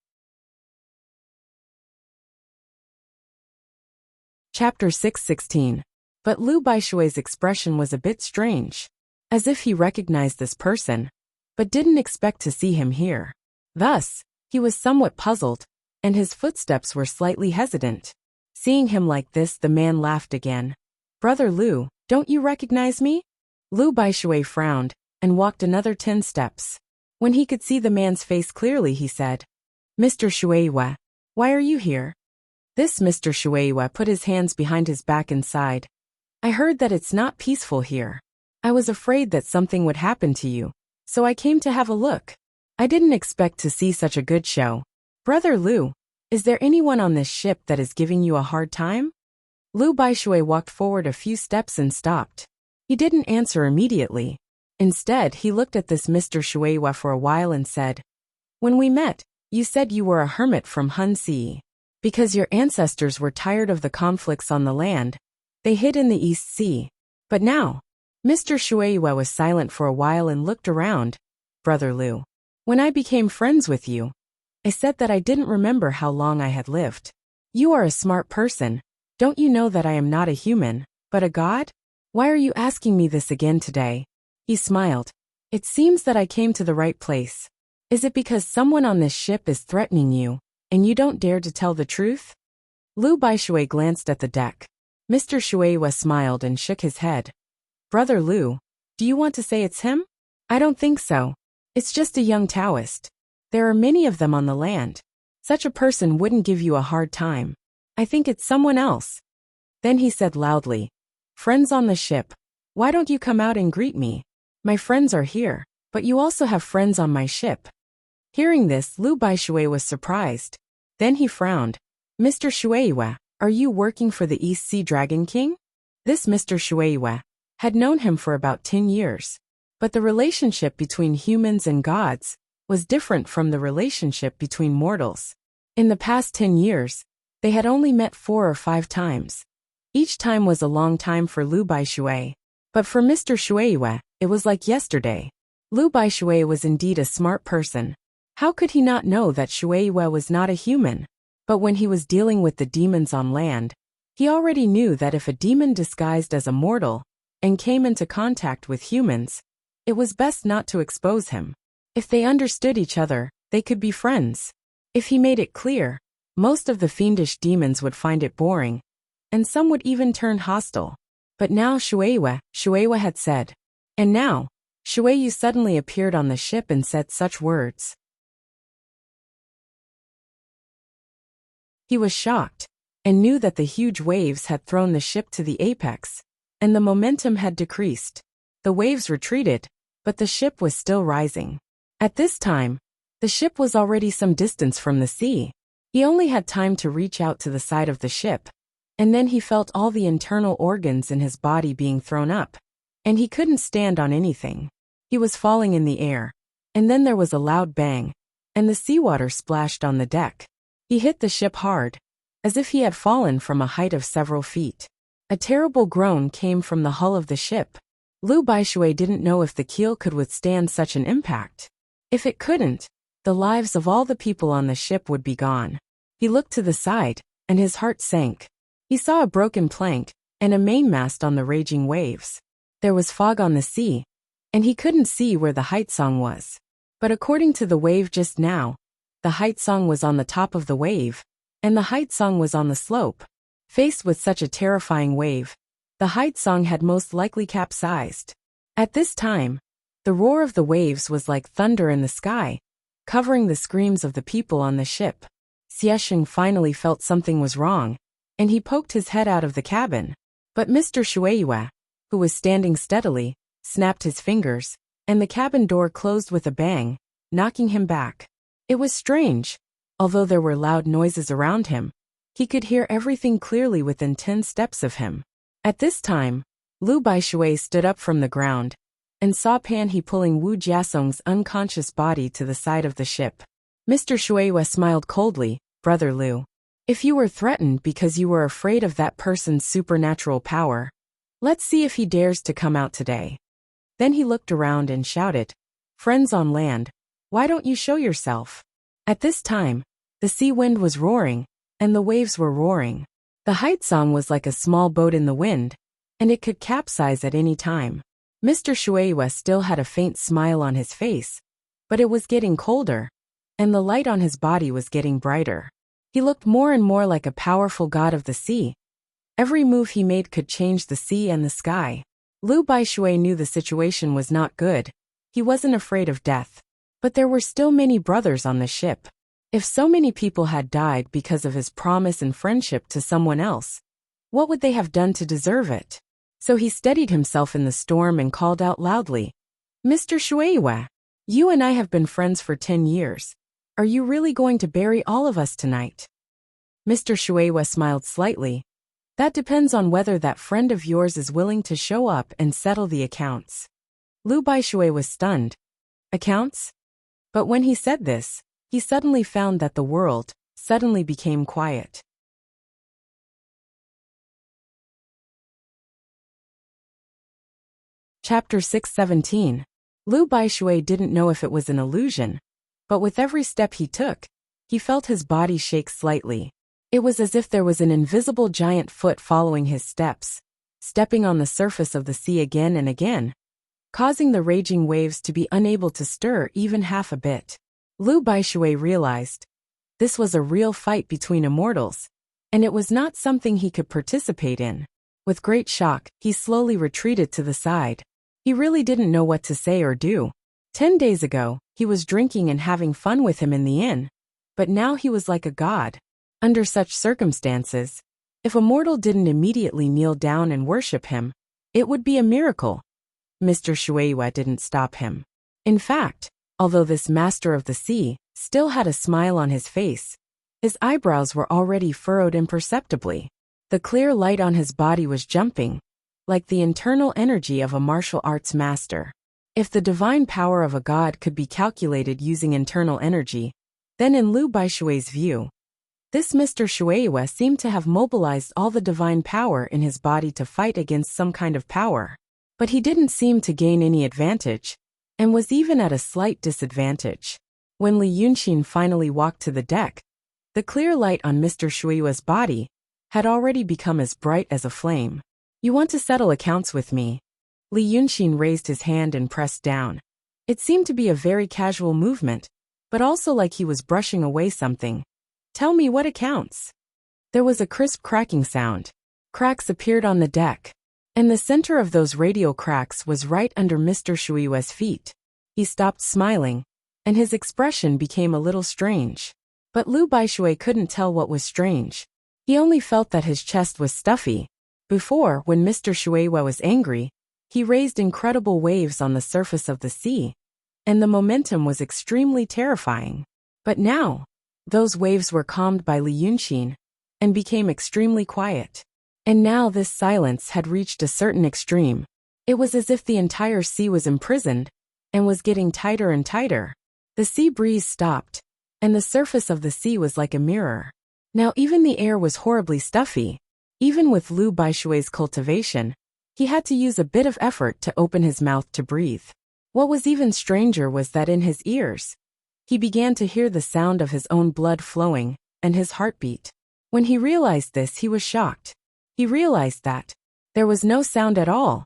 Chapter 6:16. But Lu Baishui's expression was a bit strange, as if he recognized this person, but didn't expect to see him here. Thus, he was somewhat puzzled, and his footsteps were slightly hesitant. Seeing him like this, the man laughed again. "Brother Lu, don't you recognize me?" Lu Baishui frowned, and walked another 10 steps. When he could see the man's face clearly, he said, "Mr. Shuiwa, why are you here?" This Mr. Shuiwa put his hands behind his back and sighed. "I heard that it's not peaceful here. I was afraid that something would happen to you, so I came to have a look. I didn't expect to see such a good show. Brother Lu, is there anyone on this ship that is giving you a hard time?" Lu Baishui walked forward a few steps and stopped. He didn't answer immediately. Instead, he looked at this Mr. Shuiwa for a while and said, "When we met, you said you were a hermit from Hun Sea. Because your ancestors were tired of the conflicts on the land, they hid in the East Sea. But now," Mr. Shuiwa was silent for a while and looked around. "Brother Lu, when I became friends with you, I said that I didn't remember how long I had lived. You are a smart person. Don't you know that I am not a human, but a god? Why are you asking me this again today? He smiled. It seems that I came to the right place. Is it because someone on this ship is threatening you, and you don't dare to tell the truth? Lu Baishui glanced at the deck. Mr. Shueihua smiled and shook his head. Brother Lu, do you want to say it's him? I don't think so. It's just a young Taoist. There are many of them on the land. Such a person wouldn't give you a hard time. I think it's someone else. Then he said loudly, Friends on the ship, why don't you come out and greet me? My friends are here, but you also have friends on my ship. Hearing this, Lu Baishui was surprised. Then he frowned. Mr. Shueihua, are you working for the East Sea Dragon King? This Mr. Shueihua had known him for about 10 years. But the relationship between humans and gods was different from the relationship between mortals. In the past 10 years, they had only met 4 or 5 times. Each time was a long time for Lu Baishui. But for Mr. Shueihua, it was like yesterday. Lu Baishui was indeed a smart person. How could he not know that Shueihua was not a human? But when he was dealing with the demons on land, he already knew that if a demon disguised as a mortal and came into contact with humans, it was best not to expose him. If they understood each other, they could be friends. If he made it clear, most of the fiendish demons would find it boring, and some would even turn hostile. But now Shueihua had said. And now, Shueihua suddenly appeared on the ship and said such words. He was shocked, and knew that the huge waves had thrown the ship to the apex, and the momentum had decreased. The waves retreated, but the ship was still rising. At this time, the ship was already some distance from the sea. He only had time to reach out to the side of the ship, and then he felt all the internal organs in his body being thrown up, and he couldn't stand on anything. He was falling in the air, and then there was a loud bang, and the seawater splashed on the deck. He hit the ship hard, as if he had fallen from a height of several feet. A terrible groan came from the hull of the ship. Lu Baishui didn't know if the keel could withstand such an impact. If it couldn't, the lives of all the people on the ship would be gone. He looked to the side, and his heart sank. He saw a broken plank and a mainmast on the raging waves. There was fog on the sea, and he couldn't see where the height song was. But according to the wave just now, the height song was on the top of the wave, and the height song was on the slope. Faced with such a terrifying wave, the height song had most likely capsized. At this time, the roar of the waves was like thunder in the sky, covering the screams of the people on the ship. Xiesheng finally felt something was wrong, and he poked his head out of the cabin. But Mr. Shueihua, who was standing steadily, snapped his fingers, and the cabin door closed with a bang, knocking him back. It was strange. Although there were loud noises around him, he could hear everything clearly within 10 steps of him. At this time, Lu Baishui stood up from the ground and saw Pan He pulling Wu Jiasong's unconscious body to the side of the ship. Mr. Shueihua smiled coldly. Brother Lu, if you were threatened because you were afraid of that person's supernatural power, let's see if he dares to come out today. Then he looked around and shouted, Friends on land, why don't you show yourself? At this time, the sea wind was roaring, and the waves were roaring. The height song was like a small boat in the wind, and it could capsize at any time. Mr. Shueihua still had a faint smile on his face, but it was getting colder, and the light on his body was getting brighter. He looked more and more like a powerful god of the sea. Every move he made could change the sea and the sky. Lu Baishui knew the situation was not good. He wasn't afraid of death. But there were still many brothers on the ship. If so many people had died because of his promise and friendship to someone else, what would they have done to deserve it? So he steadied himself in the storm and called out loudly, Mr. Shueihua, you and I have been friends for 10 years. Are you really going to bury all of us tonight? Mr. Shueihua smiled slightly. That depends on whether that friend of yours is willing to show up and settle the accounts. Lu Baishui was stunned. Accounts? But when he said this, he suddenly found that the world suddenly became quiet. Chapter 617. Lu Baishui didn't know if it was an illusion, but with every step he took, he felt his body shake slightly. It was as if there was an invisible giant foot following his steps, stepping on the surface of the sea again and again, causing the raging waves to be unable to stir even half a bit. Lu Baishui realized this was a real fight between immortals, and it was not something he could participate in. With great shock, he slowly retreated to the side. He really didn't know what to say or do. 10 days ago, he was drinking and having fun with him in the inn, but now he was like a god. Under such circumstances, if a mortal didn't immediately kneel down and worship him, it would be a miracle. Mr. Shueihua didn't stop him. In fact, although this master of the sea still had a smile on his face, his eyebrows were already furrowed imperceptibly. The clear light on his body was jumping, like the internal energy of a martial arts master. If the divine power of a god could be calculated using internal energy, then in Lu Baishui's view, this Mr. Shueihua seemed to have mobilized all the divine power in his body to fight against some kind of power. But he didn't seem to gain any advantage, and was even at a slight disadvantage. When Li Yunqin finally walked to the deck, the clear light on Mr. Shueihua's body had already become as bright as a flame. "You want to settle accounts with me?" Li Yunqin raised his hand and pressed down. It seemed to be a very casual movement, but also like he was brushing away something. "Tell me what accounts." There was a crisp cracking sound. Cracks appeared on the deck, and the center of those radial cracks was right under Mr. Shueihua's feet. He stopped smiling, and his expression became a little strange. But Lu Baishui couldn't tell what was strange. He only felt that his chest was stuffy. Before, when Mr. Shueihua was angry, he raised incredible waves on the surface of the sea, and the momentum was extremely terrifying. But now, those waves were calmed by Li Yunqin and became extremely quiet. And now this silence had reached a certain extreme. It was as if the entire sea was imprisoned and was getting tighter and tighter. The sea breeze stopped, and the surface of the sea was like a mirror. Now even the air was horribly stuffy. Even with Lu Baishui's cultivation, he had to use a bit of effort to open his mouth to breathe. What was even stranger was that in his ears, he began to hear the sound of his own blood flowing and his heartbeat. When he realized this, he was shocked. He realized that there was no sound at all,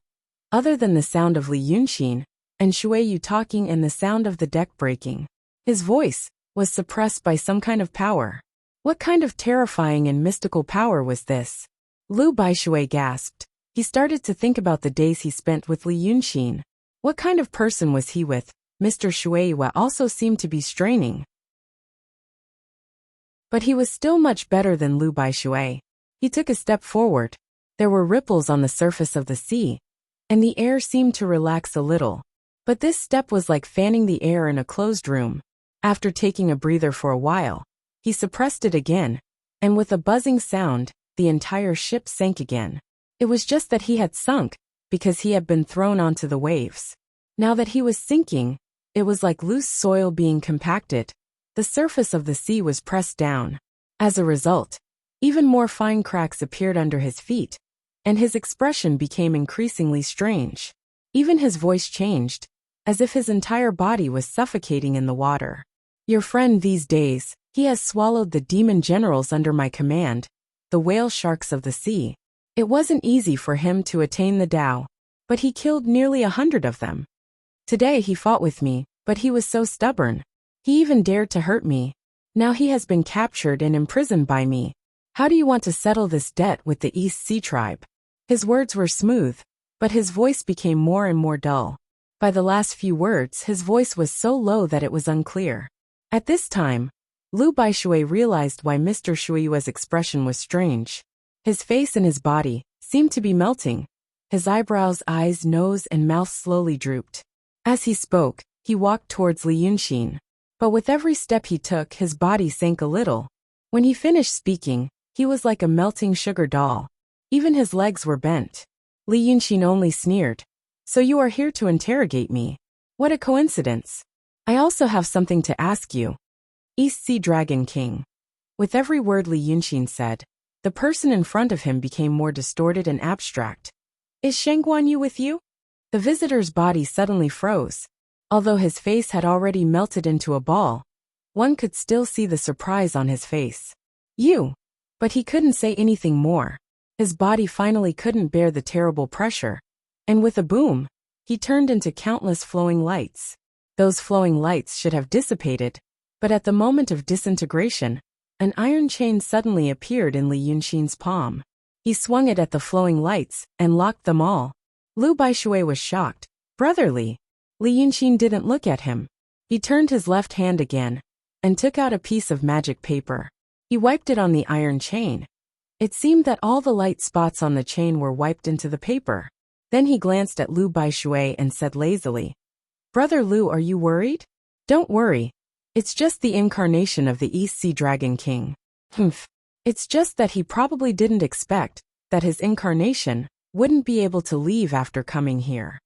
other than the sound of Li Yunqin and Shueiyu talking and the sound of the deck breaking. His voice was suppressed by some kind of power. What kind of terrifying and mystical power was this? Lu Baishui gasped. He started to think about the days he spent with Li Yunqin. What kind of person was he with? Mr. Shueihua also seemed to be straining. But he was still much better than Lu Baishui. He took a step forward. There were ripples on the surface of the sea, and the air seemed to relax a little. But this step was like fanning the air in a closed room. After taking a breather for a while, he suppressed it again, and with a buzzing sound, the entire ship sank again. It was just that he had sunk, because he had been thrown onto the waves. Now that he was sinking, it was like loose soil being compacted. The surface of the sea was pressed down. As a result, even more fine cracks appeared under his feet, and his expression became increasingly strange. Even his voice changed, as if his entire body was suffocating in the water. "Your friend these days, he has swallowed the demon generals under my command, the whale sharks of the sea. It wasn't easy for him to attain the Tao, but he killed nearly 100 of them. Today he fought with me, but he was so stubborn. He even dared to hurt me. Now he has been captured and imprisoned by me. How do you want to settle this debt with the East Sea tribe?" His words were smooth, but his voice became more and more dull. By the last few words, his voice was so low that it was unclear. At this time, Lu Baishui realized why Mr. Shueiyua's expression was strange. His face and his body seemed to be melting. His eyebrows, eyes, nose, and mouth slowly drooped. As he spoke, he walked towards Li Yunqin. But with every step he took, his body sank a little. When he finished speaking, he was like a melting sugar doll. Even his legs were bent. Li Yunqin only sneered. "So you are here to interrogate me? What a coincidence. I also have something to ask you." East Sea Dragon King. With every word Li Yunqin said, the person in front of him became more distorted and abstract. "Is Shengguan Yu with you?" The visitor's body suddenly froze. Although his face had already melted into a ball, one could still see the surprise on his face. "You? But he couldn't say anything more. His body finally couldn't bear the terrible pressure. And with a boom, he turned into countless flowing lights. Those flowing lights should have dissipated, but at the moment of disintegration, an iron chain suddenly appeared in Li Yunxin's palm. He swung it at the flowing lights and locked them all. Lu Baishui was shocked. "Brother Li." Li Yunxin didn't look at him. He turned his left hand again and took out a piece of magic paper. He wiped it on the iron chain. It seemed that all the light spots on the chain were wiped into the paper. Then he glanced at Lu Baishui and said lazily, "Brother Lu, are you worried?" "Don't worry. It's just the incarnation of the East Sea Dragon King." "Humph. It's just that he probably didn't expect that his incarnation wouldn't be able to leave after coming here.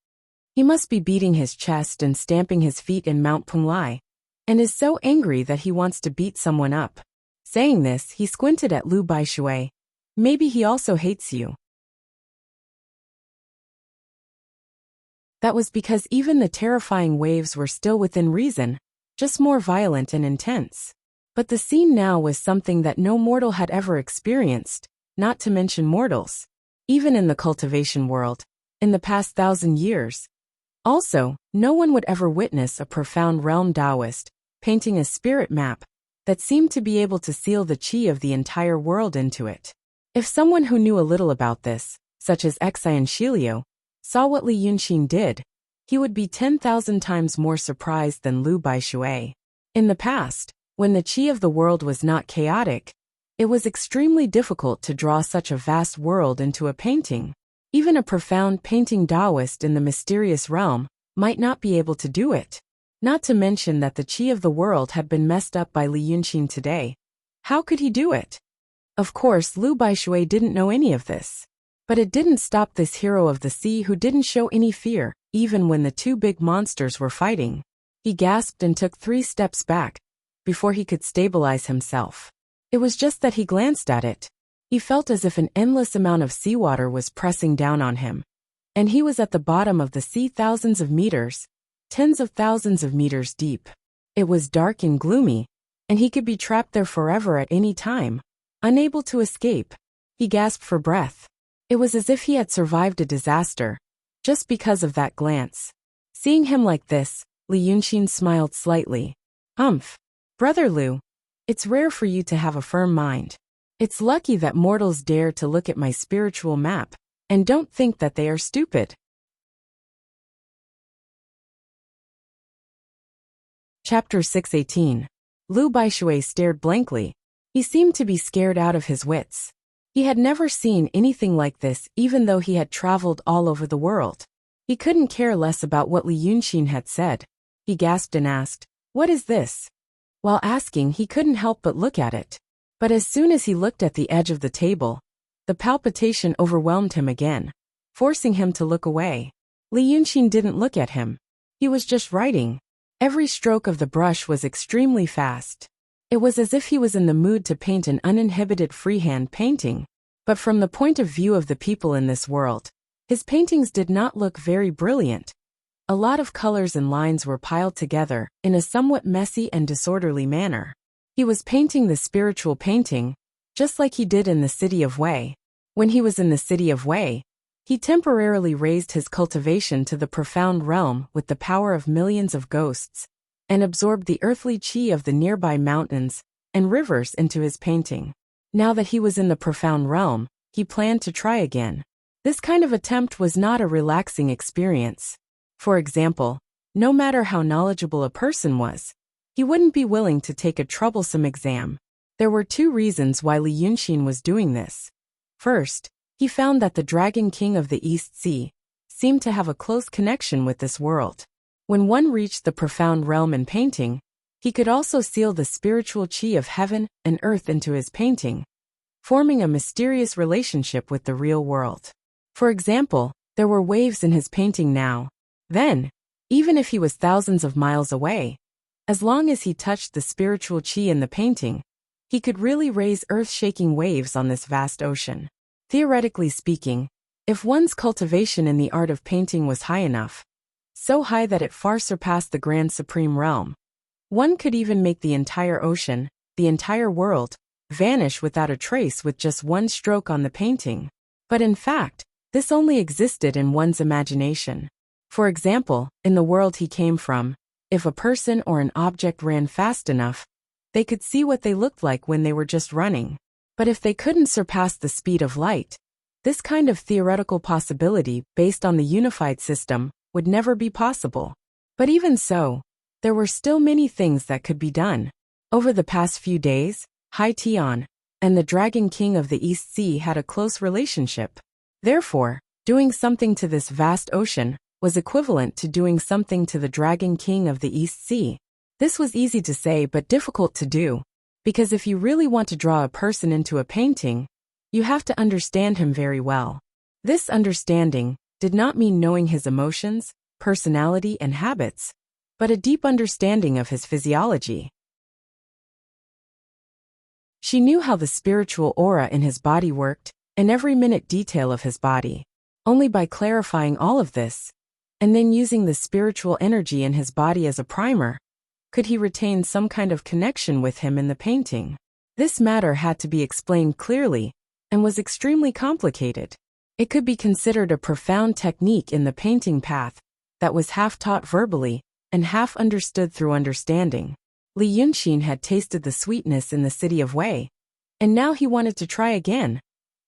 He must be beating his chest and stamping his feet in Mount Punglai, and is so angry that he wants to beat someone up." Saying this, he squinted at Lu Baishui. "Maybe he also hates you." That was because even the terrifying waves were still within reason, just more violent and intense. But the scene now was something that no mortal had ever experienced, not to mention mortals, even in the cultivation world, in the past 1,000 years. Also, no one would ever witness a profound realm Taoist painting a spirit map that seemed to be able to seal the chi of the entire world into it. If someone who knew a little about this, such as Xian Shilio, saw what Li Yunxin did, he would be 10,000 times more surprised than Lu Baishui. In the past, when the chi of the world was not chaotic, it was extremely difficult to draw such a vast world into a painting. Even a profound painting Taoist in the mysterious realm might not be able to do it. Not to mention that the chi of the world had been messed up by Li Yunxin today. How could he do it? Of course, Lu Baishui didn't know any of this. But it didn't stop this hero of the sea who didn't show any fear, even when the two big monsters were fighting. He gasped and took 3 steps back before he could stabilize himself. It was just that he glanced at it. He felt as if an endless amount of seawater was pressing down on him. And he was at the bottom of the sea, thousands of meters, tens of thousands of meters deep. It was dark and gloomy, and he could be trapped there forever at any time, unable to escape. He gasped for breath. It was as if he had survived a disaster, just because of that glance. Seeing him like this, Li Yunxin smiled slightly. "Humph. Brother Lu, it's rare for you to have a firm mind. It's lucky that mortals dare to look at my spiritual map, and don't think that they are stupid." Chapter 618. Lu Baishui stared blankly. He seemed to be scared out of his wits. He had never seen anything like this, even though he had traveled all over the world. He couldn't care less about what Li Yunxin had said. He gasped and asked, "What is this?" While asking, he couldn't help but look at it. But as soon as he looked at the edge of the table, the palpitation overwhelmed him again, forcing him to look away. Li Yunxin didn't look at him. He was just writing. Every stroke of the brush was extremely fast. It was as if he was in the mood to paint an uninhibited freehand painting. But from the point of view of the people in this world, his paintings did not look very brilliant. A lot of colors and lines were piled together in a somewhat messy and disorderly manner. He was painting the spiritual painting, just like he did in the city of Wei. When he was in the city of Wei, he temporarily raised his cultivation to the profound realm with the power of millions of ghosts, and absorbed the earthly chi of the nearby mountains and rivers into his painting. Now that he was in the profound realm, he planned to try again. This kind of attempt was not a relaxing experience. For example, no matter how knowledgeable a person was, he wouldn't be willing to take a troublesome exam. There were 2 reasons why Li Yunxin was doing this. First, he found that the Dragon King of the East Sea seemed to have a close connection with this world. When one reached the profound realm in painting, he could also seal the spiritual chi of heaven and earth into his painting, forming a mysterious relationship with the real world. For example, there were waves in his painting now. Then, even if he was thousands of miles away, as long as he touched the spiritual chi in the painting, he could really raise earth-shaking waves on this vast ocean. Theoretically speaking, if one's cultivation in the art of painting was high enough, so high that it far surpassed the grand supreme realm, one could even make the entire ocean, the entire world, vanish without a trace with just one stroke on the painting. But in fact, this only existed in one's imagination. For example, in the world he came from, if a person or an object ran fast enough, they could see what they looked like when they were just running. But if they couldn't surpass the speed of light, this kind of theoretical possibility based on the unified system would never be possible. But even so, there were still many things that could be done. Over the past few days, Hai Tian and the Dragon King of the East Sea had a close relationship. Therefore, doing something to this vast ocean was equivalent to doing something to the Dragon King of the East Sea. This was easy to say but difficult to do, because if you really want to draw a person into a painting, you have to understand him very well. This understanding did not mean knowing his emotions, personality, and habits, but a deep understanding of his physiology. She knew how the spiritual aura in his body worked, and every minute detail of his body. Only by clarifying all of this, and then using the spiritual energy in his body as a primer, could he retain some kind of connection with him in the painting. This matter had to be explained clearly, and was extremely complicated. It could be considered a profound technique in the painting path that was half taught verbally and half understood through understanding. Li Yunxin had tasted the sweetness in the city of Wei, and now he wanted to try again.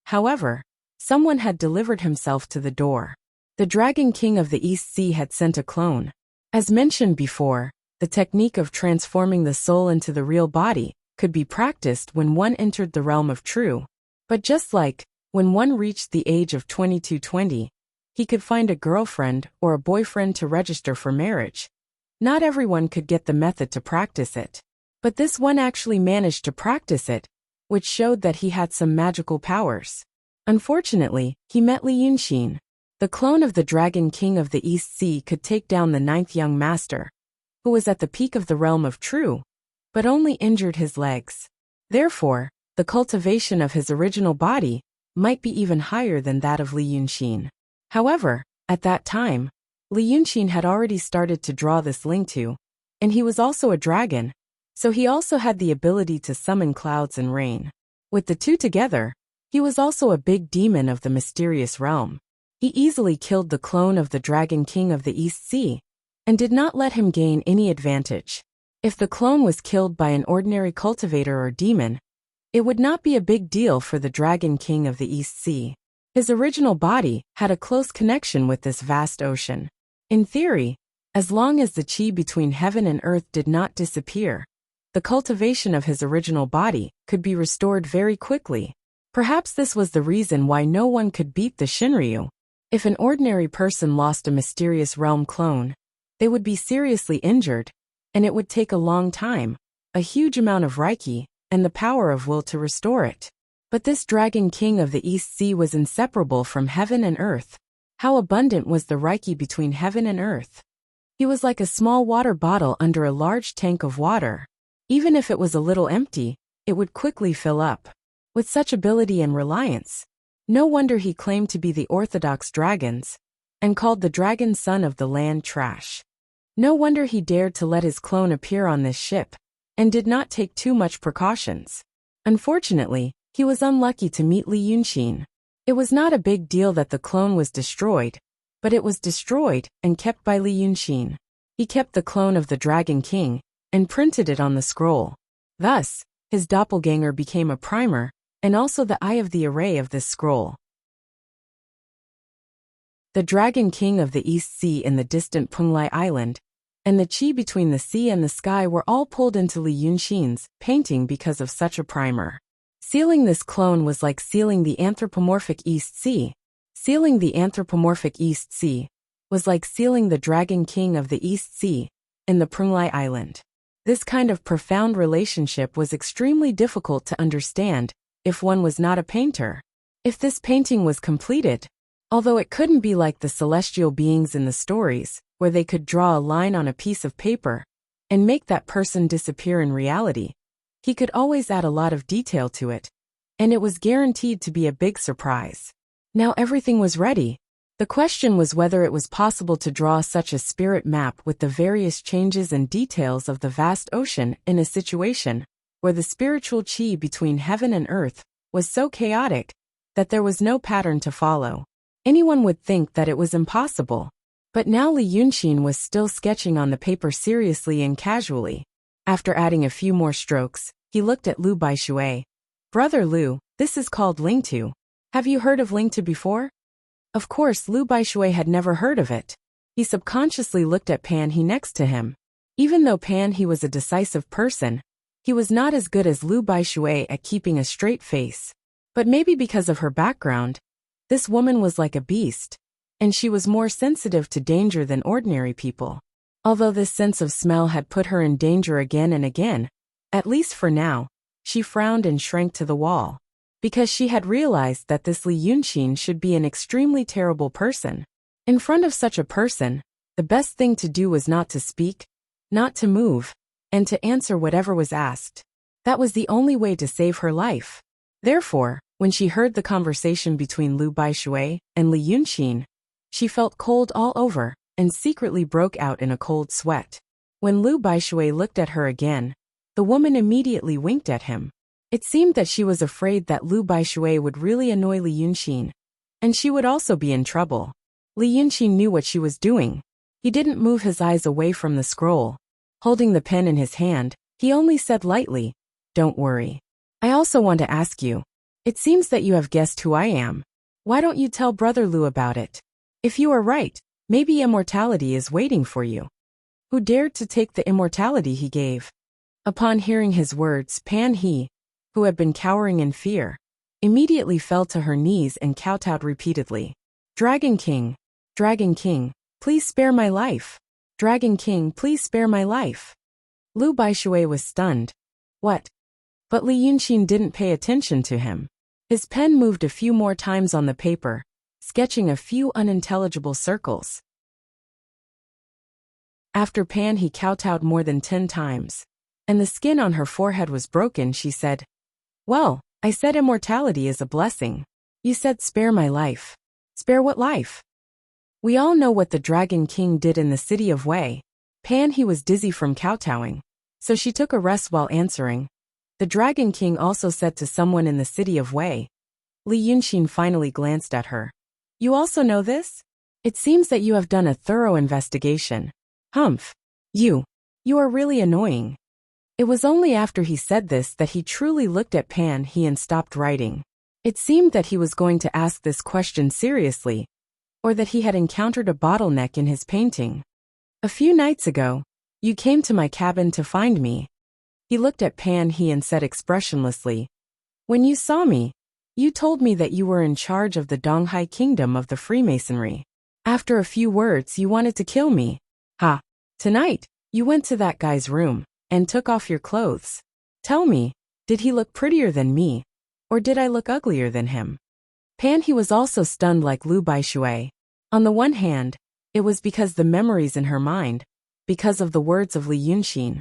However, someone had delivered himself to the door. The Dragon King of the East Sea had sent a clone. As mentioned before, the technique of transforming the soul into the real body could be practiced when one entered the realm of true. But just like when one reached the age of 22-20, he could find a girlfriend or a boyfriend to register for marriage. Not everyone could get the method to practice it. But this one actually managed to practice it, which showed that he had some magical powers. Unfortunately, he met Li Yunxin. The clone of the Dragon King of the East Sea could take down the 9th young master, who was at the peak of the realm of true, but only injured his legs. Therefore, the cultivation of his original body might be even higher than that of Li Yunxin. However, at that time, Li Yunxin had already started to draw this Lingtu, and he was also a dragon, so he also had the ability to summon clouds and rain. With the two together, he was also a big demon of the mysterious realm. He easily killed the clone of the Dragon King of the East Sea, and did not let him gain any advantage. If the clone was killed by an ordinary cultivator or demon, it would not be a big deal for the Dragon King of the East Sea. His original body had a close connection with this vast ocean. In theory, as long as the qi between heaven and earth did not disappear, the cultivation of his original body could be restored very quickly. Perhaps this was the reason why no one could beat the Shinryu. If an ordinary person lost a mysterious realm clone, they would be seriously injured, and it would take a long time, a huge amount of Reiki, and the power of will to restore it. But this Dragon King of the East Sea was inseparable from heaven and earth. How abundant was the Reiki between heaven and earth? He was like a small water bottle under a large tank of water. Even if it was a little empty, it would quickly fill up. With such ability and reliance, no wonder he claimed to be the orthodox dragons, and called the dragon son of the land trash. No wonder he dared to let his clone appear on this ship, and did not take too much precautions. Unfortunately, he was unlucky to meet Li Yunxin. It was not a big deal that the clone was destroyed, but it was destroyed and kept by Li Yunxin. He kept the clone of the Dragon King, and printed it on the scroll. Thus, his doppelganger became a primer, and also the eye of the array of this scroll. The Dragon King of the East Sea in the distant Punglai Island, and the qi between the sea and the sky were all pulled into Li Yunxin's painting because of such a primer. Sealing this clone was like sealing the anthropomorphic East Sea. Sealing the anthropomorphic East Sea was like sealing the Dragon King of the East Sea in the Punglai Island. This kind of profound relationship was extremely difficult to understand if one was not a painter. If this painting was completed, although it couldn't be like the celestial beings in the stories, where they could draw a line on a piece of paper and make that person disappear in reality, he could always add a lot of detail to it, and it was guaranteed to be a big surprise. Now everything was ready. The question was whether it was possible to draw such a spirit map with the various changes and details of the vast ocean in a situation where the spiritual qi between heaven and earth was so chaotic that there was no pattern to follow. Anyone would think that it was impossible. But now Li Yunqin was still sketching on the paper seriously and casually. After adding a few more strokes, he looked at Lu Baishui. "Brother Lu, this is called Lingtu. Have you heard of Lingtu before?" Of course, Lu Baishui had never heard of it. He subconsciously looked at Pan He next to him. Even though Pan He was a decisive person, he was not as good as Lu Baishui at keeping a straight face. But maybe because of her background, this woman was like a beast, and she was more sensitive to danger than ordinary people. Although this sense of smell had put her in danger again and again, at least for now, she frowned and shrank to the wall, because she had realized that this Li Yunqin should be an extremely terrible person. In front of such a person, the best thing to do was not to speak, not to move, and to answer whatever was asked. That was the only way to save her life. Therefore, when she heard the conversation between Lu Baishui and Li Yunqin, she felt cold all over and secretly broke out in a cold sweat. When Lu Baishui looked at her again, the woman immediately winked at him. It seemed that she was afraid that Lu Baishui would really annoy Li Yunqin, and she would also be in trouble. Li Yunqin knew what she was doing. He didn't move his eyes away from the scroll. Holding the pen in his hand, he only said lightly, "Don't worry. I also want to ask you. It seems that you have guessed who I am. Why don't you tell Brother Lu about it? If you are right, maybe immortality is waiting for you." Who dared to take the immortality he gave? Upon hearing his words, Pan He, who had been cowering in fear, immediately fell to her knees and kowtowed repeatedly. Dragon King, please spare my life. Dragon King, please spare my life." Lu Baishui was stunned. What? But Li Yunqin didn't pay attention to him. His pen moved a few more times on the paper, sketching a few unintelligible circles. After Pan He kowtowed more than 10 times, and the skin on her forehead was broken, she said, "Well, I said immortality is a blessing. You said spare my life. Spare what life?" We all know what the Dragon King did in the city of Wei. Pan He was dizzy from kowtowing, so she took a rest while answering. The Dragon King also said to someone in the city of Wei. Li Yunqin finally glanced at her. "You also know this? It seems that you have done a thorough investigation. Humph. You are really annoying." It was only after he said this that he truly looked at Pan He and stopped writing. It seemed that he was going to ask this question seriously, or that he had encountered a bottleneck in his painting. "A few nights ago, you came to my cabin to find me." He looked at Pan He and said expressionlessly, "When you saw me, you told me that you were in charge of the Donghai Kingdom of the Freemasonry. After a few words, you wanted to kill me. Ha! Tonight, you went to that guy's room and took off your clothes. Tell me, did he look prettier than me, or did I look uglier than him?" Pan He was also stunned like Lu Baishui. On the one hand, it was because the memories in her mind, because of the words of Li Yunqin,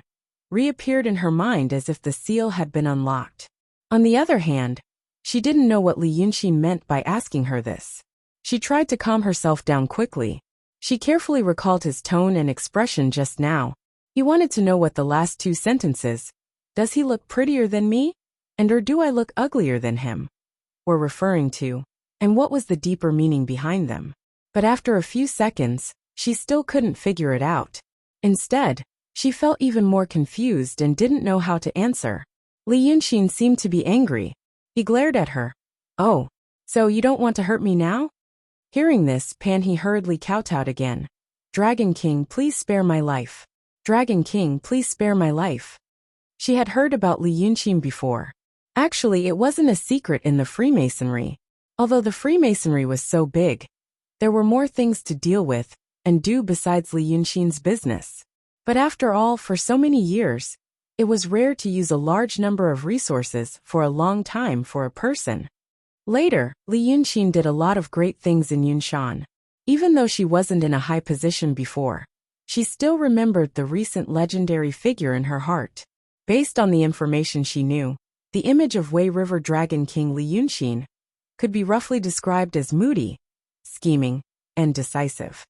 reappeared in her mind as if the seal had been unlocked. On the other hand, she didn't know what Li Yunqin meant by asking her this. She tried to calm herself down quickly. She carefully recalled his tone and expression just now. He wanted to know what the last 2 sentences, "Does he look prettier than me?" and "Or do I look uglier than him?" were referring to, and what was the deeper meaning behind them. But after a few seconds, she still couldn't figure it out. Instead, she felt even more confused and didn't know how to answer. Li Yunqin seemed to be angry. He glared at her. "Oh, so you don't want to hurt me now?" Hearing this, Pan He hurriedly kowtowed again. "Dragon King, please spare my life. Dragon King, please spare my life." She had heard about Li Yunqin before. Actually, it wasn't a secret in the Freemasonry. Although the Freemasonry was so big, there were more things to deal with and do besides Li Yunqin's business. But after all, for so many years, it was rare to use a large number of resources for a long time for a person. Later, Li Yunqin did a lot of great things in Yunshan. Even though she wasn't in a high position before, she still remembered the recent legendary figure in her heart. Based on the information she knew, the image of Wei River Dragon King Li Yunqin could be roughly described as moody, scheming, and decisive.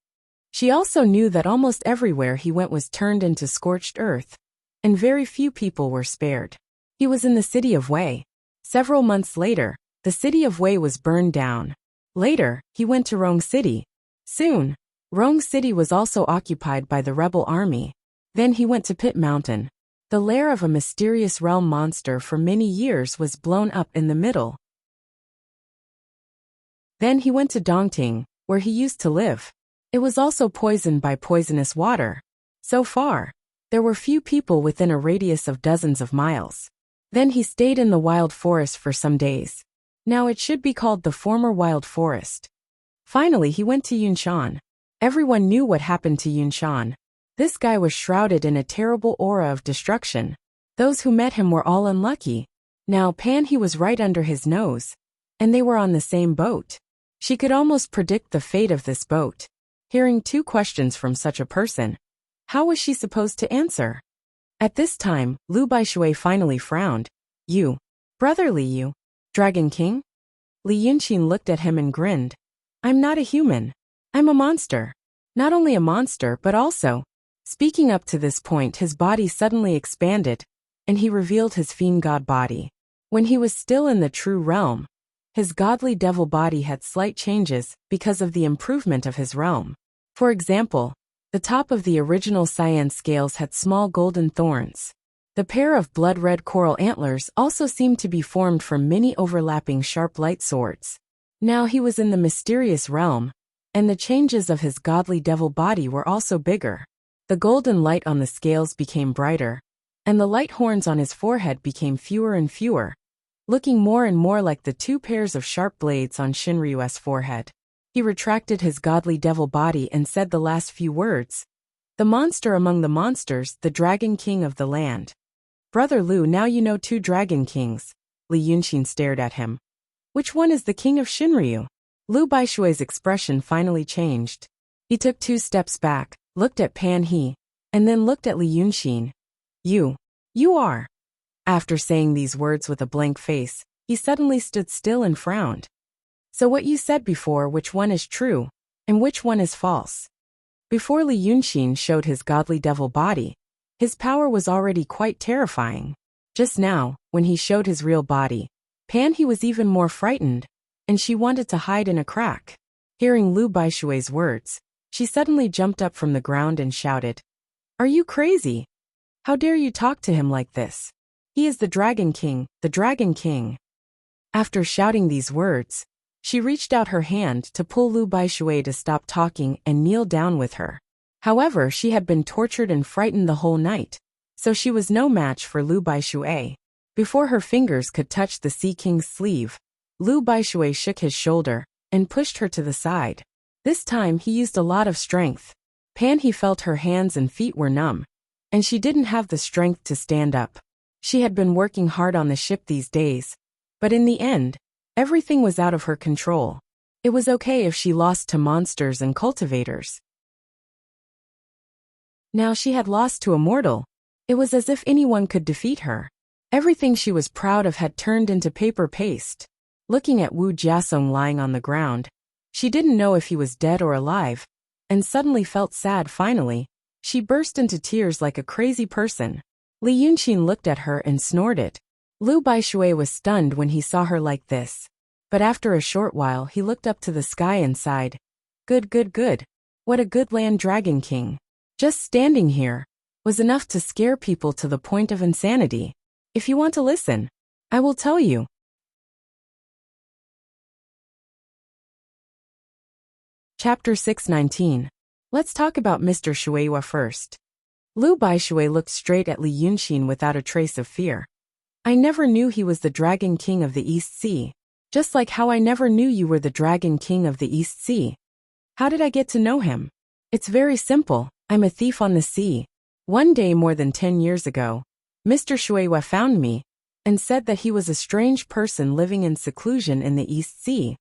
She also knew that almost everywhere he went was turned into scorched earth, and very few people were spared. He was in the city of Wei. Several months later, the city of Wei was burned down. Later, he went to Rong City. Soon, Rong City was also occupied by the rebel army. Then he went to Pit Mountain. The lair of a mysterious realm monster for many years was blown up in the middle. Then he went to Dongting, where he used to live. It was also poisoned by poisonous water. So far, there were few people within a radius of dozens of miles. Then he stayed in the wild forest for some days. Now it should be called the former wild forest. Finally he went to Yunshan. Everyone knew what happened to Yunshan. This guy was shrouded in a terrible aura of destruction. Those who met him were all unlucky. Now Pan He was right under his nose. And they were on the same boat. She could almost predict the fate of this boat. Hearing two questions from such a person, how was she supposed to answer? At this time, Lu Baishui finally frowned. You, brotherly you, Dragon King? Li Yunqin looked at him and grinned. I'm not a human. I'm a monster. Not only a monster but also. Speaking up to this point, his body suddenly expanded, and he revealed his fiend god body. When he was still in the true realm, his godly devil body had slight changes because of the improvement of his realm. For example, the top of the original cyan scales had small golden thorns. The pair of blood-red coral antlers also seemed to be formed from many overlapping sharp light swords. Now he was in the mysterious realm, and the changes of his godly devil body were also bigger. The golden light on the scales became brighter, and the light horns on his forehead became fewer and fewer, looking more and more like the two pairs of sharp blades on Shinryu's forehead. He retracted his godly devil body and said the last few words. The monster among the monsters, the Dragon King of the land. Brother Lu, now you know two Dragon Kings. Li Yunqin stared at him. Which one is the king of Shinryu? Lu Baishui's expression finally changed. He took 2 steps back, looked at Pan He, and then looked at Li Yunqin. You are. After saying these words with a blank face, he suddenly stood still and frowned. So what you said before, which one is true, and which one is false? Before Li Yunqin showed his godly devil body, his power was already quite terrifying. Just now, when he showed his real body, Pan He was even more frightened, and she wanted to hide in a crack. Hearing Lu Baishui's words, she suddenly jumped up from the ground and shouted, Are you crazy? How dare you talk to him like this? He is the Dragon King, the Dragon King. After shouting these words, she reached out her hand to pull Lu Baishui to stop talking and kneel down with her. However, she had been tortured and frightened the whole night, so she was no match for Lu Baishui. Before her fingers could touch the Sea King's sleeve, Lu Baishui shook his shoulder and pushed her to the side. This time he used a lot of strength. Pan He felt her hands and feet were numb, and she didn't have the strength to stand up. She had been working hard on the ship these days, but in the end, everything was out of her control. It was okay if she lost to monsters and cultivators. Now she had lost to a mortal. It was as if anyone could defeat her. Everything she was proud of had turned into paper paste. Looking at Wu Jiasong lying on the ground, she didn't know if he was dead or alive, and suddenly felt sad. Finally, she burst into tears like a crazy person. Li Yunqin looked at her and snorted. Lu Baishui was stunned when he saw her like this. But after a short while he looked up to the sky and sighed. Good. What a good land Dragon King. Just standing here was enough to scare people to the point of insanity. If you want to listen, I will tell you. Chapter 619. Let's talk about Mr. Shueihua first. Lu Baishui looked straight at Li Yunqin without a trace of fear. I never knew he was the Dragon King of the East Sea. Just like how I never knew you were the Dragon King of the East Sea. How did I get to know him? It's very simple. I'm a thief on the sea. One day more than 10 years ago, Mr. Shueihua found me and said that he was a strange person living in seclusion in the East Sea,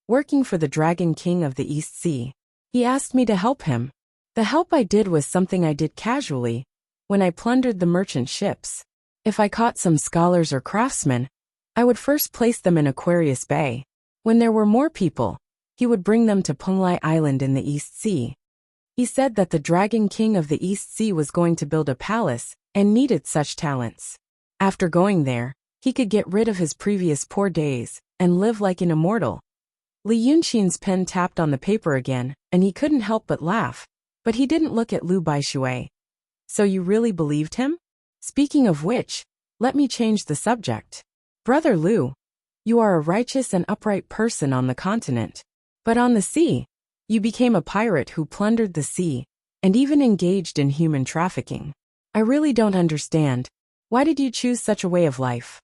working for the Dragon King of the East Sea. He asked me to help him. The help I did was something I did casually, when I plundered the merchant ships. If I caught some scholars or craftsmen, I would first place them in Aquarius Bay. When there were more people, he would bring them to Penglai Island in the East Sea. He said that the Dragon King of the East Sea was going to build a palace and needed such talents. After going there, he could get rid of his previous poor days and live like an immortal. Li Yunxin's pen tapped on the paper again, and he couldn't help but laugh. But he didn't look at Lu Baishui. So you really believed him? Speaking of which, let me change the subject. Brother Lu, you are a righteous and upright person on the continent. But on the sea, you became a pirate who plundered the sea, and even engaged in human trafficking. I really don't understand. Why did you choose such a way of life?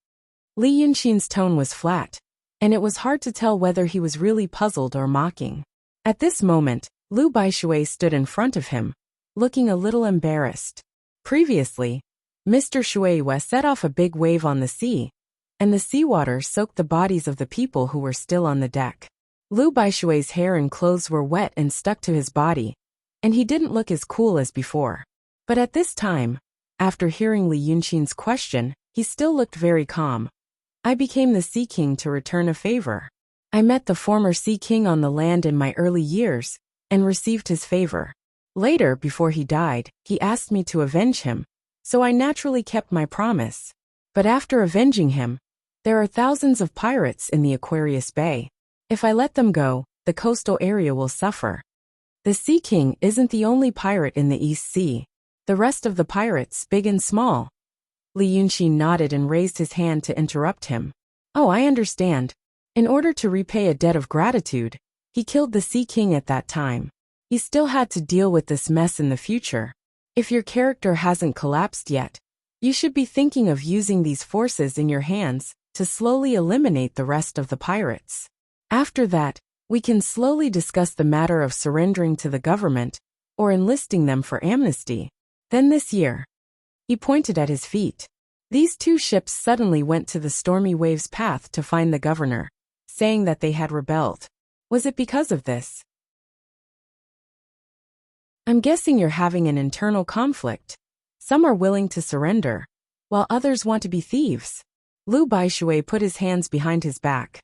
Li Yunxin's tone was flat, and it was hard to tell whether he was really puzzled or mocking. At this moment, Lu Baishui stood in front of him, looking a little embarrassed. Previously, Mr. Shueihua set off a big wave on the sea, and the seawater soaked the bodies of the people who were still on the deck. Lu Baishui's hair and clothes were wet and stuck to his body, and he didn't look as cool as before. But at this time, after hearing Li Yunxin's question, he still looked very calm. I became the Sea King to return a favor. I met the former Sea King on the land in my early years, and received his favor. Later, before he died, he asked me to avenge him, so I naturally kept my promise. But after avenging him, there are thousands of pirates in the Aquarius Bay. If I let them go, the coastal area will suffer. The Sea King isn't the only pirate in the East Sea. The rest of the pirates, big and small. Li Yunxin nodded and raised his hand to interrupt him. Oh, I understand. In order to repay a debt of gratitude, he killed the Sea King at that time. He still had to deal with this mess in the future. If your character hasn't collapsed yet, you should be thinking of using these forces in your hands to slowly eliminate the rest of the pirates. After that, we can slowly discuss the matter of surrendering to the government or enlisting them for amnesty. Then this year, he pointed at his feet. These two ships suddenly went to the stormy waves path to find the governor, saying that they had rebelled. Was it because of this? I'm guessing you're having an internal conflict. Some are willing to surrender, while others want to be thieves. Lu Baishui put his hands behind his back.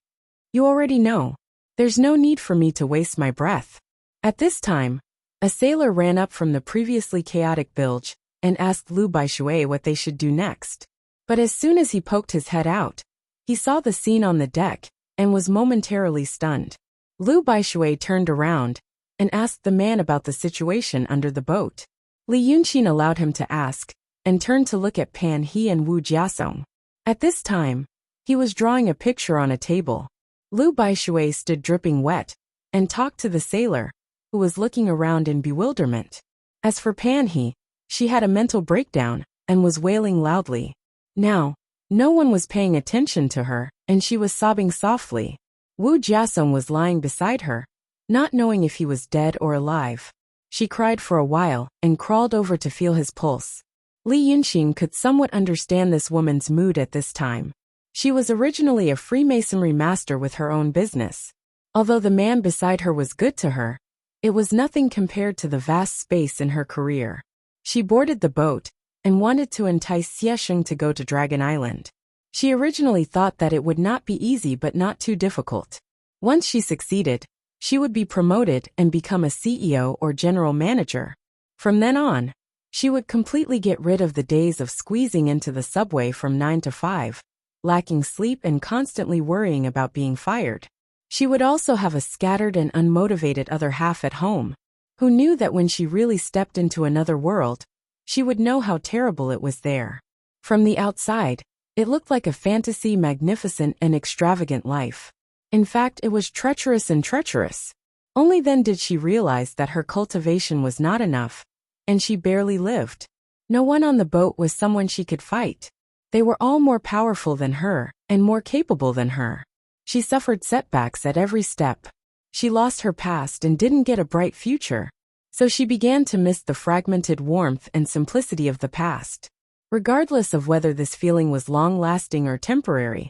You already know. There's no need for me to waste my breath. At this time, a sailor ran up from the previously chaotic bilge and asked Lu Baishui what they should do next. But as soon as he poked his head out, he saw the scene on the deck and was momentarily stunned. Lu Baishui turned around and asked the man about the situation under the boat. Li Yunxin allowed him to ask, and turned to look at Pan He and Wu Jiasong. At this time, he was drawing a picture on a table. Lu Baishui stood dripping wet, and talked to the sailor, who was looking around in bewilderment. As for Pan He, she had a mental breakdown, and was wailing loudly. Now, no one was paying attention to her, and she was sobbing softly. Wu Jiasong was lying beside her, not knowing if he was dead or alive. She cried for a while, and crawled over to feel his pulse. Li Yunxin could somewhat understand this woman's mood at this time. She was originally a Freemasonry master with her own business. Although the man beside her was good to her, it was nothing compared to the vast space in her career. She boarded the boat, and wanted to entice Xiesheng to go to Dragon Island. She originally thought that it would not be easy but not too difficult. Once she succeeded, she would be promoted and become a CEO or general manager. From then on, she would completely get rid of the days of squeezing into the subway from 9 to 5. Lacking sleep and constantly worrying about being fired. She would also have a scattered and unmotivated other half at home, who knew that when she really stepped into another world, she would know how terrible it was there. From the outside, it looked like a fantasy, magnificent and extravagant life. In fact, it was treacherous and treacherous. Only then did she realize that her cultivation was not enough, and she barely lived. No one on the boat was someone she could fight. They were all more powerful than her, and more capable than her. She suffered setbacks at every step. She lost her past and didn't get a bright future. So she began to miss the fragmented warmth and simplicity of the past. Regardless of whether this feeling was long-lasting or temporary.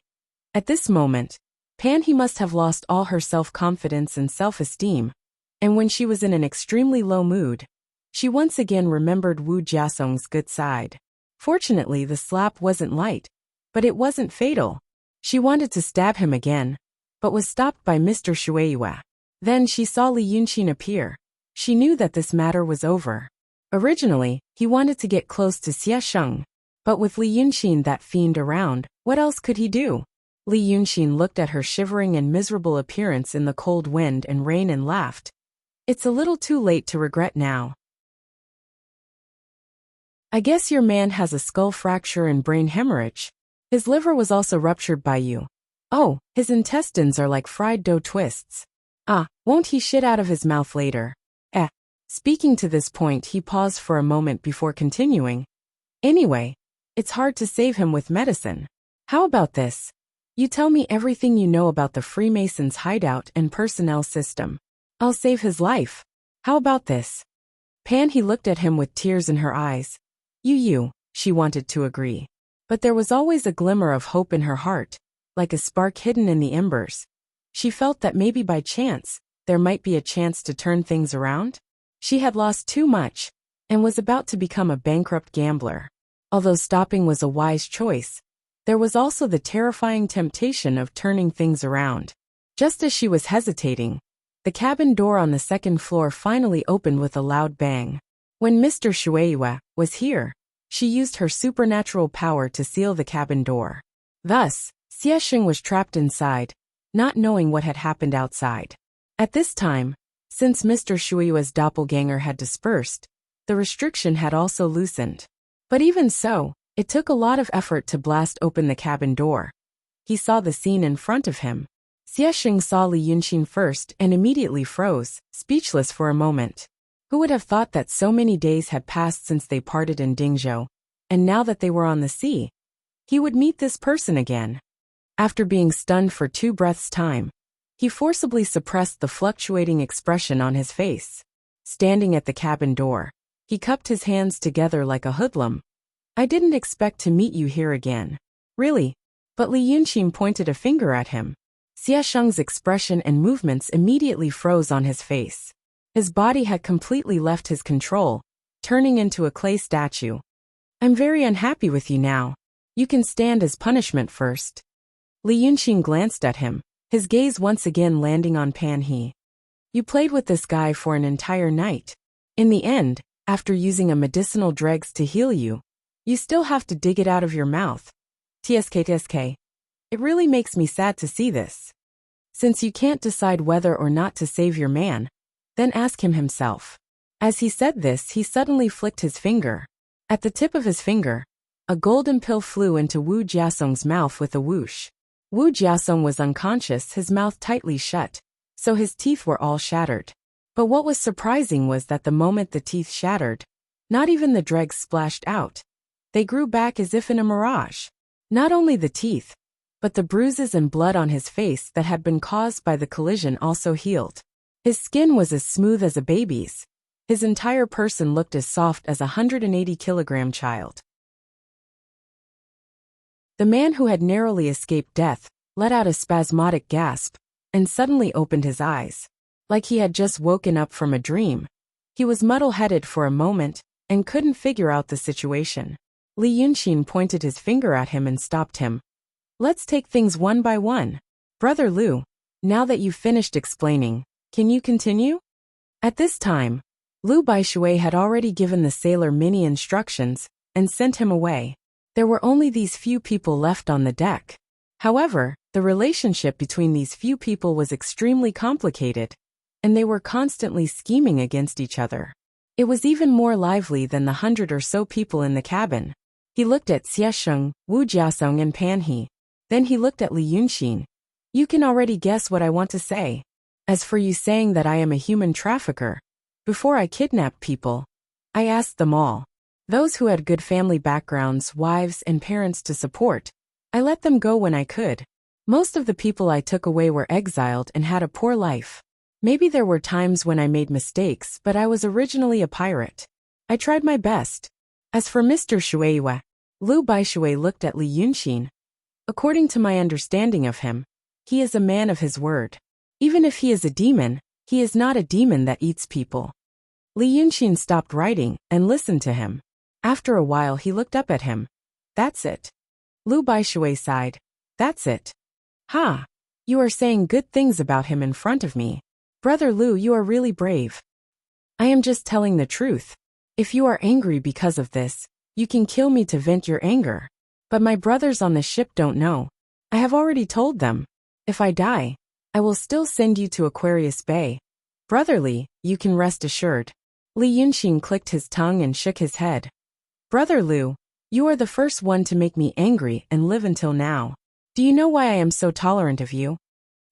At this moment, Pan He must have lost all her self-confidence and self-esteem, and when she was in an extremely low mood, she once again remembered Wu Jiasong's good side. Fortunately, the slap wasn't light, but it wasn't fatal. She wanted to stab him again, but was stopped by Mr. Shueihua. Then she saw Li Yunxin appear. She knew that this matter was over. Originally, he wanted to get close to Xiesheng, But with Li Yunxin that fiend around, what else could he do? Li Yunxin looked at her shivering and miserable appearance in the cold wind and rain and laughed. It's a little too late to regret now. I guess your man has a skull fracture and brain hemorrhage. His liver was also ruptured by you. Oh, his intestines are like fried dough twists. Ah, won't he shit out of his mouth later? Speaking to this point, he paused for a moment before continuing. Anyway, it's hard to save him with medicine. How about this? You tell me everything you know about the Freemasons' hideout and personnel system. I'll save his life. How about this? He looked at him with tears in her eyes. She wanted to agree. But there was always a glimmer of hope in her heart, like a spark hidden in the embers. She felt that maybe by chance, there might be a chance to turn things around. She had lost too much, and was about to become a bankrupt gambler. Although stopping was a wise choice, there was also the terrifying temptation of turning things around. Just as she was hesitating, the cabin door on the second floor finally opened with a loud bang. When Mr. Shueihua was here, she used her supernatural power to seal the cabin door. Thus, Xiesheng was trapped inside, not knowing what had happened outside. At this time, since Mr. Shueihua's doppelganger had dispersed, the restriction had also loosened. But even so, it took a lot of effort to blast open the cabin door. He saw the scene in front of him. Xiesheng saw Li Yunxin first and immediately froze, speechless for a moment. Who would have thought that so many days had passed since they parted in Dingzhou, and now that they were on the sea, he would meet this person again? After being stunned for 2 breaths' time, he forcibly suppressed the fluctuating expression on his face. Standing at the cabin door, he cupped his hands together like a hoodlum. I didn't expect to meet you here again. Really? But Li Yunxin pointed a finger at him. Xiesheng's expression and movements immediately froze on his face. His body had completely left his control, turning into a clay statue. I'm very unhappy with you now. You can stand as punishment first. Li Yunxin glanced at him, his gaze once again landing on Pan He. You played with this guy for an entire night. In the end, after using a medicinal dregs to heal you, you still have to dig it out of your mouth. TSK. It really makes me sad to see this. Since you can't decide whether or not to save your man, then ask him himself. As he said this, he suddenly flicked his finger. At the tip of his finger, a golden pill flew into Wu Jiasong's mouth with a whoosh. Wu Jiasong was unconscious, his mouth tightly shut, so his teeth were all shattered. But what was surprising was that the moment the teeth shattered, not even the dregs splashed out. They grew back as if in a mirage. Not only the teeth, but the bruises and blood on his face that had been caused by the collision also healed. His skin was as smooth as a baby's. His entire person looked as soft as a 180-kilogram child. The man who had narrowly escaped death let out a spasmodic gasp and suddenly opened his eyes. Like he had just woken up from a dream. He was muddle-headed for a moment and couldn't figure out the situation. Li Yunxin pointed his finger at him and stopped him. Let's take things one by one. Brother Lu, now that you've finished explaining, can you continue? At this time, Lu Baishui had already given the sailor many instructions and sent him away. There were only these few people left on the deck. However, the relationship between these few people was extremely complicated, and they were constantly scheming against each other. It was even more lively than the 100 or so people in the cabin. He looked at Xiesheng, Wu Jiasong and Pan He. Then he looked at Li Yunxin. You can already guess what I want to say. As for you saying that I am a human trafficker, before I kidnapped people, I asked them all. Those who had good family backgrounds, wives and parents to support, I let them go when I could. Most of the people I took away were exiled and had a poor life. Maybe there were times when I made mistakes, but I was originally a pirate. I tried my best. As for Mr. Shueihua, Lu Baishui looked at Li Yunxin. According to my understanding of him, he is a man of his word. Even if he is a demon, he is not a demon that eats people. Li Yunxin stopped writing and listened to him. After a while he looked up at him. That's it. Lu Baishui sighed. That's it. Ha! You are saying good things about him in front of me. Brother Lu, you are really brave. I am just telling the truth. If you are angry because of this, You can kill me to vent your anger. But my brothers on the ship don't know. I have already told them. If I die, I will still send you to Aquarius Bay. Brotherly, you can rest assured. Li Yunxin clicked his tongue and shook his head. Brother Lu, you are the first one to make me angry and live until now. Do you know why I am so tolerant of you?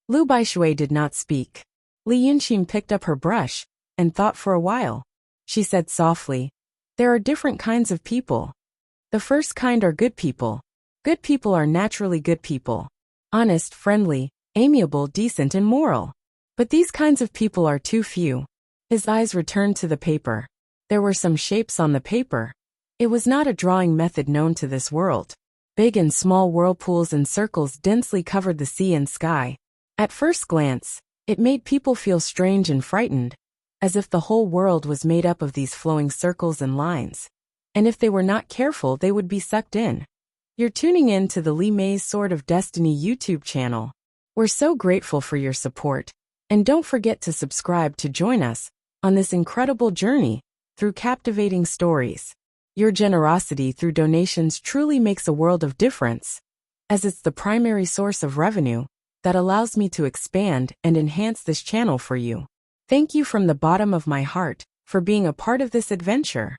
Lu Baishui did not speak. Li Yunxin picked up her brush and thought for a while. She said softly, there are different kinds of people. The first kind are good people. Good people are naturally good people. Honest, friendly, amiable, decent, and moral. But these kinds of people are too few. His eyes returned to the paper. There were some shapes on the paper. It was not a drawing method known to this world. Big and small whirlpools and circles densely covered the sea and sky. At first glance, it made people feel strange and frightened, as if the whole world was made up of these flowing circles and lines. And if they were not careful, they would be sucked in. You're tuning in to the Li Mei's Sword of Destiny YouTube channel. We're so grateful for your support. And don't forget to subscribe to join us on this incredible journey through captivating stories. Your generosity through donations truly makes a world of difference, as it's the primary source of revenue that allows me to expand and enhance this channel for you. Thank you from the bottom of my heart for being a part of this adventure.